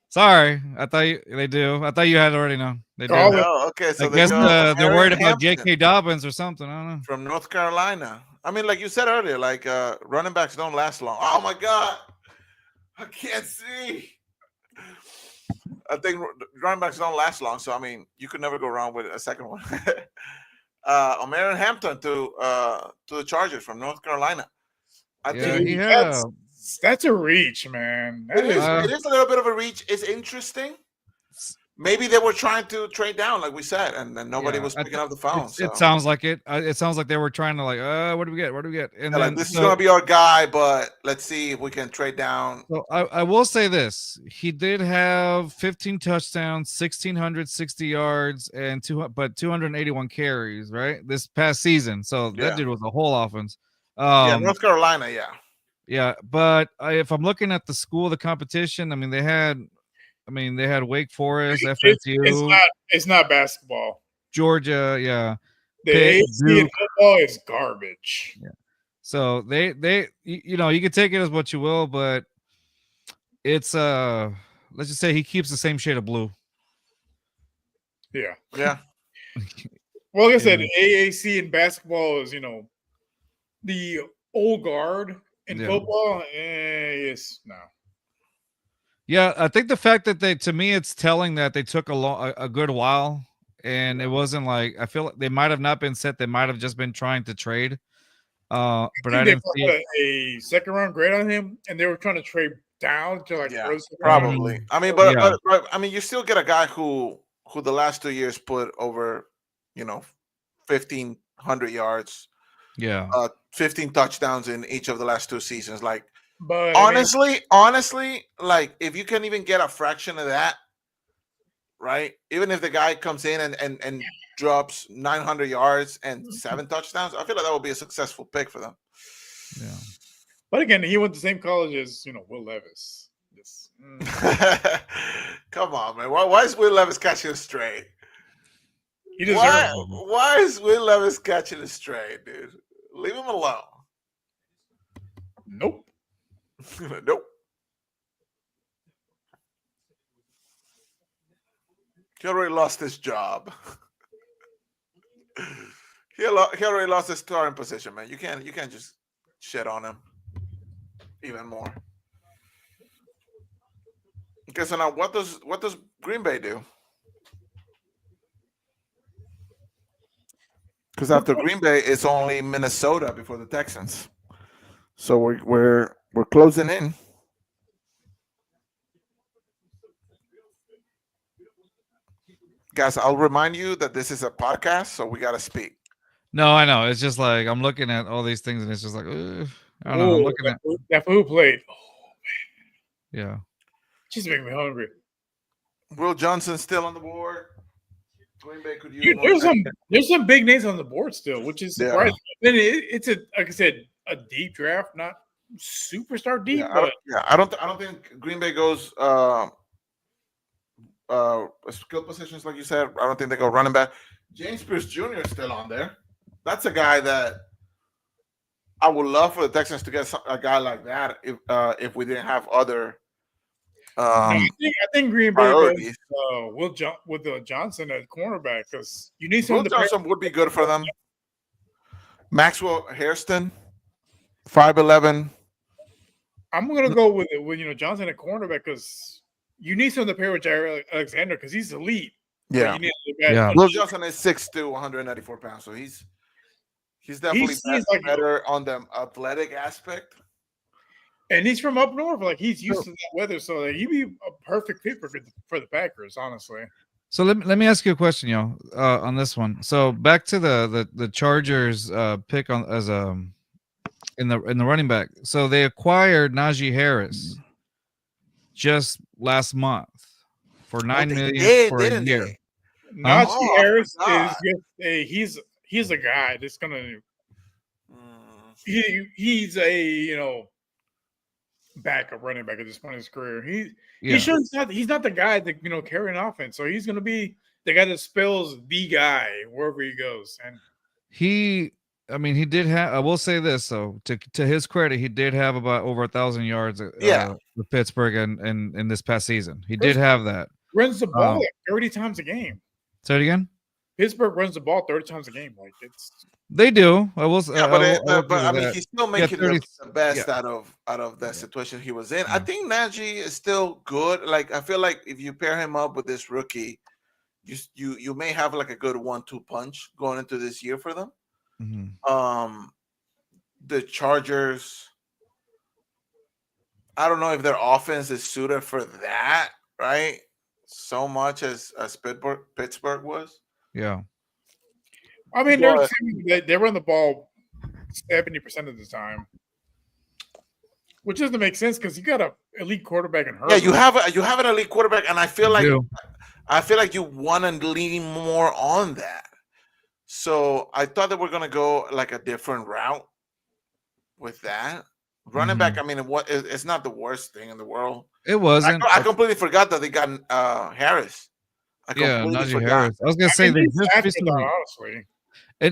Sorry, I thought they do. I thought you had already known. They do. Call it. Oh, okay. So I they guess go they're worried Aaron about Hampton J.K. Dobbins or something. I don't know. from North Carolina. I mean, like you said earlier, like running backs don't last long. Oh my God, I can't see. I think running backs don't last long, so I mean, you could never go wrong with a second one. Aaron Hampton to the Chargers from North Carolina. I Yeah, think he had That's a reach, man. That it is. is. It is a little bit of a reach. It's interesting. Maybe they were trying to trade down, like we said, and then nobody Yeah, was picking up the phone. So. It sounds like it. It sounds like they were trying to like, what do we get? What do we get? And Yeah, then like, this is gonna be our guy, but let's see if we can trade down. So I will say this: he did have 15 touchdowns, 1,660 yards, and 281 carries, right? This past season. So Yeah. that dude was a whole offense. Yeah, North Carolina, yeah. Yeah, but if I'm looking at the school, the competition, I mean, they had Wake Forest, FSU, It's not basketball. Georgia, yeah. The Pitt, AAC in Duke. football is garbage. Yeah. So they you know, you can take it as what you will, but it's let's just say he keeps the same shade of blue. Yeah. Yeah. Well, like I said, Yeah. AAC in basketball is, the old guard. In Yeah. football, yes, no. Yeah, I think the fact that to me, it's telling that they took a good while, and it wasn't like, I feel like they might have not been set. They might have just been trying to trade. But I didn't see put a second round grade on him, and they were trying to trade down to like Yeah, first probably. round. I mean, Yeah. but I mean, you still get a guy who the last 2 years put over, 1,500 yards, Yeah. 15 touchdowns in each of the last 2 seasons. Like, But honestly, like if you can even get a fraction of that, right? Even if the guy comes in and drops 900 yards and 7 touchdowns, I feel like that would be a successful pick for them. Yeah. But again, he went to the same college as Will Levis. Yes. Come on, man. Why is Will Levis catching a straight? He deserves it. Why is Will Levis catching a straight, dude? Leave him alone. Nope. Nope. He already lost his job. He already lost his starting position, man. You can't just shit on him even more. Okay, so now what does Green Bay do? Because after Green Bay, it's only Minnesota before the Texans. So we're closing in. Guys, I'll remind you that this is a podcast, so we gotta speak. No, I know. It's just like I'm looking at all these things, and it's just like, I don't know. I'm looking at that food plate. Oh, yeah. Just making me hungry. Will Johnson still on the board? Green Bay could use Dude, more. there's some big names on the board still, which is Yeah. surprising. Then it's like I said, a deep draft, not superstar deep, but I don't think Green Bay goes skill positions like you said. I don't think they go running back. James Pierce Jr. is still on there. That's a guy that I would love for the Texans to get a guy like that if we didn't have other. I think Green Bay priorities. goes with Johnson at cornerback because you need Will someone to Johnson would be good for them. Maxwell Hairston, 5'11". I'm gonna go with Johnson at cornerback because you need someone to pair with Jair Alexander because he's elite. Yeah. You need Yeah. Will Johnson is 6'2", 194 pounds, so he's definitely better on the athletic aspect. And he's from up north, like he's used to that weather, so he'd be a perfect fit for the Packers, honestly. So let me ask you a question, on this one. So back to the Chargers pick on as in the running back. So they acquired Najee Harris just last month for $9 million for a year. Najee Harris is just he's a guy that's gonna he's a backup running back at this point in his career. He's not the guy that carry an offense. So he's gonna be the guy that spells the guy wherever he goes. And I mean, he did have. I will say this, though, to his credit, he did have about over 1,000 yards. Yeah. With Pittsburgh and in this past season, he did Pittsburgh have that. runs the ball like 30 times a game. Say it again. Pittsburgh runs the ball 30 times a game. Like it's They do. I will. Yeah, but I mean, he's still making 30, the best yeah. out of that situation he was in. I Yeah. think Najee is still good. Like I feel like if you pair him up with this rookie, you may have like a good 1-2 punch going into this year for them. Mhm. The Chargers, I don't know if their offense is suited for that, right? So much as Pittsburgh was. Yeah. I mean, But- they run the ball 70% of the time, which doesn't make sense because you got an elite quarterback in Herbert. Yeah, you have an elite quarterback, and I feel like do. you want to lean more on that. So I thought that we're gonna go like a different route with that running back. I mean, it's not the worst thing in the world. It wasn't. I completely forgot that they got Harris. I Yeah, completely Najee forgot. Harris. I was gonna say they he's just after recently. that, honestly.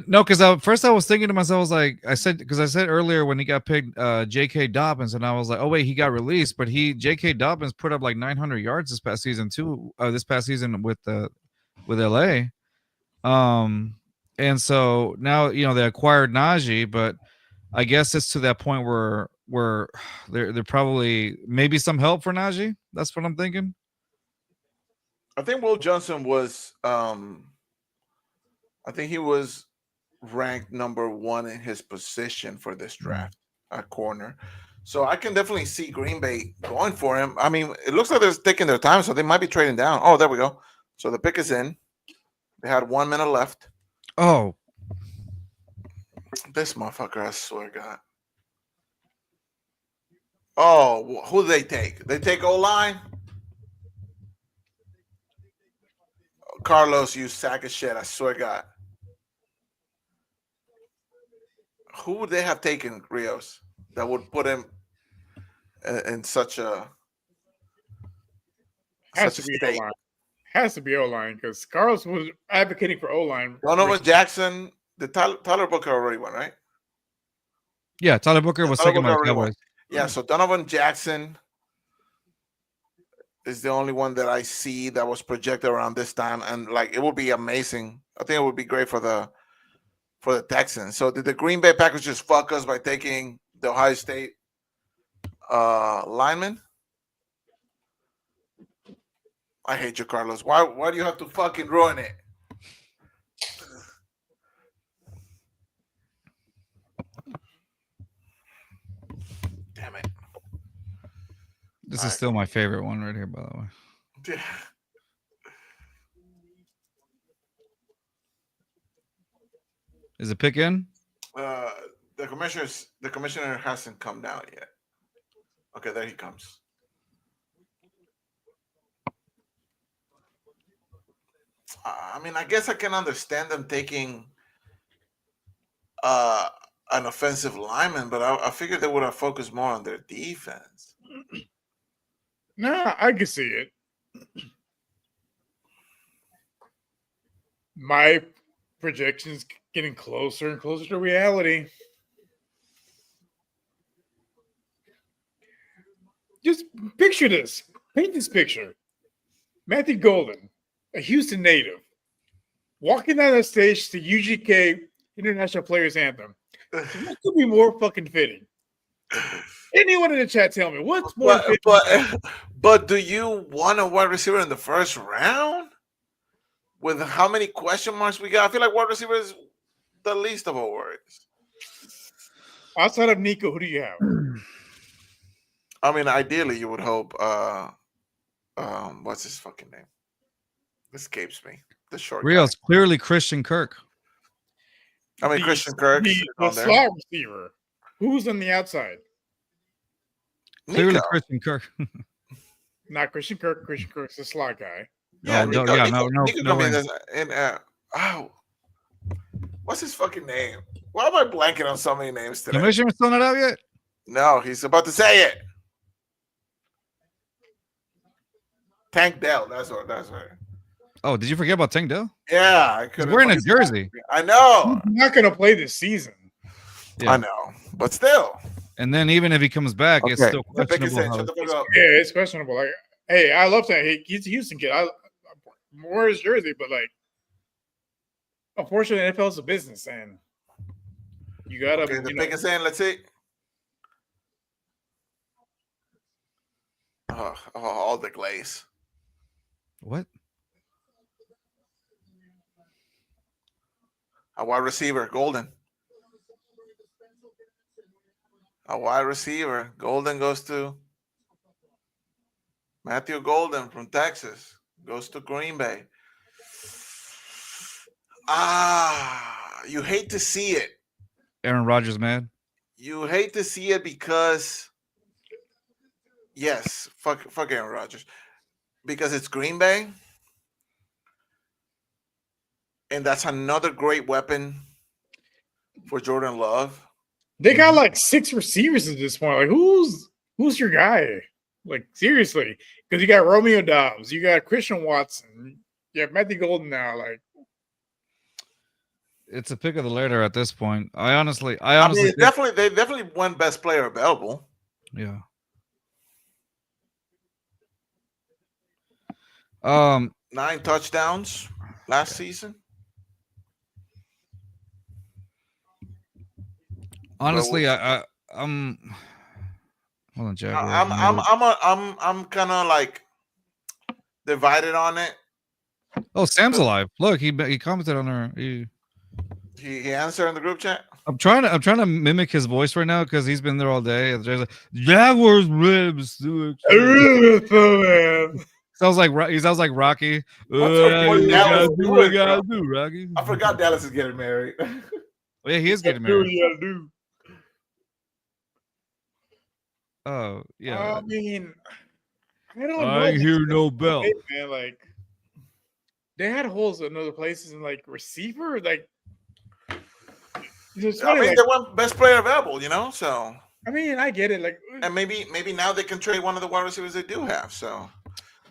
No, because first I was thinking to myself, I was like, I said earlier when he got picked, J.K. Dobbins, and I was like, oh wait, he got released, but J.K. Dobbins put up like 900 yards this past season too. This past season with L.A. And so now they acquired Najee, but I guess it's to that point where they're probably maybe some help for Najee. That's what I'm thinking. I think Will Johnson was. I think he was ranked number 1 in his position for this draft at corner. So I can definitely see Green Bay going for him. I mean, it looks like they're taking their time, so they might be trading down. Oh, there we go. So the pick is in. They had 1 minute left. Oh, This motherfucker, I swear to God. Oh, who do they take? They take O-line? Carlos, you sack of shit. I swear to God. Who would they have taken, Rios, that would put him in such a Has such to a be state? O-line. Has to be O-line because Carlos was advocating for O-line. Donovan Jackson, the Tyler Booker already won, right? yeah, Tyler Booker was Tyler second by Booker the already won. Cowboys. Yeah, so Donovan Jackson is the only one that I see that was projected around this time, and like it would be amazing. I think it would be great for the Texans. So did the Green Bay Packers just fuck us by taking the Ohio State lineman? I hate you, Carlos. Why do you have to fucking ruin it? Damn it. This All is right. still my favorite one right here, by the way. Is it pick in? The commissioner hasn't come down yet. Okay, there he comes. I mean, I guess I can understand them taking an offensive lineman, but I figured they would have focused more on their defense. Nah, I can see it. My projections getting closer and closer to reality. Just picture this. Paint this picture. Matthew Golden, a Houston native, walking down the stage to UGK International Players Anthem. What could be more fucking fitting? Anyone in the chat tell me what's more fitting? But do you want a wide receiver in the first round? With how many question marks we got? I feel like wide receiver is the least of our worries. Outside of Nico, who do you have? I mean, ideally, you would hope. What's his fucking name? Escapes me. The short Rios, guy. clearly Christian Kirk. I mean, Christian Kirk. The slot receiver. Who's on the outside? Clearly Nico. Christian Kirk. Not Christian Kirk. Christian Kirk's the slot guy. Yeah, no, Nico, yeah, Nico, no Nico could be way. what's his fucking name? Why am I blanking on so many names today? Commissioner's still not out yet? No, he's about to say it. Tank Dell. That's right. Oh, did you forget about Tank Dell? Yeah, I He's couldn't wearing a fucking- jersey. I know. He's not going to play this season. Yeah. I know, but still. And then even if he comes back, it's Okay, still the pick is questionable. in. How, Shut the fuck up. Yeah, it's questionable. Like, hey, I love that. Hey, he's a Houston kid. I wear his jersey, but like, unfortunately, NFL is a business, and you gotta. Okay, the you pick know, is in. Let's see. All the glaze. what? A wide receiver, Golden. A wide receiver, Golden goes to Matthew Golden from Texas. Goes to Green Bay. You hate to see it. Aaron Rodgers, man. You hate to see it because, yes, fuck Aaron Rodgers, because it's Green Bay, and that's another great weapon for Jordan Love. they got like 6 receivers at this point. Like, who's your guy? Like, seriously, because you got Romeo Dobbs, you got Christian Watson, you have Matthew Golden now. Like, It's a pick of the litter at this point. I honestly I mean, think, they definitely won best player available. yeah. 9 touchdowns last season. Honestly, I'm. Hold on, Jack. I'm kind of like divided on it. Oh, Sam's alive. Look, he commented on her. He answered in the group chat. I'm trying to mimic his voice right now because he's been there all day. And there's like Jaguars ribs. Sounds like he sounds like Rocky. Rocky. I forgot Dallas is getting married. Oh, yeah, he is getting married. Oh yeah. I mean, I don't know. I hear no bell. Hey, man, like, they had holes in other places, and like receiver, like. It's funny, I mean, like, they won best player available, you know. So I mean, I get it. Like, and maybe now they can trade one of the wide receivers they do have. So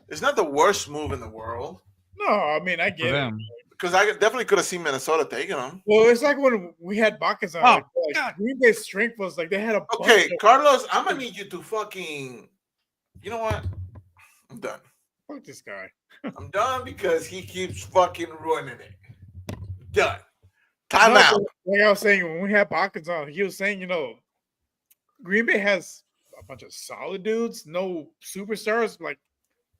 it's not the worst move in the world. no, I mean, I get it. Because I definitely could have seen Minnesota taking them. Well, it's like when we had Bacchus on. Oh, like Green Bay's strength was like they had a. Okay, Carlos, I'm gonna need you to fucking. You know what? I'm done. Fuck this guy. I'm done because he keeps fucking ruining it. Done. Time out. Like I was saying, when we had Bacchus on, he was saying, Green Bay has a bunch of solid dudes, no superstars. Like,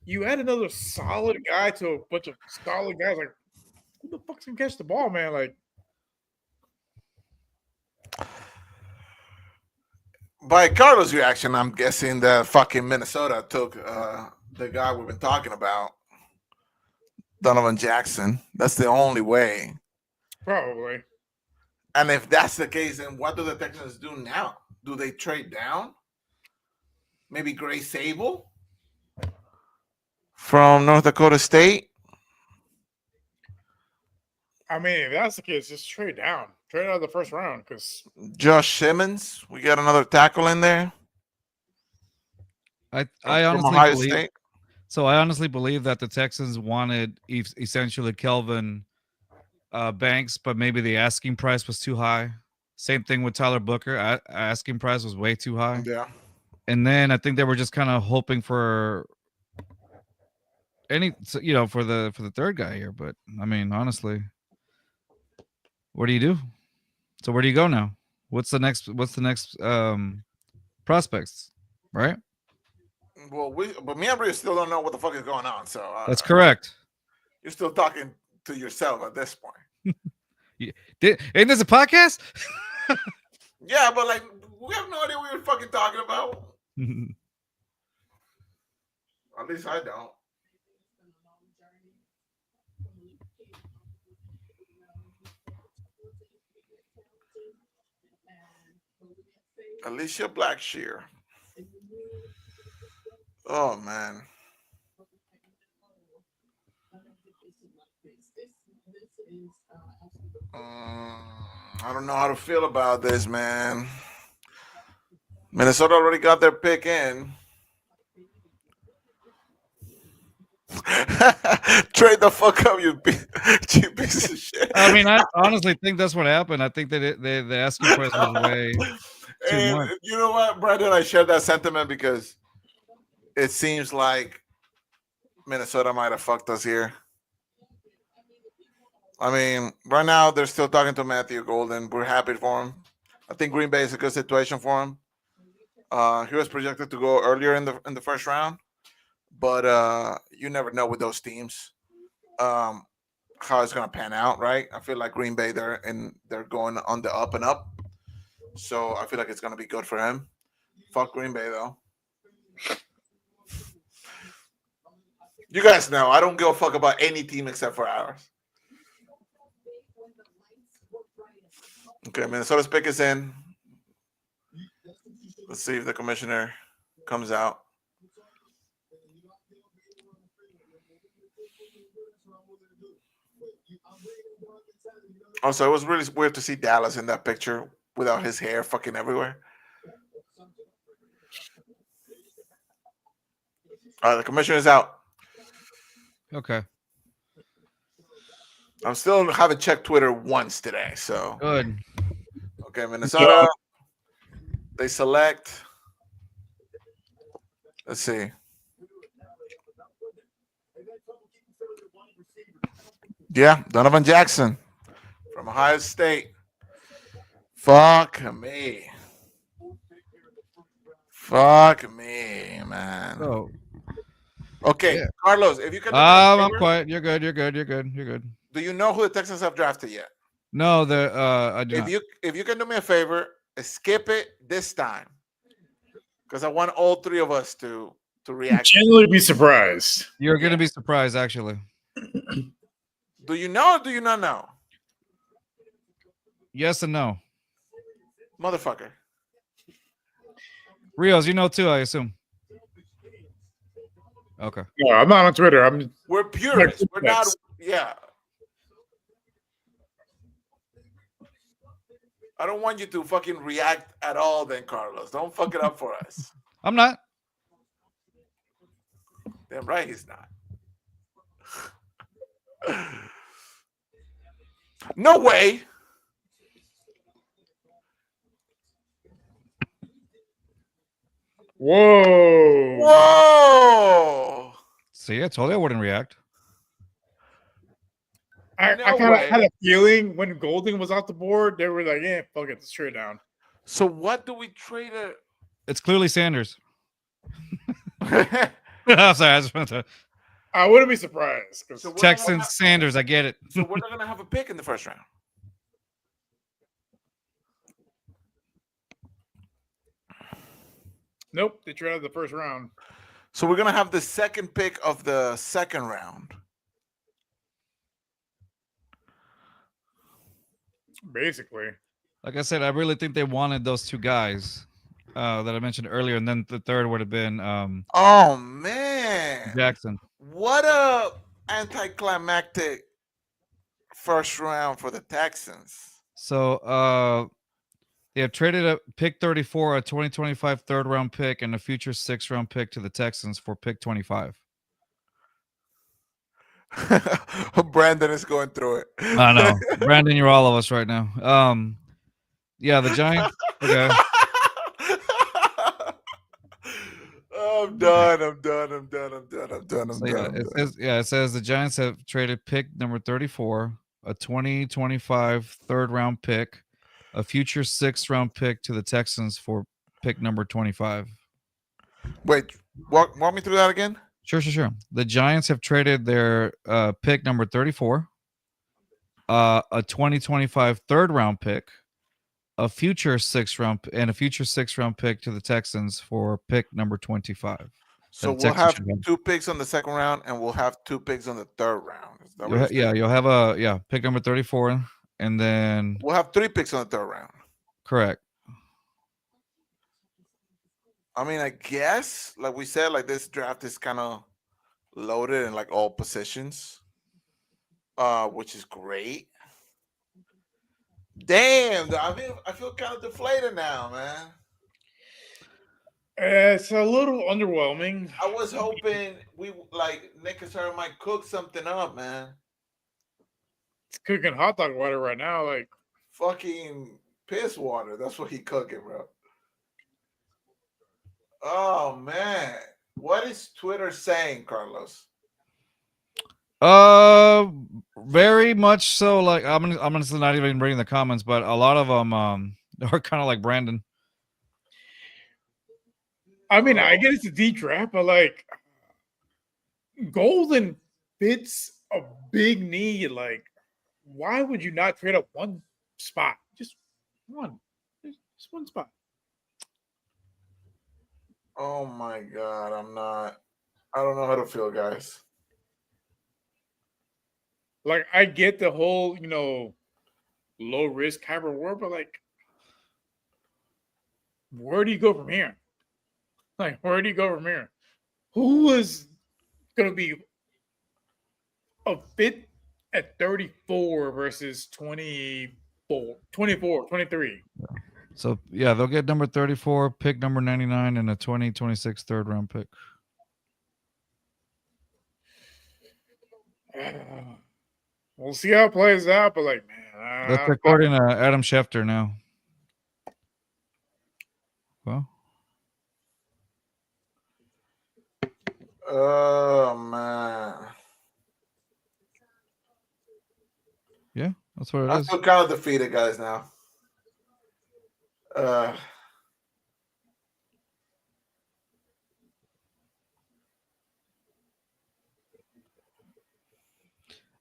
you add another solid guy to a bunch of solid guys. Like, who the fuck's gonna catch the ball, man? Like, by Carlos' reaction, I'm guessing that fucking Minnesota took the guy we've been talking about, Donovan Jackson. That's the only way. probably. And if that's the case, then what do the Texans do now? Do they trade down? Maybe Gray Sable from North Dakota State? I mean, if that's the case, just trade down. Trade out of the first round because Josh Simmons, we got another tackle in there. I from honestly Ohio believe. State. So I honestly believe that the Texans wanted essentially Kelvin Banks, but maybe the asking price was too high. Same thing with Tyler Booker. Asking price was way too high. Yeah. And then I think they were just kind of hoping for for the third guy here. But I mean, honestly, what do you do? So where do you go now? What's the next prospects? Right? Well, but me and Bria still don't know what the fuck is going on. So That's correct. You're still talking to yourself at this point. Ain't this a podcast? Yeah, but like we have no idea what we're fucking talking about. At least I don't. Alicia Blackshear. Oh man. I don't know how to feel about this, man. Minnesota already got their pick in. Trade the fuck up, you piece of shit. I mean, I honestly think that's what happened. I think that the asking price was way too And much. you know what, Brandon? I share that sentiment because it seems like Minnesota might have fucked us here. I mean, right now they're still talking to Matthew Golden. We're happy for him. I think Green Bay is a good situation for him. He was projected to go earlier in the first round, but you never know with those teams how it's gonna pan out, right? I feel like Green Bay they're going on the up and up, so I feel like it's gonna be good for him. Fuck Green Bay though. You guys know I don't give a fuck about any team except for ours. Okay, Minnesota's pick is in. Let's see if the commissioner comes out. Also, it was really weird to see Dallas in that picture without his hair fucking everywhere. The commissioner is out. Okay, I'm still haven't checked Twitter once today. So good. okay, Minnesota. They select. Let's see. Yeah, Donovan Jackson from Ohio State. Fuck me. Fuck me, man. So, Okay, yeah. Carlos, if you can. Do me a I'm favor, quiet. You're good. You're good. You're good. You're good. do you know who the Texans have drafted yet? No, I do If not. you can do me a favor, skip it this time, because I want all three of us to react. Genuinely be surprised. You're gonna be surprised, actually. Do you know or do you not know? Yes and no. Motherfucker. Rios, you know too, I assume. Okay. No, I'm not on Twitter. We're purists. We're not. Yeah. I don't want you to fucking react at all, then, Carlos. Don't fuck it up for us. I'm not. Damn right he's not. No way. Whoa. Whoa. See, I told you I wouldn't react. I No kind of way. had a feeling when Golden was off the board, they were like, "Yeah, fuck it, let's trade down." So what do we trade it? It's clearly Sanders. I'm sorry. I just want to I wouldn't be surprised. 'Cause So we're not Texans gonna- Sanders. I get it. So we're not gonna have a pick in the first round. nope, they traded the first round. So we're gonna have the second pick of the second round. Basically, Like I said, I really think they wanted those two guys that I mentioned earlier, and then the third would have been Oh man. Jackson. What a anticlimactic first round for the Texans. So they have traded a pick 34, a 2025 third round pick, and a future 6th round pick to the Texans for pick 25. Brandon is going through it. I know. Brandon, you're all of us right now. Yeah, the Giants. Okay. I'm done. I'm done. So yeah, it says the Giants have traded pick number 34, a 2025 third round pick, a future 6th round pick to the Texans for pick number 25. Wait, walk me through that again. Sure. The Giants have traded their pick number 34, a 2025 third round pick, a future 6th round and a future 6th round pick to the Texans for pick number 25. So The we'll Texans have should have. 2 picks on the second round, and we'll have 2 picks on the third round. Is that what you're saying? You'll have pick number 34, and then We'll have 3 picks on the third round. correct. I mean, I guess, like we said, like this draft is kind of loaded in like all positions, which is great. Damn, I feel kind of deflated now, man. It's a little underwhelming. I was hoping Nick Casario might cook something up, man. It's cooking hot dog water right now. Like, Fucking piss water. That's what he cooking, bro. Oh man, what is Twitter saying, Carlos? Very much so. Like I'm honestly not even reading the comments, but a lot of them are kind of like Brandon. I mean, I get it's a deep draft, but like, Golden fits a big need. Like, why would you not trade up one spot? Just one spot. Oh my god, I don't know how to feel, guys. Like, I get the whole, low risk, high reward, but like, where do you go from here? Like, where do you go from here? Who is going to be a fit at 34 versus 23? So yeah, they'll get number 34, pick number 99, and a 2026 third round pick. We'll see how it plays out, but like, man, That's according to Adam Schefter now. Well, oh man, yeah, that's what it I is. feel kind of defeated, guys. Now,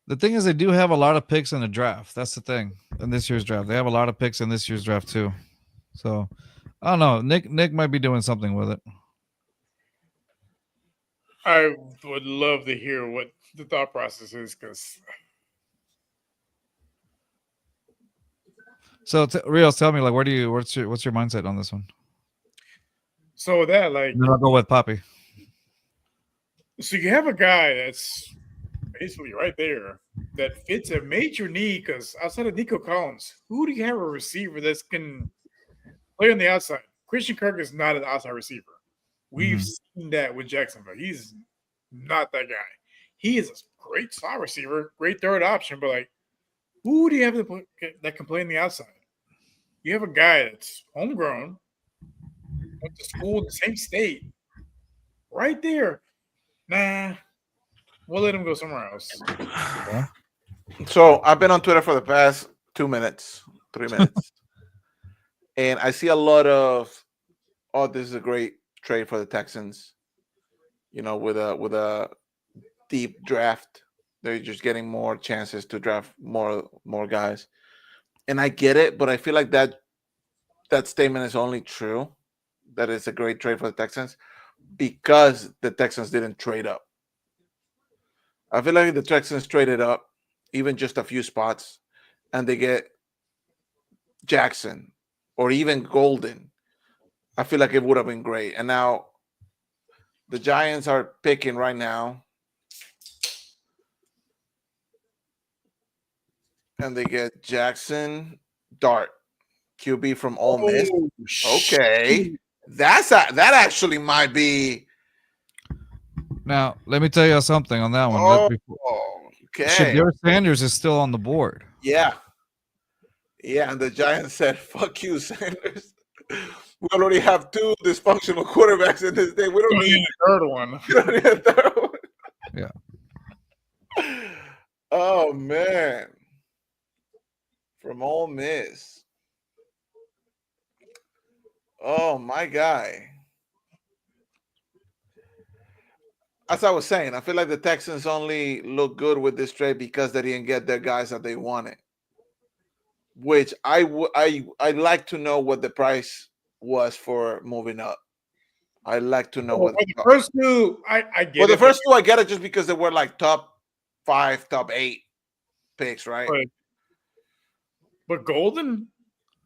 The thing is, they do have a lot of picks in the draft. That's the thing. In this year's draft, they have a lot of picks in this year's draft too. So I don't know. Nick might be doing something with it. I would love to hear what the thought process is, because So Rios, tell me, like, what's your mindset on this one? so with that, like, Then I'll go with Poppy. so you have a guy that's basically right there that fits a major need, because outside of Nico Collins, who do you have a receiver that can play on the outside? Christian Kirk is not an outside receiver. We've seen that with Jacksonville. He's not that guy. He is a great slot receiver, great third option, but like, who do you have that can play on the outside? You have a guy that's homegrown, went to school in the same state, right there. Nah, we'll let him go somewhere else. so I've been on Twitter for the past 2 minutes, 3 minutes, and I see a lot of, "Oh, this is a great trade for the Texans." With a deep draft, they're just getting more chances to draft more guys, and I get it, but I feel like that statement is only true that it's a great trade for the Texans because the Texans didn't trade up. I feel like the Texans traded up even just a few spots and they get Jackson or even Golden. I feel like it would have been great. And now the Giants are picking right now and they get Jackson Dart, QB from Ole Miss. Okay. That actually might be. Now, let me tell you something on that one. Oh, okay. Shadir Sanders is still on the board. Yeah. Yeah, and the Giants said, "Fuck you, Sanders. We already have 2 dysfunctional quarterbacks in this day. We don't need a third one." We don't need a third one." Yeah. Oh man. From Ole Miss. Oh my guy. As I was saying, I feel like the Texans only look good with this trade because they didn't get their guys that they wanted. Which I'd like to know what the price was for moving up. I'd like to know what the first 2, I get. Well, the first 2 I get it just because they were like top 5, top 8 picks, right? But Golden,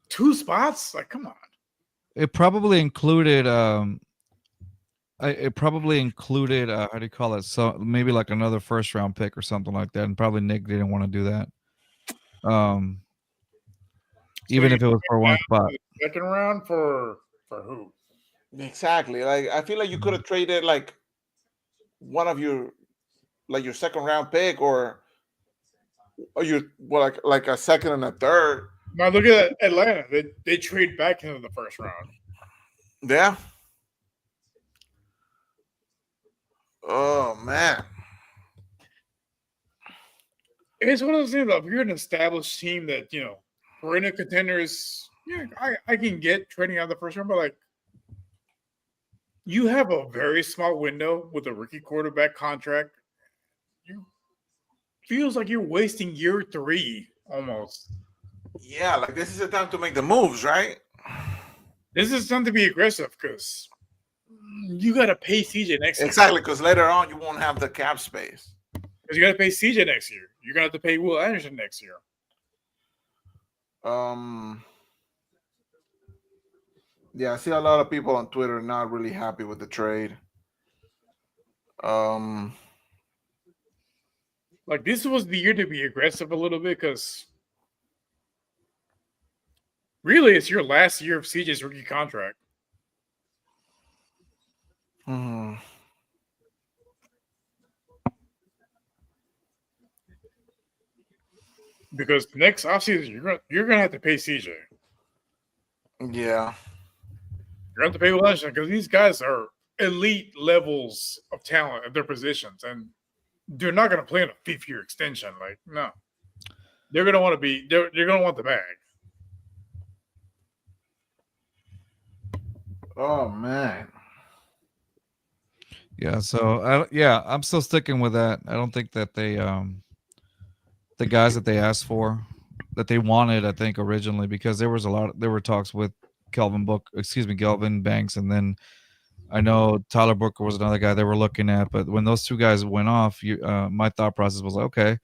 2 spots, like, come on. It probably included how do you call it? So maybe like another first round pick or something like that. And probably Nick didn't want to do that. Even if it was for one spot. Second round for who? Exactly. Like I feel like you could have traded like one of your like your second round pick or your well like a second and a third. Now look at Atlanta. They trade back into the first round. Yeah. Oh man. It's one of those things. If you're an established team that perennial contenders, yeah, I can get trading out of the first round, but like you have a very small window with a rookie quarterback contract. You feels like you're wasting year 3 almost. Yeah, like this is the time to make the moves, right? This is something to be aggressive because you got to pay CJ next year. Exactly, because later on you won't have the cap space. Because you got to pay CJ next year. You're gonna have to pay Will Anderson next year. Yeah, I see a lot of people on Twitter not really happy with the trade. Like this was the year to be aggressive a little bit because really it's your last year of CJ's rookie contract. Because next offseason you're gonna have to pay CJ. Yeah. You're gonna have to pay Will Anderson because these guys are elite levels of talent at their positions, and they're not gonna play on a 5th-year extension. Like, no. They're gonna want to be they're gonna want the bag. Oh man. Yeah, so I'm still sticking with that. I don't think that they the guys that they asked for, that they wanted, I think originally, because there were talks with Kelvin Banks, and then I know Tyler Booker was another guy they were looking at, but when those two guys went off, my thought process was like, okay,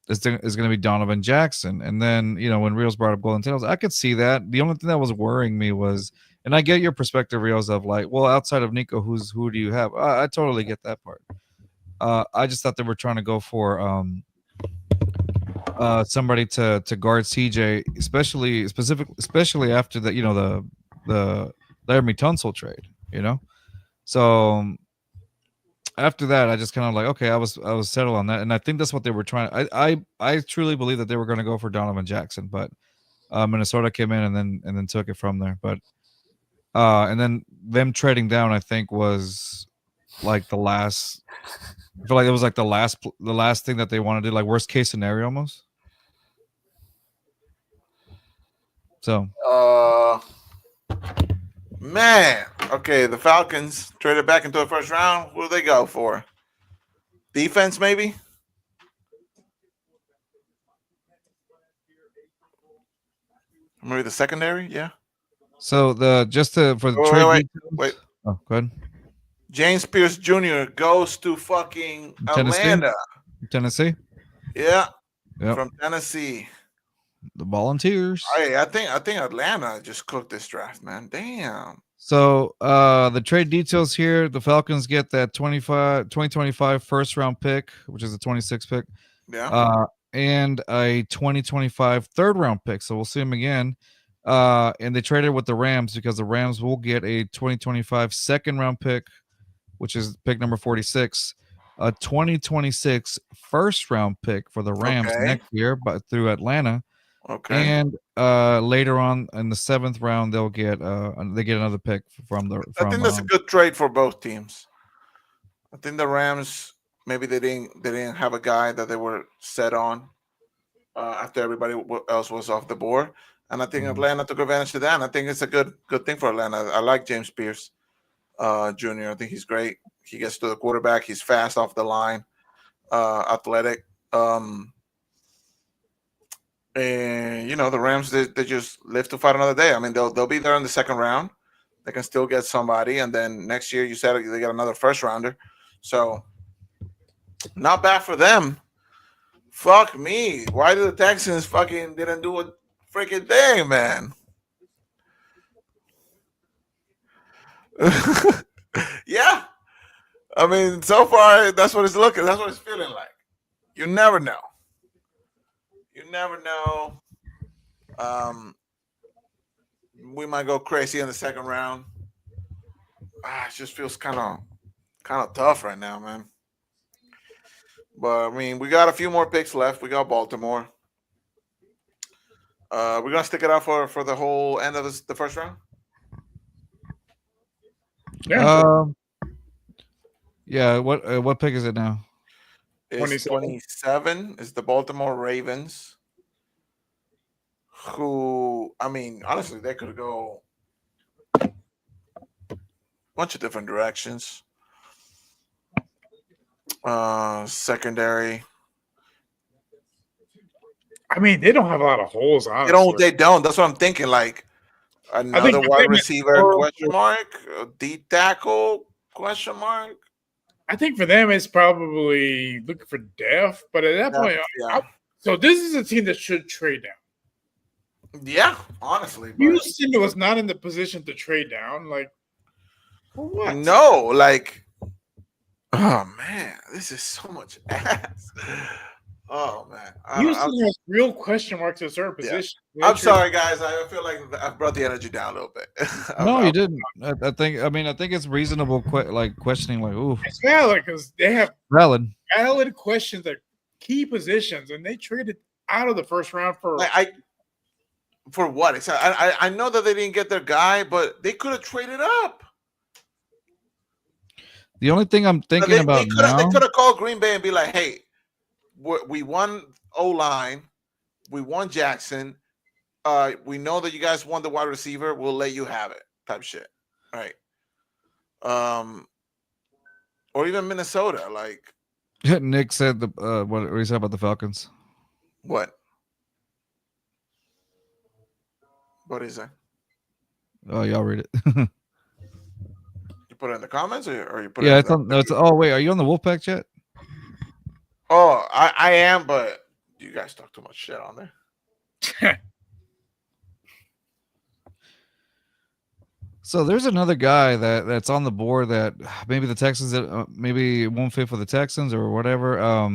it's going to be Donovan Jackson, and then when Rios brought up Golden Tails, I could see that. The only thing that was worrying me was, and I get your perspective, Rios, of like, well, outside of Nico, who do you have? I totally get that part. I just thought they were trying to go for somebody to guard CJ, especially after the Laramie Tunsil trade, So after that, I just kind of like, okay, I was settled on that, and I think that's what they were trying. I truly believe that they were going to go for Donovan Jackson, but Minnesota came in and then took it from there. But and then them trading down, I think, was like the last. I feel like it was like the last thing that they wanted to do, like worst case scenario almost. So man, okay, the Falcons traded back into the first round. What do they go for? Defense, maybe? Maybe the secondary, yeah. So for the trade. Wait. Oh, go ahead. James Pierce Jr. goes to fucking Atlanta. Tennessee? Yeah. Yep. From Tennessee. The Volunteers. I think Atlanta just cooked this draft, man. Damn. So the trade details here, the Falcons get that 2025 first round pick, which is a 26 pick. Yeah. And a 2025 third round pick. So we'll see them again. And they traded with the Rams because the Rams will get a 2025 second round pick, which is pick number 46, a 2026 first round pick for the Rams next year, but through Atlanta. Okay. And later on in the 7th round, they get another pick from I think that's a good trade for both teams. I think the Rams, maybe they didn't have a guy that they were set on after everybody else was off the board, and I think Atlanta took advantage of that. And I think it's a good thing for Atlanta. I like James Pierce Jr. I think he's great. He gets to the quarterback. He's fast off the line, athletic. And the Rams, they just live to fight another day. I mean, they'll be there in the second round. They can still get somebody, and then next year you said they got another first rounder. So not bad for them. Fuck me. Why did the Texans fucking didn't do a freaking thing, man? Yeah. I mean, so far that's what it's looking. That's what it's feeling like. You never know. You never know. we might go crazy in the second round. It just feels kind of tough right now, man. But I mean, we got a few more picks left. We got Baltimore. We're gonna stick it out for the whole end of the first round. Yeah. Yeah. What pick is it now? It's 27 is the Baltimore Ravens. Who, I mean, honestly, they could go a bunch of different directions. Secondary. I mean, they don't have a lot of holes, They honestly. don't. That's what I'm thinking. Like another wide receiver question mark, D tackle question mark. I think for them it's probably looking for depth, but at that point, yeah. So this is a team that should trade down. Yeah, honestly, Houston was not in the position to trade down. Like, for what? No, like, oh man, this is so much ass. Oh man, Houston has real question marks at a certain position. I'm sorry, guys. I feel like I brought the energy down a little bit. No, you didn't. I think it's reasonable. Like questioning, like, ooh, it's valid because they have valid questions at key positions, and they traded out of the first round for for what? I know that they didn't get their guy, but they could have traded up. The only thing I'm thinking about now, they could have called Green Bay and be like, "Hey, we won O-line, we won Jackson. We know that you guys won the wide receiver. We'll let you have it." Type shit, right? Or even Minnesota, like Nick said what he said about the Falcons. What? What is that? Oh, y'all read it. You put it in the comments, or you put it? Yeah, it's oh wait, are you on the Wolfpack chat? Oh, I am, but you guys talk too much shit on there. So there's another guy that's on the board that maybe the Texans maybe won't fit for the Texans or whatever.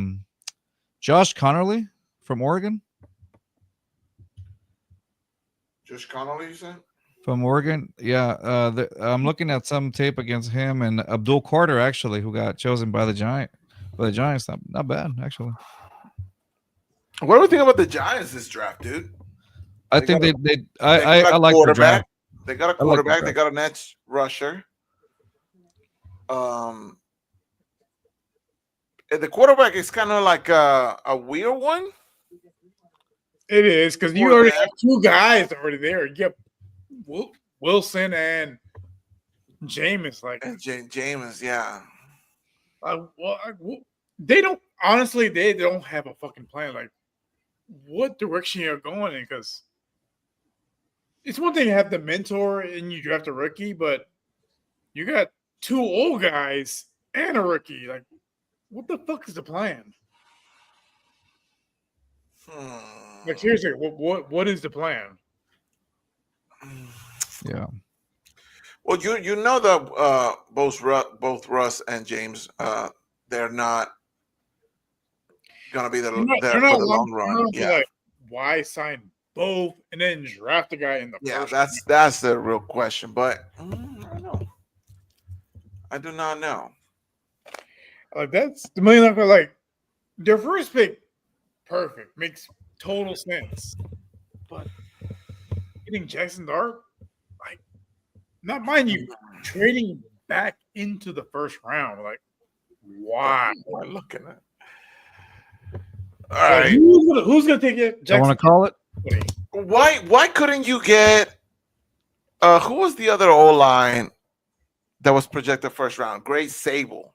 Josh Connerly from Oregon. Josh Connerly, you said? From Oregon, yeah. I'm looking at some tape against him and Abdul Carter, actually, who got chosen by the Giants. Not bad, actually. What do we think about the Giants this draft, dude? I think I like the draft. They got a quarterback. They got an edge rusher. The quarterback is kind of like a weird one. It is because you already have two guys already there. You have Wilson and Jameis. Jameis, yeah. They don't honestly. They don't have a fucking plan. Like, what direction you're going in? Because it's one thing to have the mentor and you draft a rookie, but you got two old guys and a rookie. Like, what the fuck is the plan? Like, seriously, what is the plan? Yeah. Well, you know that both Russ and James, they're not gonna be there for the long run. Yeah. Like, why sign both and then draft a guy in the first? Yeah, that's the real question. But I don't know. I do not know. Like, that's the $1 million. Like, their first pick, perfect, makes total sense. But getting Jackson Dart, like, not mind you, trading back into the first round, like, why? I'm looking at. All right, who's gonna take it? I want to call it. Why couldn't you get? Who was the other O-line that was projected first round? Great Sable.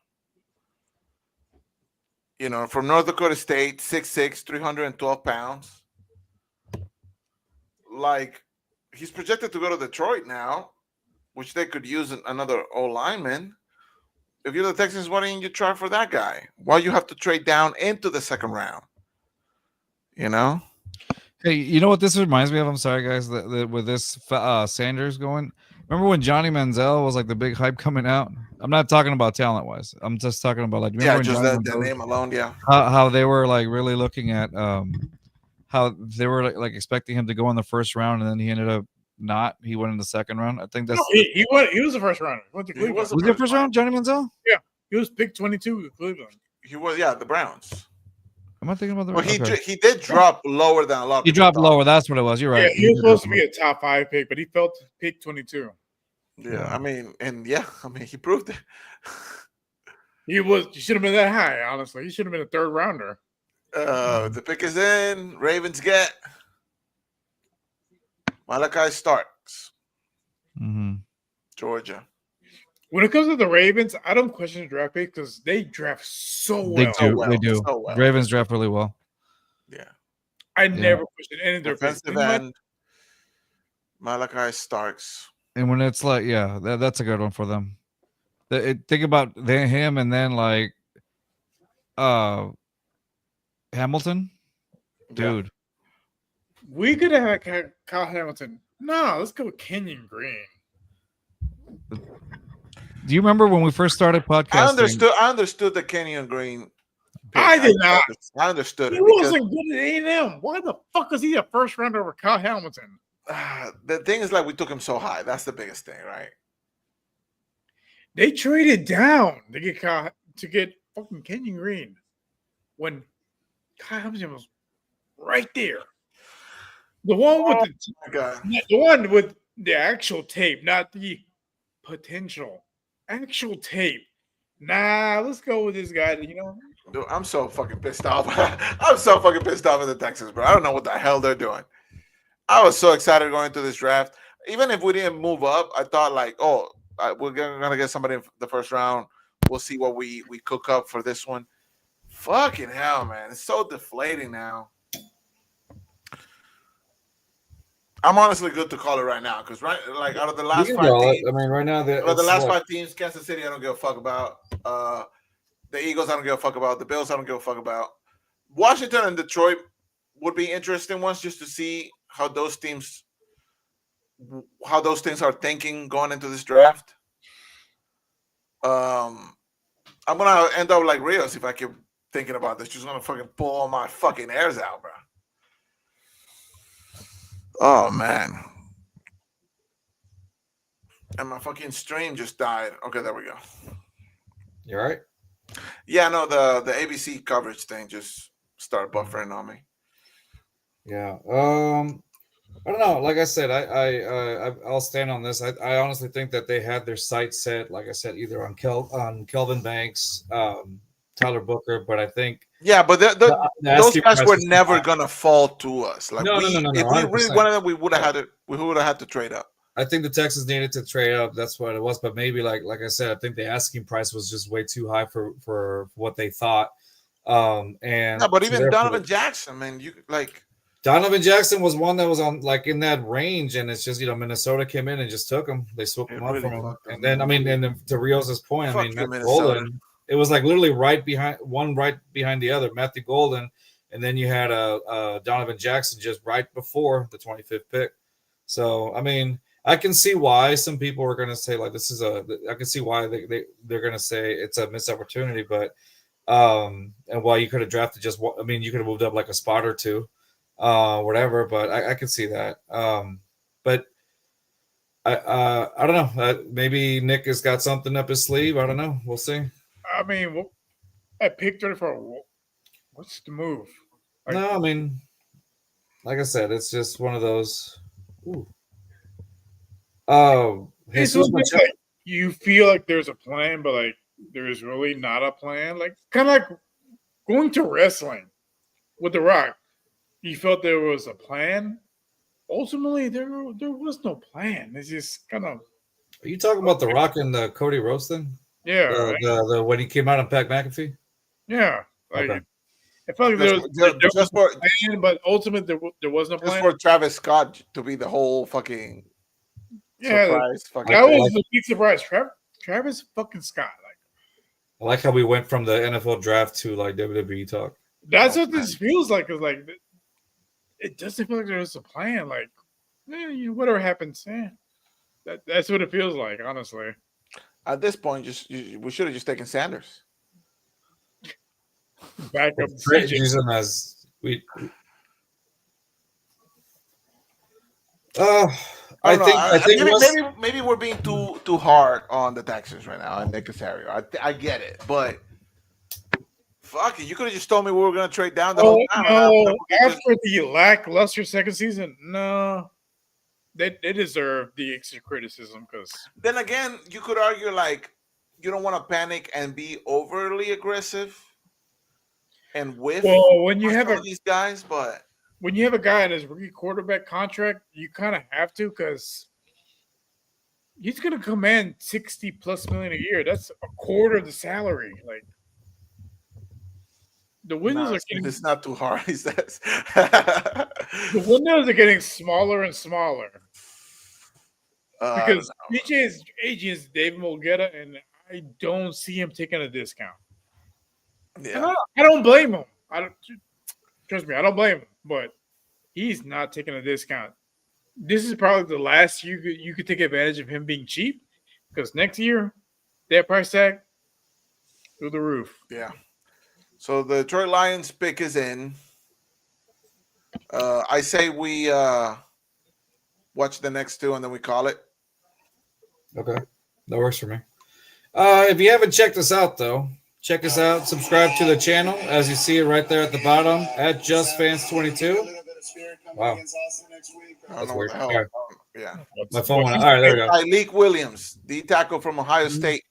From North Dakota State, 6'6", 312 pounds. Like, he's projected to go to Detroit now, which they could use another O-lineman. If you're the Texans, why didn't you try for that guy? Why you have to trade down into the second round? Hey, you know what this reminds me of? I'm sorry, guys, that with this Sanders going. Remember when Johnny Manziel was like the big hype coming out? I'm not talking about talent-wise. I'm just talking about like just the name alone. Yeah, how they were like really looking at how they were like expecting him to go in the first round, and then he ended up not. He went in the second round. I think No, that's. he went. He was the first rounder. He went to He Cleveland. was Was he the first round, Johnny Manziel? He was picked 22 to Cleveland. He was, yeah, the Browns. Am I thinking about the? But Okay. he did drop lower than a lot of He people dropped thought. lower. That's what it was. You're right. Yeah, he was supposed to be a top 5 pick, but he fell to pick 22. Yeah, I mean, he proved it. He should have been that high, honestly. He should have been a third rounder. The pick is in. Ravens get Malachi Starks, Georgia. When it comes to the Ravens, I don't question the draft pick because they draft so well. They do. So well. Ravens draft really well. Yeah. I never questioned any of their picks. Defensive end, Malachi Starks. And when it's like, yeah, that's a good one for them. Think about him and then like Hamilton. Dude. Yeah. We could have had Kyle Hamilton. No, let's go with Kenyon Green. Do you remember when we first started podcasting? I understood the Kenyon Green. Pick. I did not. I understood He it. wasn't good at A&M. Why the fuck is he a first rounder over Kyle Hamilton? The thing is, like, we took him so high. That's the biggest thing, right? They traded down to get fucking Kenyon Green when Kyle Hamilton was right there. The one with the one with the actual tape, not the potential. Actual tape. Nah, let's go with this guy. Dude, I'm so fucking pissed off. I'm so fucking pissed off at the Texans, bro. I don't know what the hell they're doing. I was so excited going into this draft. Even if we didn't move up, I thought like, we're gonna get somebody in the first round. We'll see what we cook up for this one. Fucking hell, man. It's so deflating now. I'm honestly good to call it right now because out of the last 5 teams, I mean, right now the last 5 teams, Kansas City, I don't give a fuck about. The Eagles, I don't give a fuck about. The Bills, I don't give a fuck about. Washington and Detroit would be interesting ones just to see how those teams are thinking going into this draft. I'm gonna end up like Rios if I keep thinking about this. Just gonna fucking pull all my fucking hairs out, bro. Oh man. And my fucking stream just died. Okay, there we go. You all right? Yeah, no, the ABC coverage thing just started buffering on me. Yeah. I don't know. Like I said, I'll stand on this. I honestly think that they had their sights set, like I said, either on Kelvin Banks, Tyler Booker, but I think but those guys were never high. gonna fall to us. Like No. If we really 100%. wanted them, we would have had to trade up. I think the Texans needed to trade up. That's what it was. But maybe, like I said, I think the asking price was just way too high for what they thought. But even Donovan Jackson, man, Donovan Jackson was one that was on in that range, and it's just Minnesota came in and just took him. They swooped him up from him, and then to Rios' point, Matthew Golden, it was literally right behind the other, Matthew Golden, and then you had Donovan Jackson just right before the 25th pick. So I can see why some people are going to say I can see why they're going to say it's a missed opportunity, but and why you could have drafted you could have moved up like a spot or two. Whatever, but I could see that. But I don't know. Maybe Nick has got something up his sleeve. I don't know. We'll see. At pick 34, what's the move? Like I said, it's just one of those. Ooh. You feel like there's a plan, but there's really not a plan. Kind of like going to wrestling with The Rock. You felt there was a plan. Ultimately, there was no plan. It's just kind of. Are you talking about The Rock and the Cody Rhodes thing? Yeah. The when he came out on Pat McAfee? Yeah. Okay. I felt like there was a plan, but ultimately there was no plan. Just for Travis Scott to be the whole fucking surprise. That was a big surprise. Travis fucking Scott. I like how we went from the NFL draft to WWE talk. That's what this feels like. Is it doesn't feel like there's a plan. Whatever happens, that's what it feels like. Honestly, at this point, we should have just taken Sanders. Back up. Use him as we. I don't know. I think Maybe we're being too hard on the Texans right now and Nick Casario. I get it, but fuck it, you could have just told me we were gonna trade down the whole time. No, after the lackluster second season, no, they deserve the extra criticism because. Then again, you could argue like you don't want to panic and be overly aggressive and whiff. Well, when you have these guys, but when you have a guy in his rookie quarterback contract, you kind of have to because he's going to command 60+ million a year. That's a quarter of the salary. Like the windows are getting. It's not too hard. He says The windows are getting smaller and smaller because BJ's agent is David Mulgeta, and I don't see him taking a discount. Yeah, I don't blame him. Trust me, I don't blame him, but he's not taking a discount. This is probably the last year you could take advantage of him being cheap because next year, that price tag through the roof. Yeah. So the Detroit Lions pick is in. I say we watch the next two and then we call it. Okay, that works for me. If you haven't checked us out, though, check us out. Subscribe to the channel, as you see it right there at the bottom, at JUSTFANS22. Wow. That's weird. Right. Yeah. My phone went out. All right, there we go. Tyleek Williams, the tackle from Ohio State,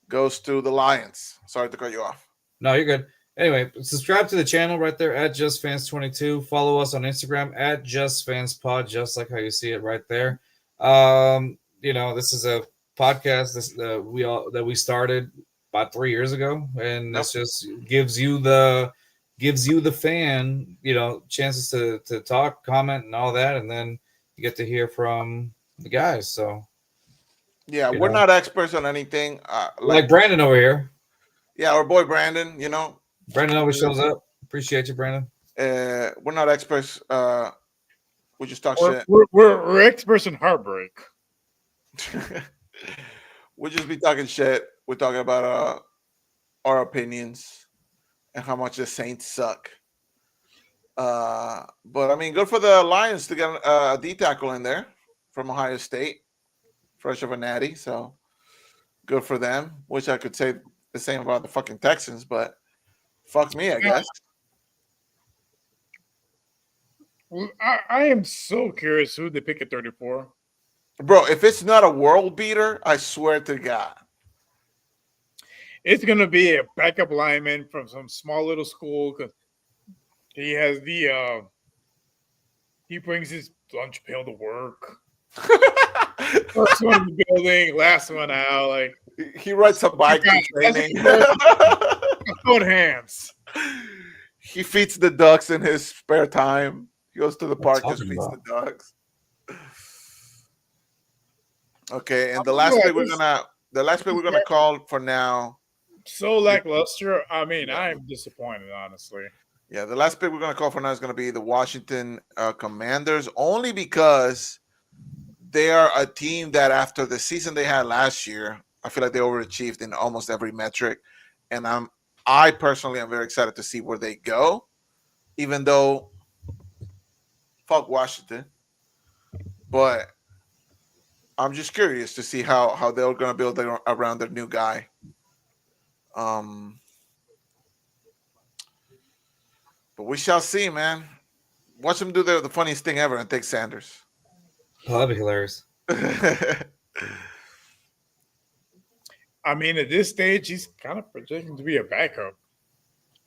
goes to the Lions. Sorry to cut you off. No, you're good. Anyway, subscribe to the channel right there at JustFans22. Follow us on Instagram at JustFansPod, just like how you see it right there. This is a podcast that we started about 3 years ago, and this just gives you the fan, chances to talk, comment, and all that, and then you get to hear from the guys. So yeah, we're not experts on anything. Like Brandon over here. Yeah, our boy Brandon. Brandon always shows up. Appreciate you, Brandon. We're not experts. We just talk shit. We're experts in heartbreak. We'll just be talking shit. We're talking about our opinions and how much the Saints suck. But I mean, good for the Lions to get a D tackle in there from Ohio State, fresh of a natty. So good for them. Wish I could say the same about the fucking Texans, but fuck me, I guess. Well, I am so curious who they pick at 34. Bro, if it's not a world beater, I swear to God. It's going to be a backup lineman from some small little school because he has he brings his lunch pail to work. First one in the building, last one out. Like he rides a bike in training. Good hands. He feeds the ducks in his spare time. He goes to the park, just feeds the ducks. Okay, and the last pick we're gonna call for now. So lackluster. I mean, I'm disappointed, honestly. Yeah, the last pick we're gonna call for now is gonna be the Washington Commanders, only because they are a team that after the season they had last year, I feel like they overachieved in almost every metric, and I personally am very excited to see where they go, even though fuck Washington, but I'm just curious to see how they're going to build around their new guy. But we shall see, man. Watch them do the funniest thing ever and take Sanders. Oh, that'd be hilarious. I mean, at this stage, he's kind of projecting to be a backup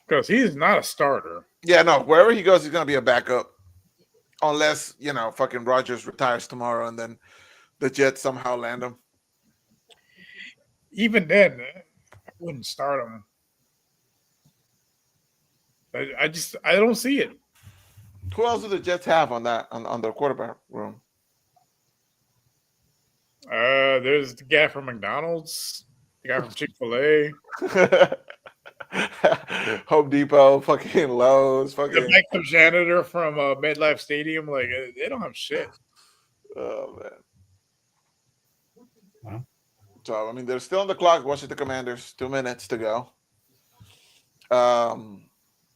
because he's not a starter. Yeah, no. Wherever he goes, he's going to be a backup. Unless, fucking Rodgers retires tomorrow and then the Jets somehow land him. Even then, I wouldn't start him. I don't see it. Who else do the Jets have on their quarterback room? There's the guy from McDonald's, the guy from Chick-fil-A. Home Depot, fucking Lowe's, fucking the backup janitor from MetLife Stadium. Like they don't have shit. Oh man. Wow. So I mean, they're still on the clock. Washington Commanders, 2 minutes to go.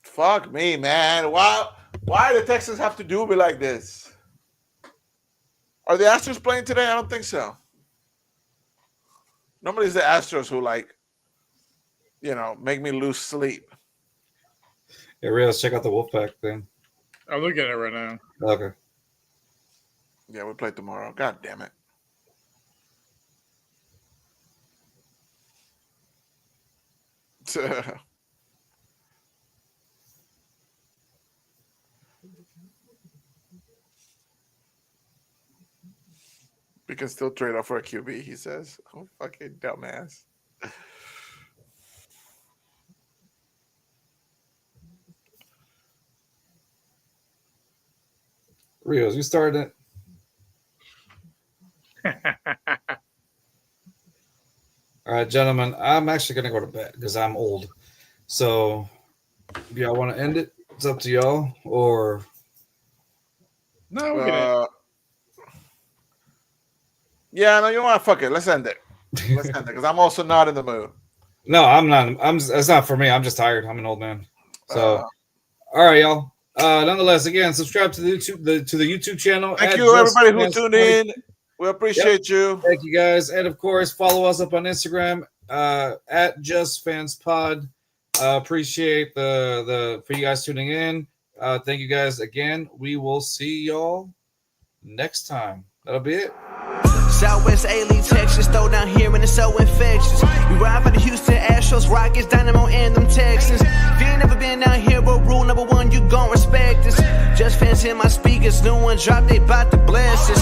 Fuck me, man. Why the Texans have to do me like this? Are the Astros playing today? I don't think so. Normally it's the Astros who make me lose sleep. Yeah, Rios, check out the Wolfpack thing. I'm looking at it right now. Okay. Yeah, we play tomorrow. God damn it. We can still trade off for a QB, he says. Oh, fucking dumbass. Rios, you started it. All right, gentlemen, I'm actually going to go to bed because I'm old. So, if y'all want to end it, it's up to y'all. Or no, we're gonna. Yeah, no, you know what? Fuck it. Let's end it. Let's end it because I'm also not in the mood. No, I'm not. It's not for me. I'm just tired. I'm an old man. So, all right, y'all. Nonetheless, again, subscribe to the YouTube channel. Thank you, everybody who tuned in. We appreciate you. Thank you, guys, and of course, follow us up on Instagram at JustFansPod. Appreciate for you guys tuning in. Thank you guys again. We will see y'all next time. That'll be it. Southwest A-League, Texas, throw down here and it's so infectious. We ride for the Houston Astros, Rockets, Dynamo, and them Texans. If you ain't never been down here, but rule number one, you gon' respect us. Just fans in my speakers, new one drop, they bout to bless us.